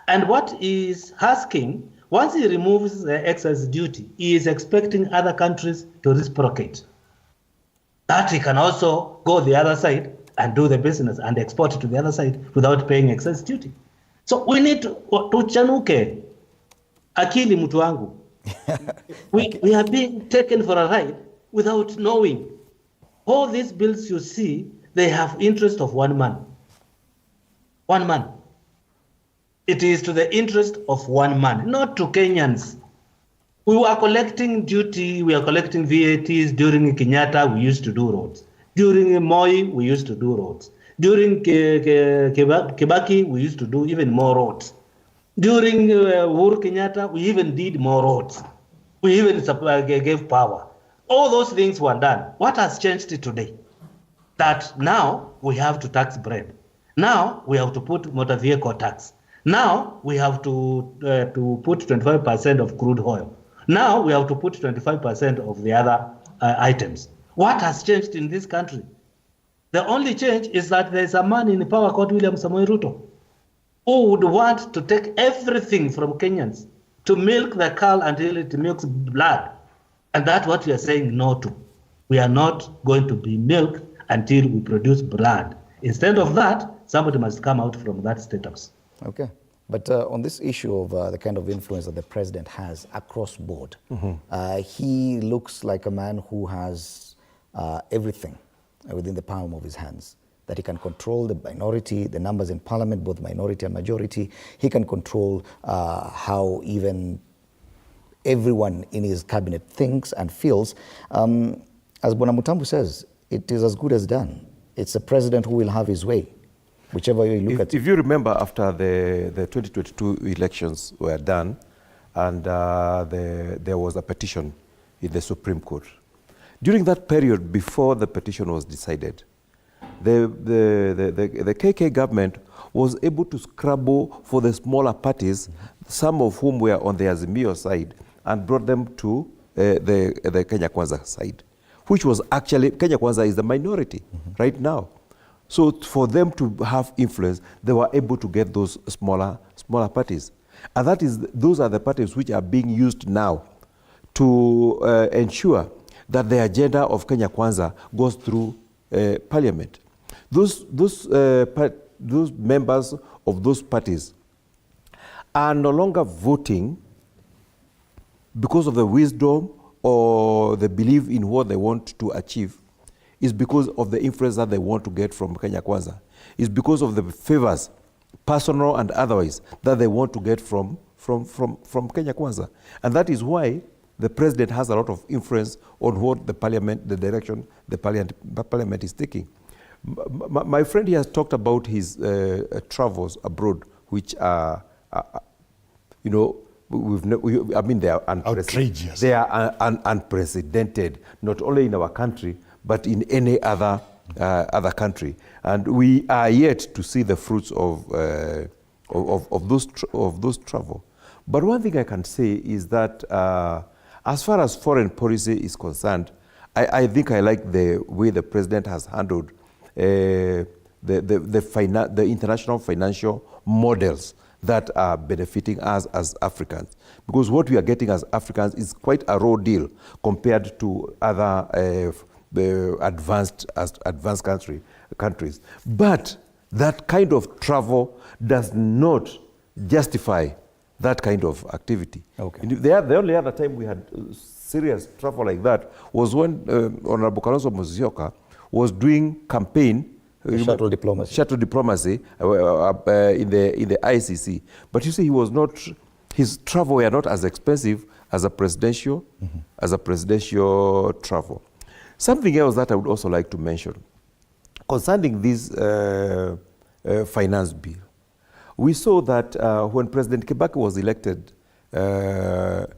And what he is asking, once he removes the excess duty, he is expecting other countries to reciprocate. That he can also go the other side and do the business and export it to the other side without paying excess duty. So we need to chanuke akili mtu wangu. We are being taken for a ride without knowing. All these bills you see, they have interest of one man. One man. It is to the interest of one man, not to Kenyans. We were collecting duty, we are collecting VATs during Kenyatta, we used to do roads. During Moi, we used to do roads. During Kibaki, we used to do even more roads. During Uhuru Kenyatta, we even did more roads. We even gave power. All those things were done. What has changed today? That now we have to tax bread. Now we have to put motor vehicle tax. Now we have to put 25% of crude oil. Now we have to put 25% of the other items. What has changed in this country? The only change is that there is a man in power called William Samoei Ruto who would want to take everything from Kenyans to milk the cow until it milks blood. And that's what we are saying no to. We are not going to be milked until we produce blood. Instead of that, somebody must come out from that status. Okay. But on this issue of the kind of influence that the president has across board, he looks like a man who has everything within the palm of his hands, that he can control the minority, the numbers in parliament, both minority and majority. He can control how even everyone in his cabinet thinks and feels. As Bwana Mutambu says, it is as good as done. It's a president who will have his way, whichever way you look at it. If you remember, after the 2022 elections were done, and there was a petition in the Supreme Court. During that period, before the petition was decided, the KK government was able to scrabble for the smaller parties, some of whom were on the Azimio side, and brought them to the Kenya Kwanza side, which was actually, Kenya Kwanza is the minority right now. So for them to have influence, they were able to get those smaller parties. And those are the parties which are being used now to ensure that the agenda of Kenya Kwanza goes through parliament. Those members of those parties are no longer voting because of the wisdom or the belief in what they want to achieve. Is because of the influence that they want to get from Kenya Kwanza. It's because of the favors, personal and otherwise, that they want to get from Kenya Kwanza. And that is why the president has a lot of influence on what the parliament, the direction the parliament is taking. My friend here has talked about his travels abroad, which are, you know, I mean, they are outrageous. They are unprecedented, not only in our country, but in any other country, and we are yet to see the fruits of those travel. But one thing I can say is that as far as foreign policy is concerned, I think I like the way the president has handled the international financial models that are benefiting us as Africans, because what we are getting as Africans is quite a raw deal compared to other the advanced countries. But that kind of travel does not justify that kind of activity. Okay. The only other time we had serious travel like that was when Honorable Kalonzo Musyoka was doing campaign shuttle diplomacy in the ICC. But you see, his travel were not as expensive as a presidential travel. Something else that I would also like to mention concerning this finance bill. We saw that when President Kibaki was elected, the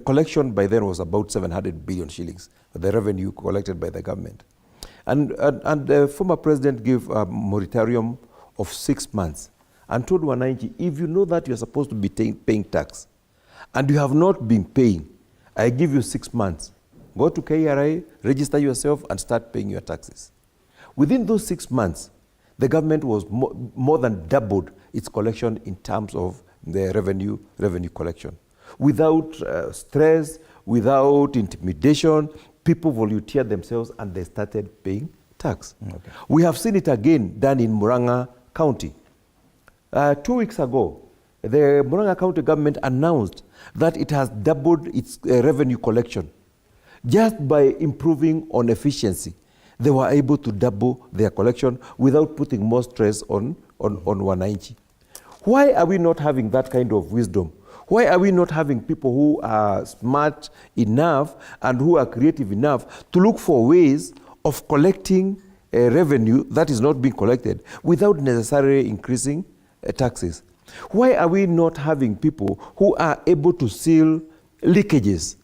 collection by then was about 700 billion shillings, the revenue collected by the government. And the former president gave a moratorium of 6 months and told wananchi, if you know that you're supposed to be paying tax and you have not been paying, I give you 6 months. Go to KRA, register yourself and start paying your taxes. Within those 6 months, the government was more than doubled its collection in terms of the revenue collection. Without stress, without intimidation, people volunteered themselves and they started paying tax. Okay. We have seen it again done in Murang'a County. 2 weeks ago, the Murang'a County government announced that it has doubled its revenue collection. Just by improving on efficiency, they were able to double their collection without putting more stress on wananchi. Why are we not having that kind of wisdom? Why are we not having people who are smart enough and who are creative enough to look for ways of collecting revenue that is not being collected without necessarily increasing taxes? Why are we not having people who are able to seal leakages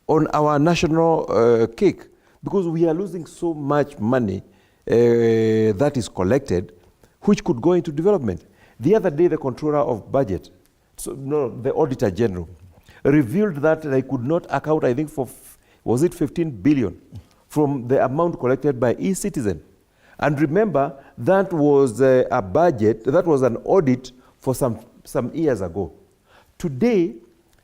on our national cake? Because we are losing so much money that is collected, which could go into development. The other day, the controller of budget, the auditor general, revealed that they could not account, I think, for, was it 15 billion from the amount collected by eCitizen. And remember, that was a budget, that was an audit for some years ago. Today,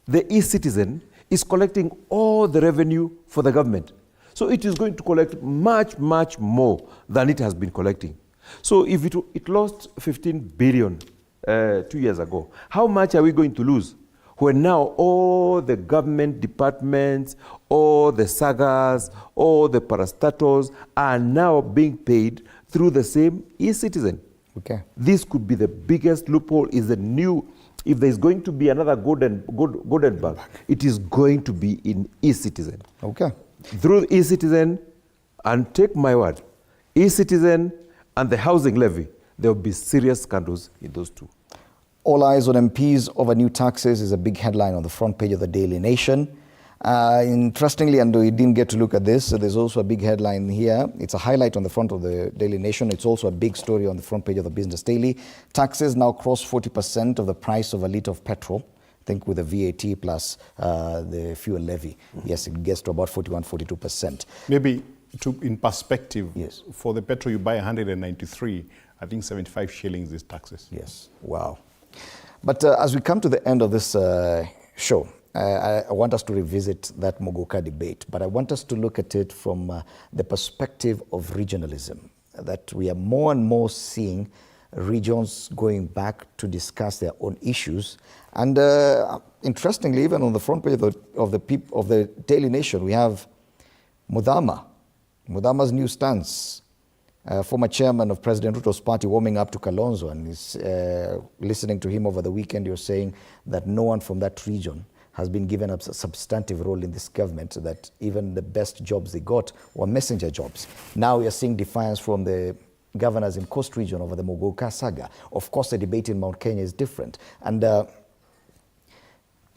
the eCitizen is collecting all the revenue for the government. So it is going to collect much, much more than it has been collecting. So if it lost 15 billion 2 years ago, how much are we going to lose when now all the government departments, all the sagas, all the parastatals are now being paid through the same eCitizen? Okay. This could be the biggest loophole. Is the new, if there's going to be another golden bug, it is going to be in eCitizen. Okay. Through eCitizen, and take my word, eCitizen and the housing levy, there will be serious scandals in those two. All eyes on MPs over new taxes is a big headline on the front page of the Daily Nation. Interestingly, and we didn't get to look at this, so there's also a big headline here. It's a highlight on the front of the Daily Nation. It's also a big story on the front page of the Business Daily. Taxes now cross 40% of the price of a litre of petrol. I think with the VAT plus the fuel levy. Yes, it gets to about 41, 42%. Maybe in perspective, yes, for the petrol you buy 193, I think 75 shillings is taxes. Yes, wow. But as we come to the end of this show, I want us to revisit that Mogoka debate, but I want us to look at it from the perspective of regionalism, that we are more and more seeing regions going back to discuss their own issues. And interestingly, even on the front page of the Daily Nation, we have Mudhama's new stance. Former chairman of President Ruto's party warming up to Kalonzo, and he's listening to him over the weekend. You're saying that no one from that region has been given a substantive role in this government, that even the best jobs they got were messenger jobs. Now we are seeing defiance from the governors in Coast Region over the Mogoka saga. Of course, the debate in Mount Kenya is different. And a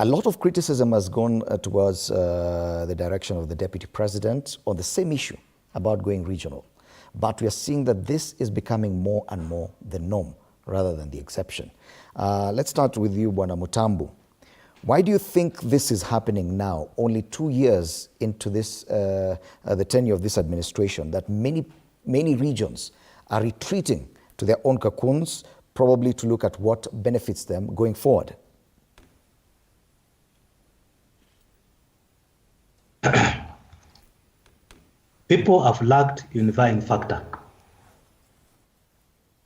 lot of criticism has gone towards the direction of the deputy president on the same issue about going regional. But we are seeing that this is becoming more and more the norm rather than the exception. Let's start with you, Bwana Mutambu. Why do you think this is happening now, only 2 years into this, the tenure of this administration, that many regions are retreating to their own cocoons, probably to look at what benefits them going forward? People have lacked unifying factor.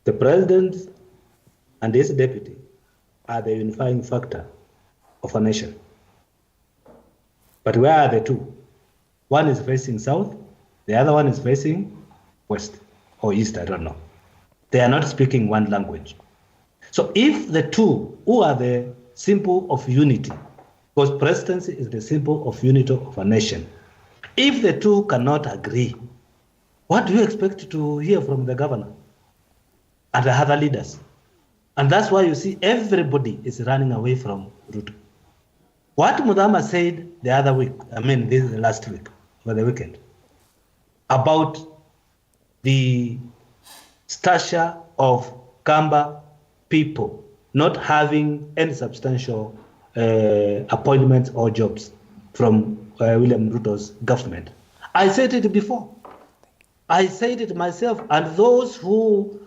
The president and his deputy are the unifying factor of a nation. But where are the two? One is facing south, the other one is facing west or east, I don't know. They are not speaking one language. So if the two, who are the symbol of unity, because presidency is the symbol of unity of a nation, if the two cannot agree, what do you expect to hear from the governor and the other leaders? And that's why you see everybody is running away from Ruto. What Mudhama said the other week, this last week, over the weekend, about the stature of Kamba people not having any substantial appointments or jobs from William Ruto's government. I said it before. I said it myself, and those who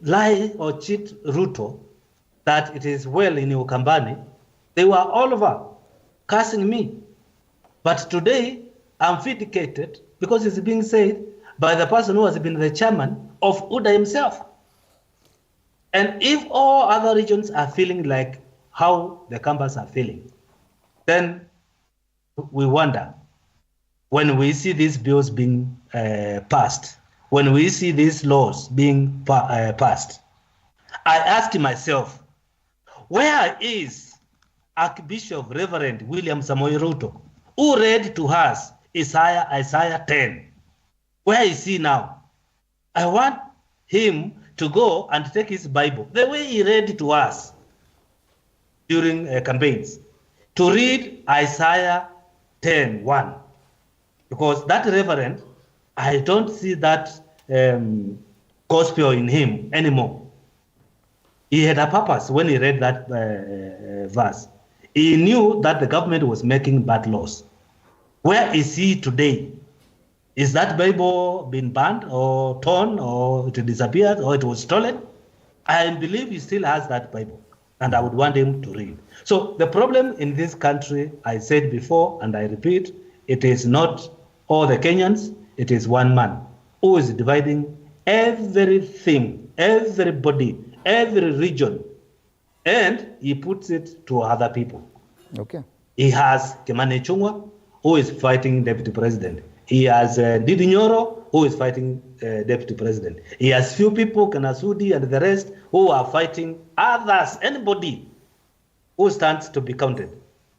lie or cheat Ruto that it is well in Ukambani, they were all over cursing me. But today, I'm vindicated because it's being said by the person who has been the chairman of UDA himself. And if all other regions are feeling like how the Kambas are feeling, then we wonder when we see these bills being passed, when we see these laws being passed. I ask myself, where is Archbishop Reverend William Samoei Ruto, who read to us Isaiah 10? Where is he now? I want him to go and take his Bible, the way he read to us during campaigns, to read Isaiah 10:1, because that reverend, I don't see that gospel in him anymore. He had a purpose when he read that verse. He knew that the government was making bad laws. Where is he today? Is that Bible been banned or torn or it disappeared or it was stolen? I believe he still has that Bible, and I would want him to read. So the problem in this country, I said before and I repeat, it is not all the Kenyans, it is one man who is dividing everything, everybody, every region, and he puts it to other people. Okay. He has Kimani Ichung'wah, who is fighting deputy president. He has Ndindi Nyoro, who is fighting deputy president. He has few people, Kanasudi and the rest, who are fighting others. Anybody who stands to be counted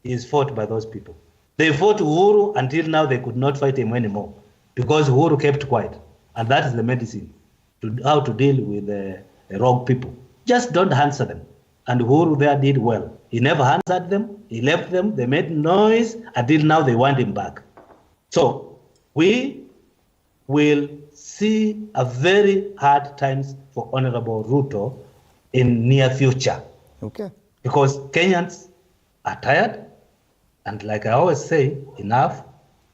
is fought by those people. They fought Uhuru until now they could not fight him anymore because Uhuru kept quiet. And that is the medicine to how to deal with the wrong people. Just don't answer them. And Uhuru there did well. He never answered them. He left them. They made noise until now they want him back. So we will see a very hard times for Honorable Ruto in near future. Okay. Because Kenyans are tired, and like I always say, enough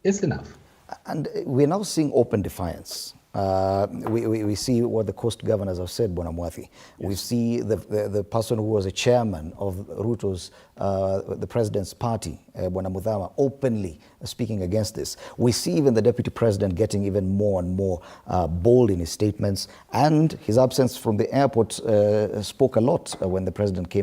is enough. And we're now seeing open defiance. We see what the coast governors have said, Bwana Mwathi. Yes. We see the person who was a chairman of Ruto's, the president's party, Bwana Muthama, openly speaking against this. We see even the deputy president getting even more and more bold in his statements, and his absence from the airport spoke a lot when the president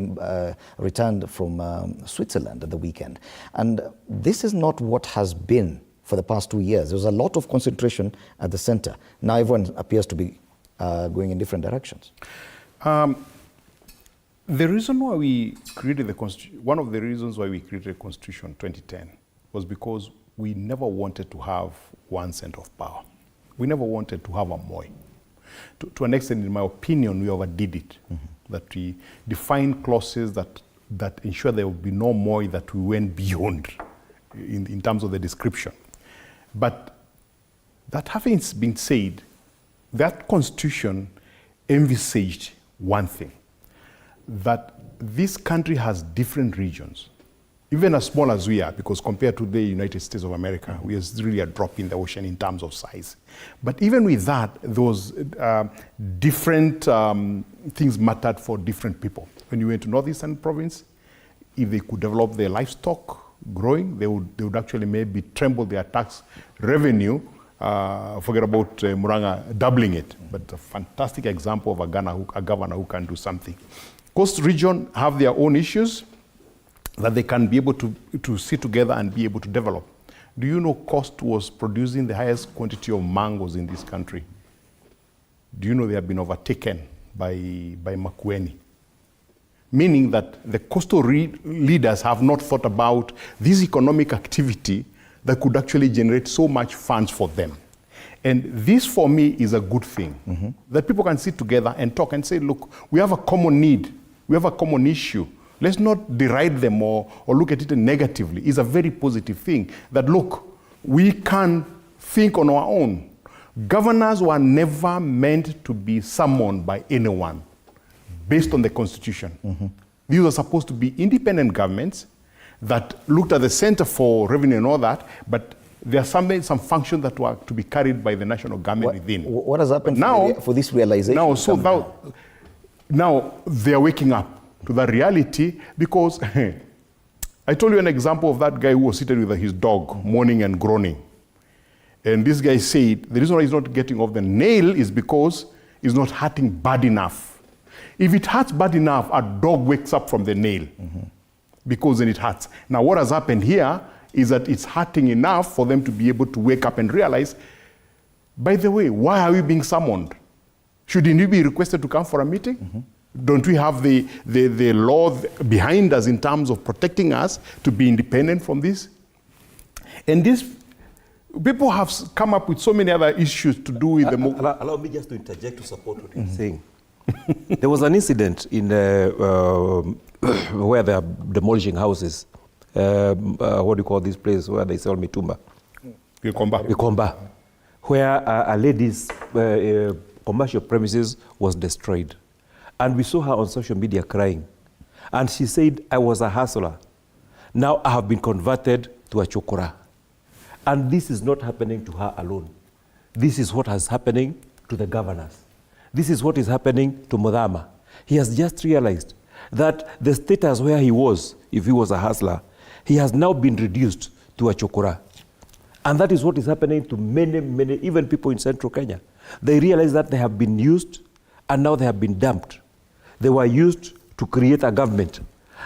returned from Switzerland at the weekend. And this is not what has been for the past 2 years. There was a lot of concentration at the center. Now everyone appears to be going in different directions. The reason why we created the Constitution, one of the reasons why we created the Constitution in 2010 was because we never wanted to have one center of power. We never wanted to have a Moi. To an extent, in my opinion, we overdid it. Mm-hmm. That we defined clauses that ensure there would be no Moi, that we went beyond in terms of the description. But that having been said, that Constitution envisaged one thing, that this country has different regions, even as small as we are, because compared to the United States of America, we are really a drop in the ocean in terms of size. But even with that, those different things mattered for different people. When you went to Northeastern Province, if they could develop their livestock growing, they would actually maybe treble their tax revenue. Forget about Muranga doubling it, but a fantastic example of a governor who can do something. Coast region have their own issues that they can be able to sit together and be able to develop. Do you know Coast was producing the highest quantity of mangoes in this country? Do you know they have been overtaken by Makueni? Meaning that the coastal leaders have not thought about this economic activity that could actually generate so much funds for them. And this, for me, is a good thing. Mm-hmm. That people can sit together and talk and say, look, we have a common need. We have a common issue. Let's not deride them or look at it negatively. It's a very positive thing that, look, we can think on our own. Governors were never meant to be summoned by anyone based on the Constitution. These were supposed to be independent governments that looked at the Center for Revenue and all that, but there are some functions that were to be carried by the national government within. What has happened for this realization? Now they're waking up to that reality because I told you an example of that guy who was seated with his dog, moaning and groaning. And this guy said the reason why he's not getting off the nail is because it's not hurting bad enough. If it hurts bad enough, a dog wakes up from the nail because then it hurts. Now what has happened here is that it's hurting enough for them to be able to wake up and realize, by the way, why are we being summoned? Shouldn't we be requested to come for a meeting? Don't we have the law behind us in terms of protecting us to be independent from this? And this, people have come up with so many other issues to do with the... Allow me just to interject to support what you're saying. There was an incident in where they are demolishing houses. What do you call this place where they sell mitumba? Gikomba. Where a lady's commercial premises was destroyed. And we saw her on social media crying. And she said, I was a hustler. Now I have been converted to a chokora. And this is not happening to her alone. This is what is happening to the governors. This is what is happening to Mudhama. He has just realized that the status where he was, if he was a hustler, he has now been reduced to a chokora. And that is what is happening to many, even people in central Kenya. They realize that they have been used and now they have been dumped. They were used to create a government.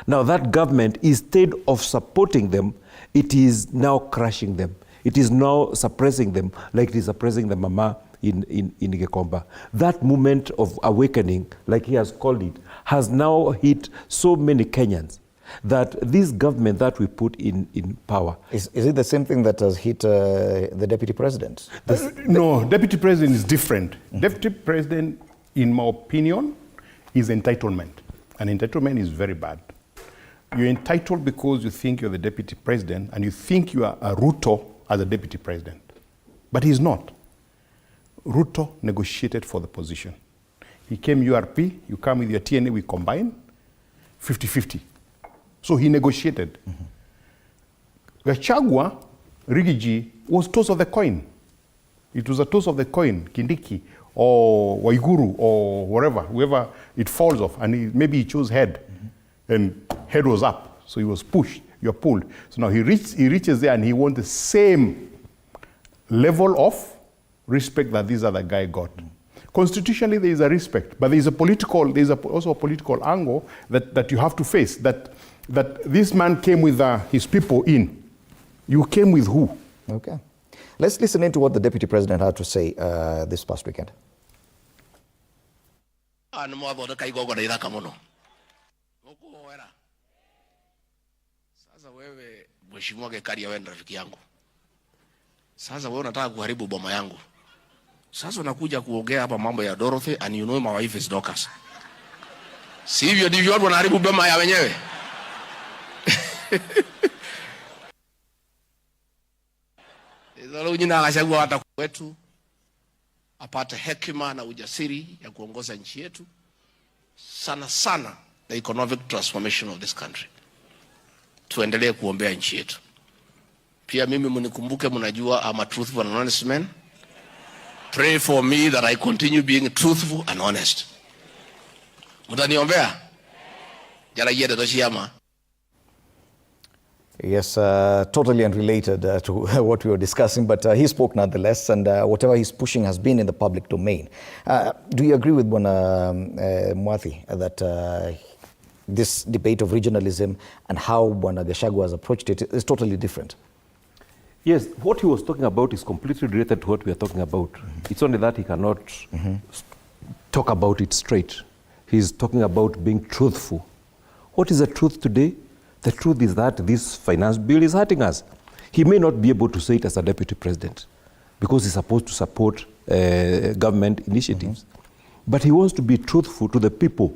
Now that government, instead of supporting them, it is now crushing them. It is now suppressing them like it is suppressing the mama in Gikomba. That moment of awakening, like he has called it, has now hit so many Kenyans that this government that we put in power... Is it the same thing that has hit the deputy president? No, deputy president is different. Deputy president, in my opinion, is entitlement. And entitlement is very bad. You're entitled because you think you're the deputy president and you think you are a Ruto as a deputy president. But he's not. Ruto negotiated for the position. He came URP, you come with your TNA, we combine, 50-50. So he negotiated. Gachagua, Rigiji, was toss of the coin. It was a toss of the coin, Kindiki, or Waiguru, or wherever, whoever it falls off. And maybe he chose head, and head was up. So he was pushed, you're pulled. So now he reaches there and he wants the same level of respect that this other guy got. Constitutionally, there is a respect, but there is also a political angle that you have to face, that this man came with his people in. You came with who? Okay. Let's listen into what the deputy president had to say this past weekend. Mheshimiwa Gekaria, wewe ni rafiki yangu. Sasa wewe unataka kuharibu boma yangu. Sasa unakuja kuongea hapa mambo ya Dorothy and you know my wife is Dorcas. Si hivyo ndivyo watu wanaharibu boma ya wenyewe. Ndio jina akachagua hata kwetu apate hekima na ujasiri ya kuongoza nchi yetu. Sana the economic transformation of this country. Tuendelee kuombea nchi yetu. Pia mimi mnikumbuke, mnajua I'm a truthful and honest man. Pray for me that I continue being truthful and honest. Mtaniombea? Jala yede toshiyama. Yes, totally unrelated to what we were discussing, but he spoke nonetheless, and whatever he's pushing has been in the public domain. Do you agree with Bwana Mwathi that this debate of regionalism and how Bwana Gachagua has approached it is totally different? Yes, what he was talking about is completely related to what we are talking about. It's only that he cannot talk about it straight. He's talking about being truthful. What is the truth today? The truth is that this finance bill is hurting us. He may not be able to say it as a deputy president because he's supposed to support government initiatives. But he wants to be truthful to the people.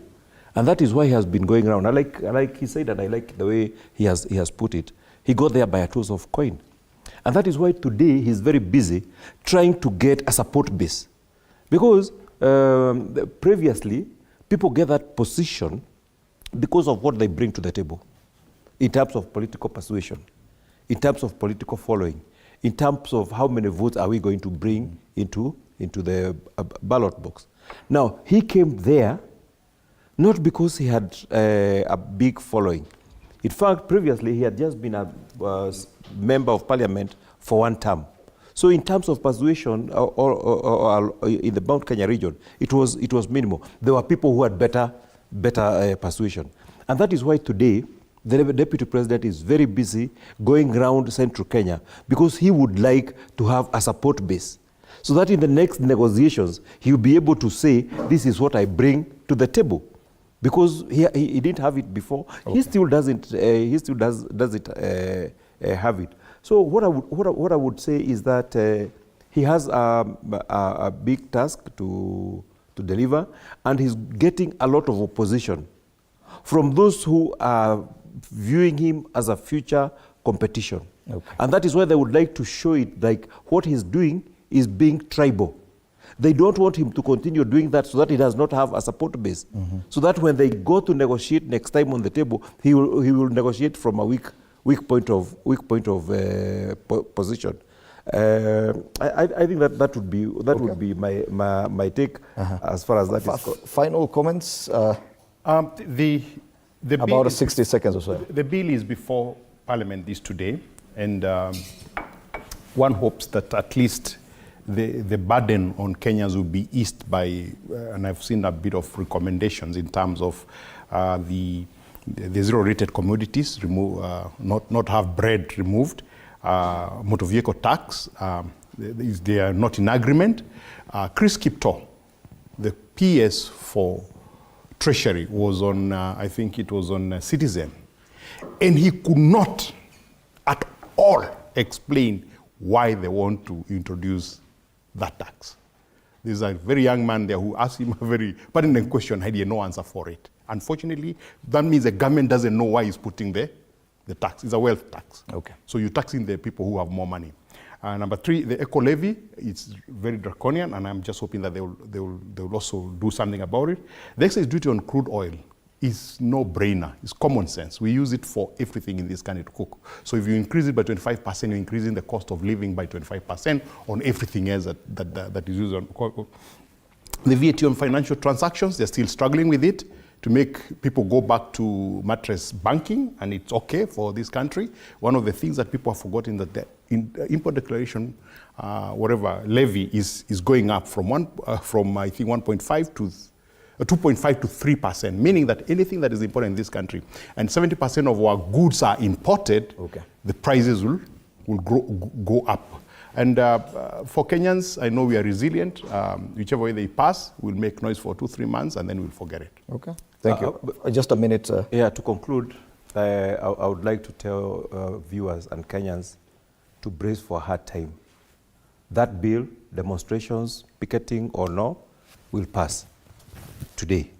And that is why he has been going around. I like he said, and I like the way he has put it. He got there by a toss of coin. And that is why today he's very busy trying to get a support base. Because previously, people get that position because of what they bring to the table in terms of political persuasion, in terms of political following, in terms of how many votes are we going to bring into the ballot box. Now, he came there not because he had a big following. In fact, previously, he had just been a member of parliament for one term. So in terms of persuasion or in the Mount Kenya region, it was minimal. There were people who had better persuasion. And that is why today, the deputy president is very busy going around central Kenya because he would like to have a support base. So that in the next negotiations, he'll be able to say, this is what I bring to the table. Because he didn't have it before, okay. He still doesn't have it. So what I would say is that he has a big task to deliver, and he's getting a lot of opposition from those who are viewing him as a future competition. Okay. And that is why they would like to show it like what he's doing is being tribal. They don't want him to continue doing that so that he does not have a support base. Mm-hmm. So that when they go to negotiate next time on the table, he will negotiate from a weak point of position. I think that would be my take as far as that is. Final comments. The about bill 60 seconds or so. The bill is before Parliament this today, and one hopes that at least the burden on Kenyans will be eased by, and I've seen a bit of recommendations in terms of the zero-rated commodities, not have bread removed, motor vehicle tax, they are not in agreement. Chris Kipto, the PS for Treasury, was on, I think it was on Citizen, and he could not at all explain why they want to introduce that tax. There's a very young man there who asked him a very pertinent question, had no answer for it. Unfortunately, that means the government doesn't know why he's putting the tax. It's a wealth tax. Okay. So you're taxing the people who have more money. Number 3, the eco levy, it's very draconian, and I'm just hoping that they will also do something about it. The excise duty on crude oil is no-brainer. It's common sense. We use it for everything in this country to cook. So if you increase it by 25%, you're increasing the cost of living by 25% on everything else that is used on. The VAT on financial transactions, they're still struggling with it to make people go back to mattress banking, and it's okay for this country. One of the things that people have forgotten that the import declaration, levy is going up from I think 1.5 to 2.5 to 3%, meaning that anything that is imported in this country, and 70% of our goods are imported, okay, the prices will go up. And for Kenyans, I know we are resilient. Whichever way they pass, we'll make noise for 2-3 months, and then we'll forget it. Okay, thank you. Just a minute. Yeah, to conclude, I would like to tell viewers and Kenyans to brace for a hard time. That bill, demonstrations, picketing or no, will pass today,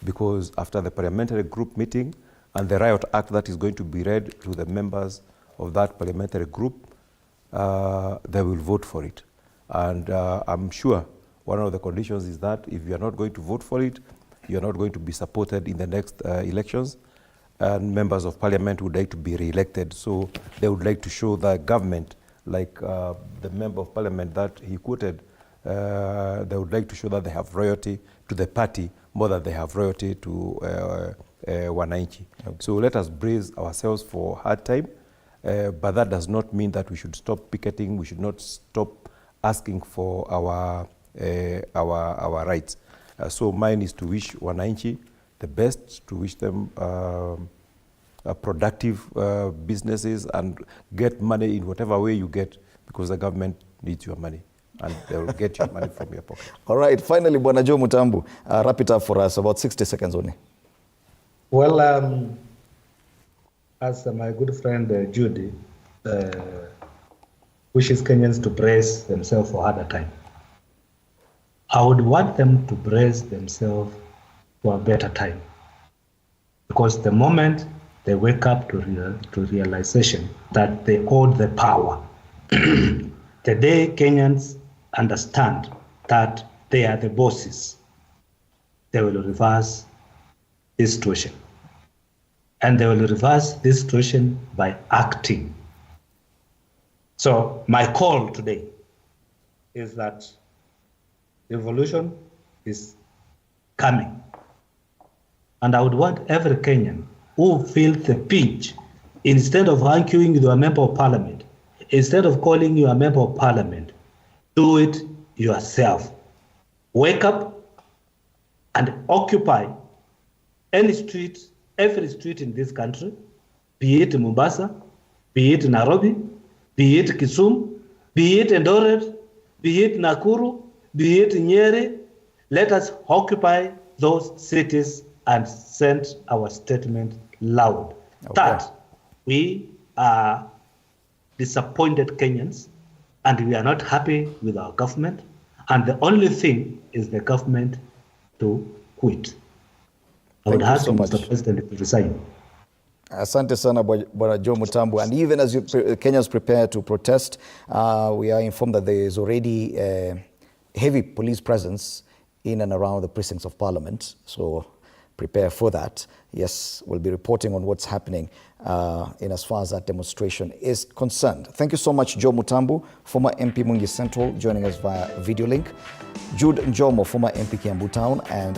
because after the parliamentary group meeting and the riot act that is going to be read to the members of that parliamentary group, they will vote for it. And I'm sure one of the conditions is that if you are not going to vote for it, you are not going to be supported in the next elections, and members of parliament would like to be re-elected. So they would like to show the government, like the member of parliament that he quoted, they would like to show that they have loyalty to the party more than they have loyalty to Wananchi. Okay. So let us brace ourselves for a hard time, but that does not mean that we should stop picketing. We should not stop asking for our rights. So mine is to wish Wananchi the best, to wish them productive businesses and get money in whatever way you get, because the government needs your money, and they will get your money from your pocket. All right, finally, Bwana Joe Mutambu, wrap it up for us, about 60 seconds only. Well, as my good friend Judy wishes Kenyans to brace themselves for harder time, I would want them to brace themselves for a better time. Because the moment they wake up to realization that they hold the power, The day Kenyans understand that they are the bosses, they will reverse this situation. And they will reverse this situation by acting. So my call today is that revolution is coming. And I would want every Kenyan who feels the pinch, instead of arguing with your member of parliament, instead of calling you a member of parliament, do it yourself. Wake up and occupy any street, every street in this country, be it Mombasa, be it Nairobi, be it Kisumu, be it Eldoret, be it Nakuru, be it Nyeri. Let us occupy those cities and send our statement loud. Okay. That we are disappointed Kenyans and we are not happy with our government, and the only thing is the government to quit. I would ask Mr. President to resign. Asante sana Bwana Joe Mutambu. And even as Kenyans prepare to protest, we are informed that there is already heavy police presence in and around the precincts of Parliament. So prepare for that. Yes, we'll be reporting on what's happening in as far as that demonstration is concerned. Thank you so much, Joe Mutambu, former MP Mungi Central, joining us via video link. Jude Njomo, former MP Kiambu Town, and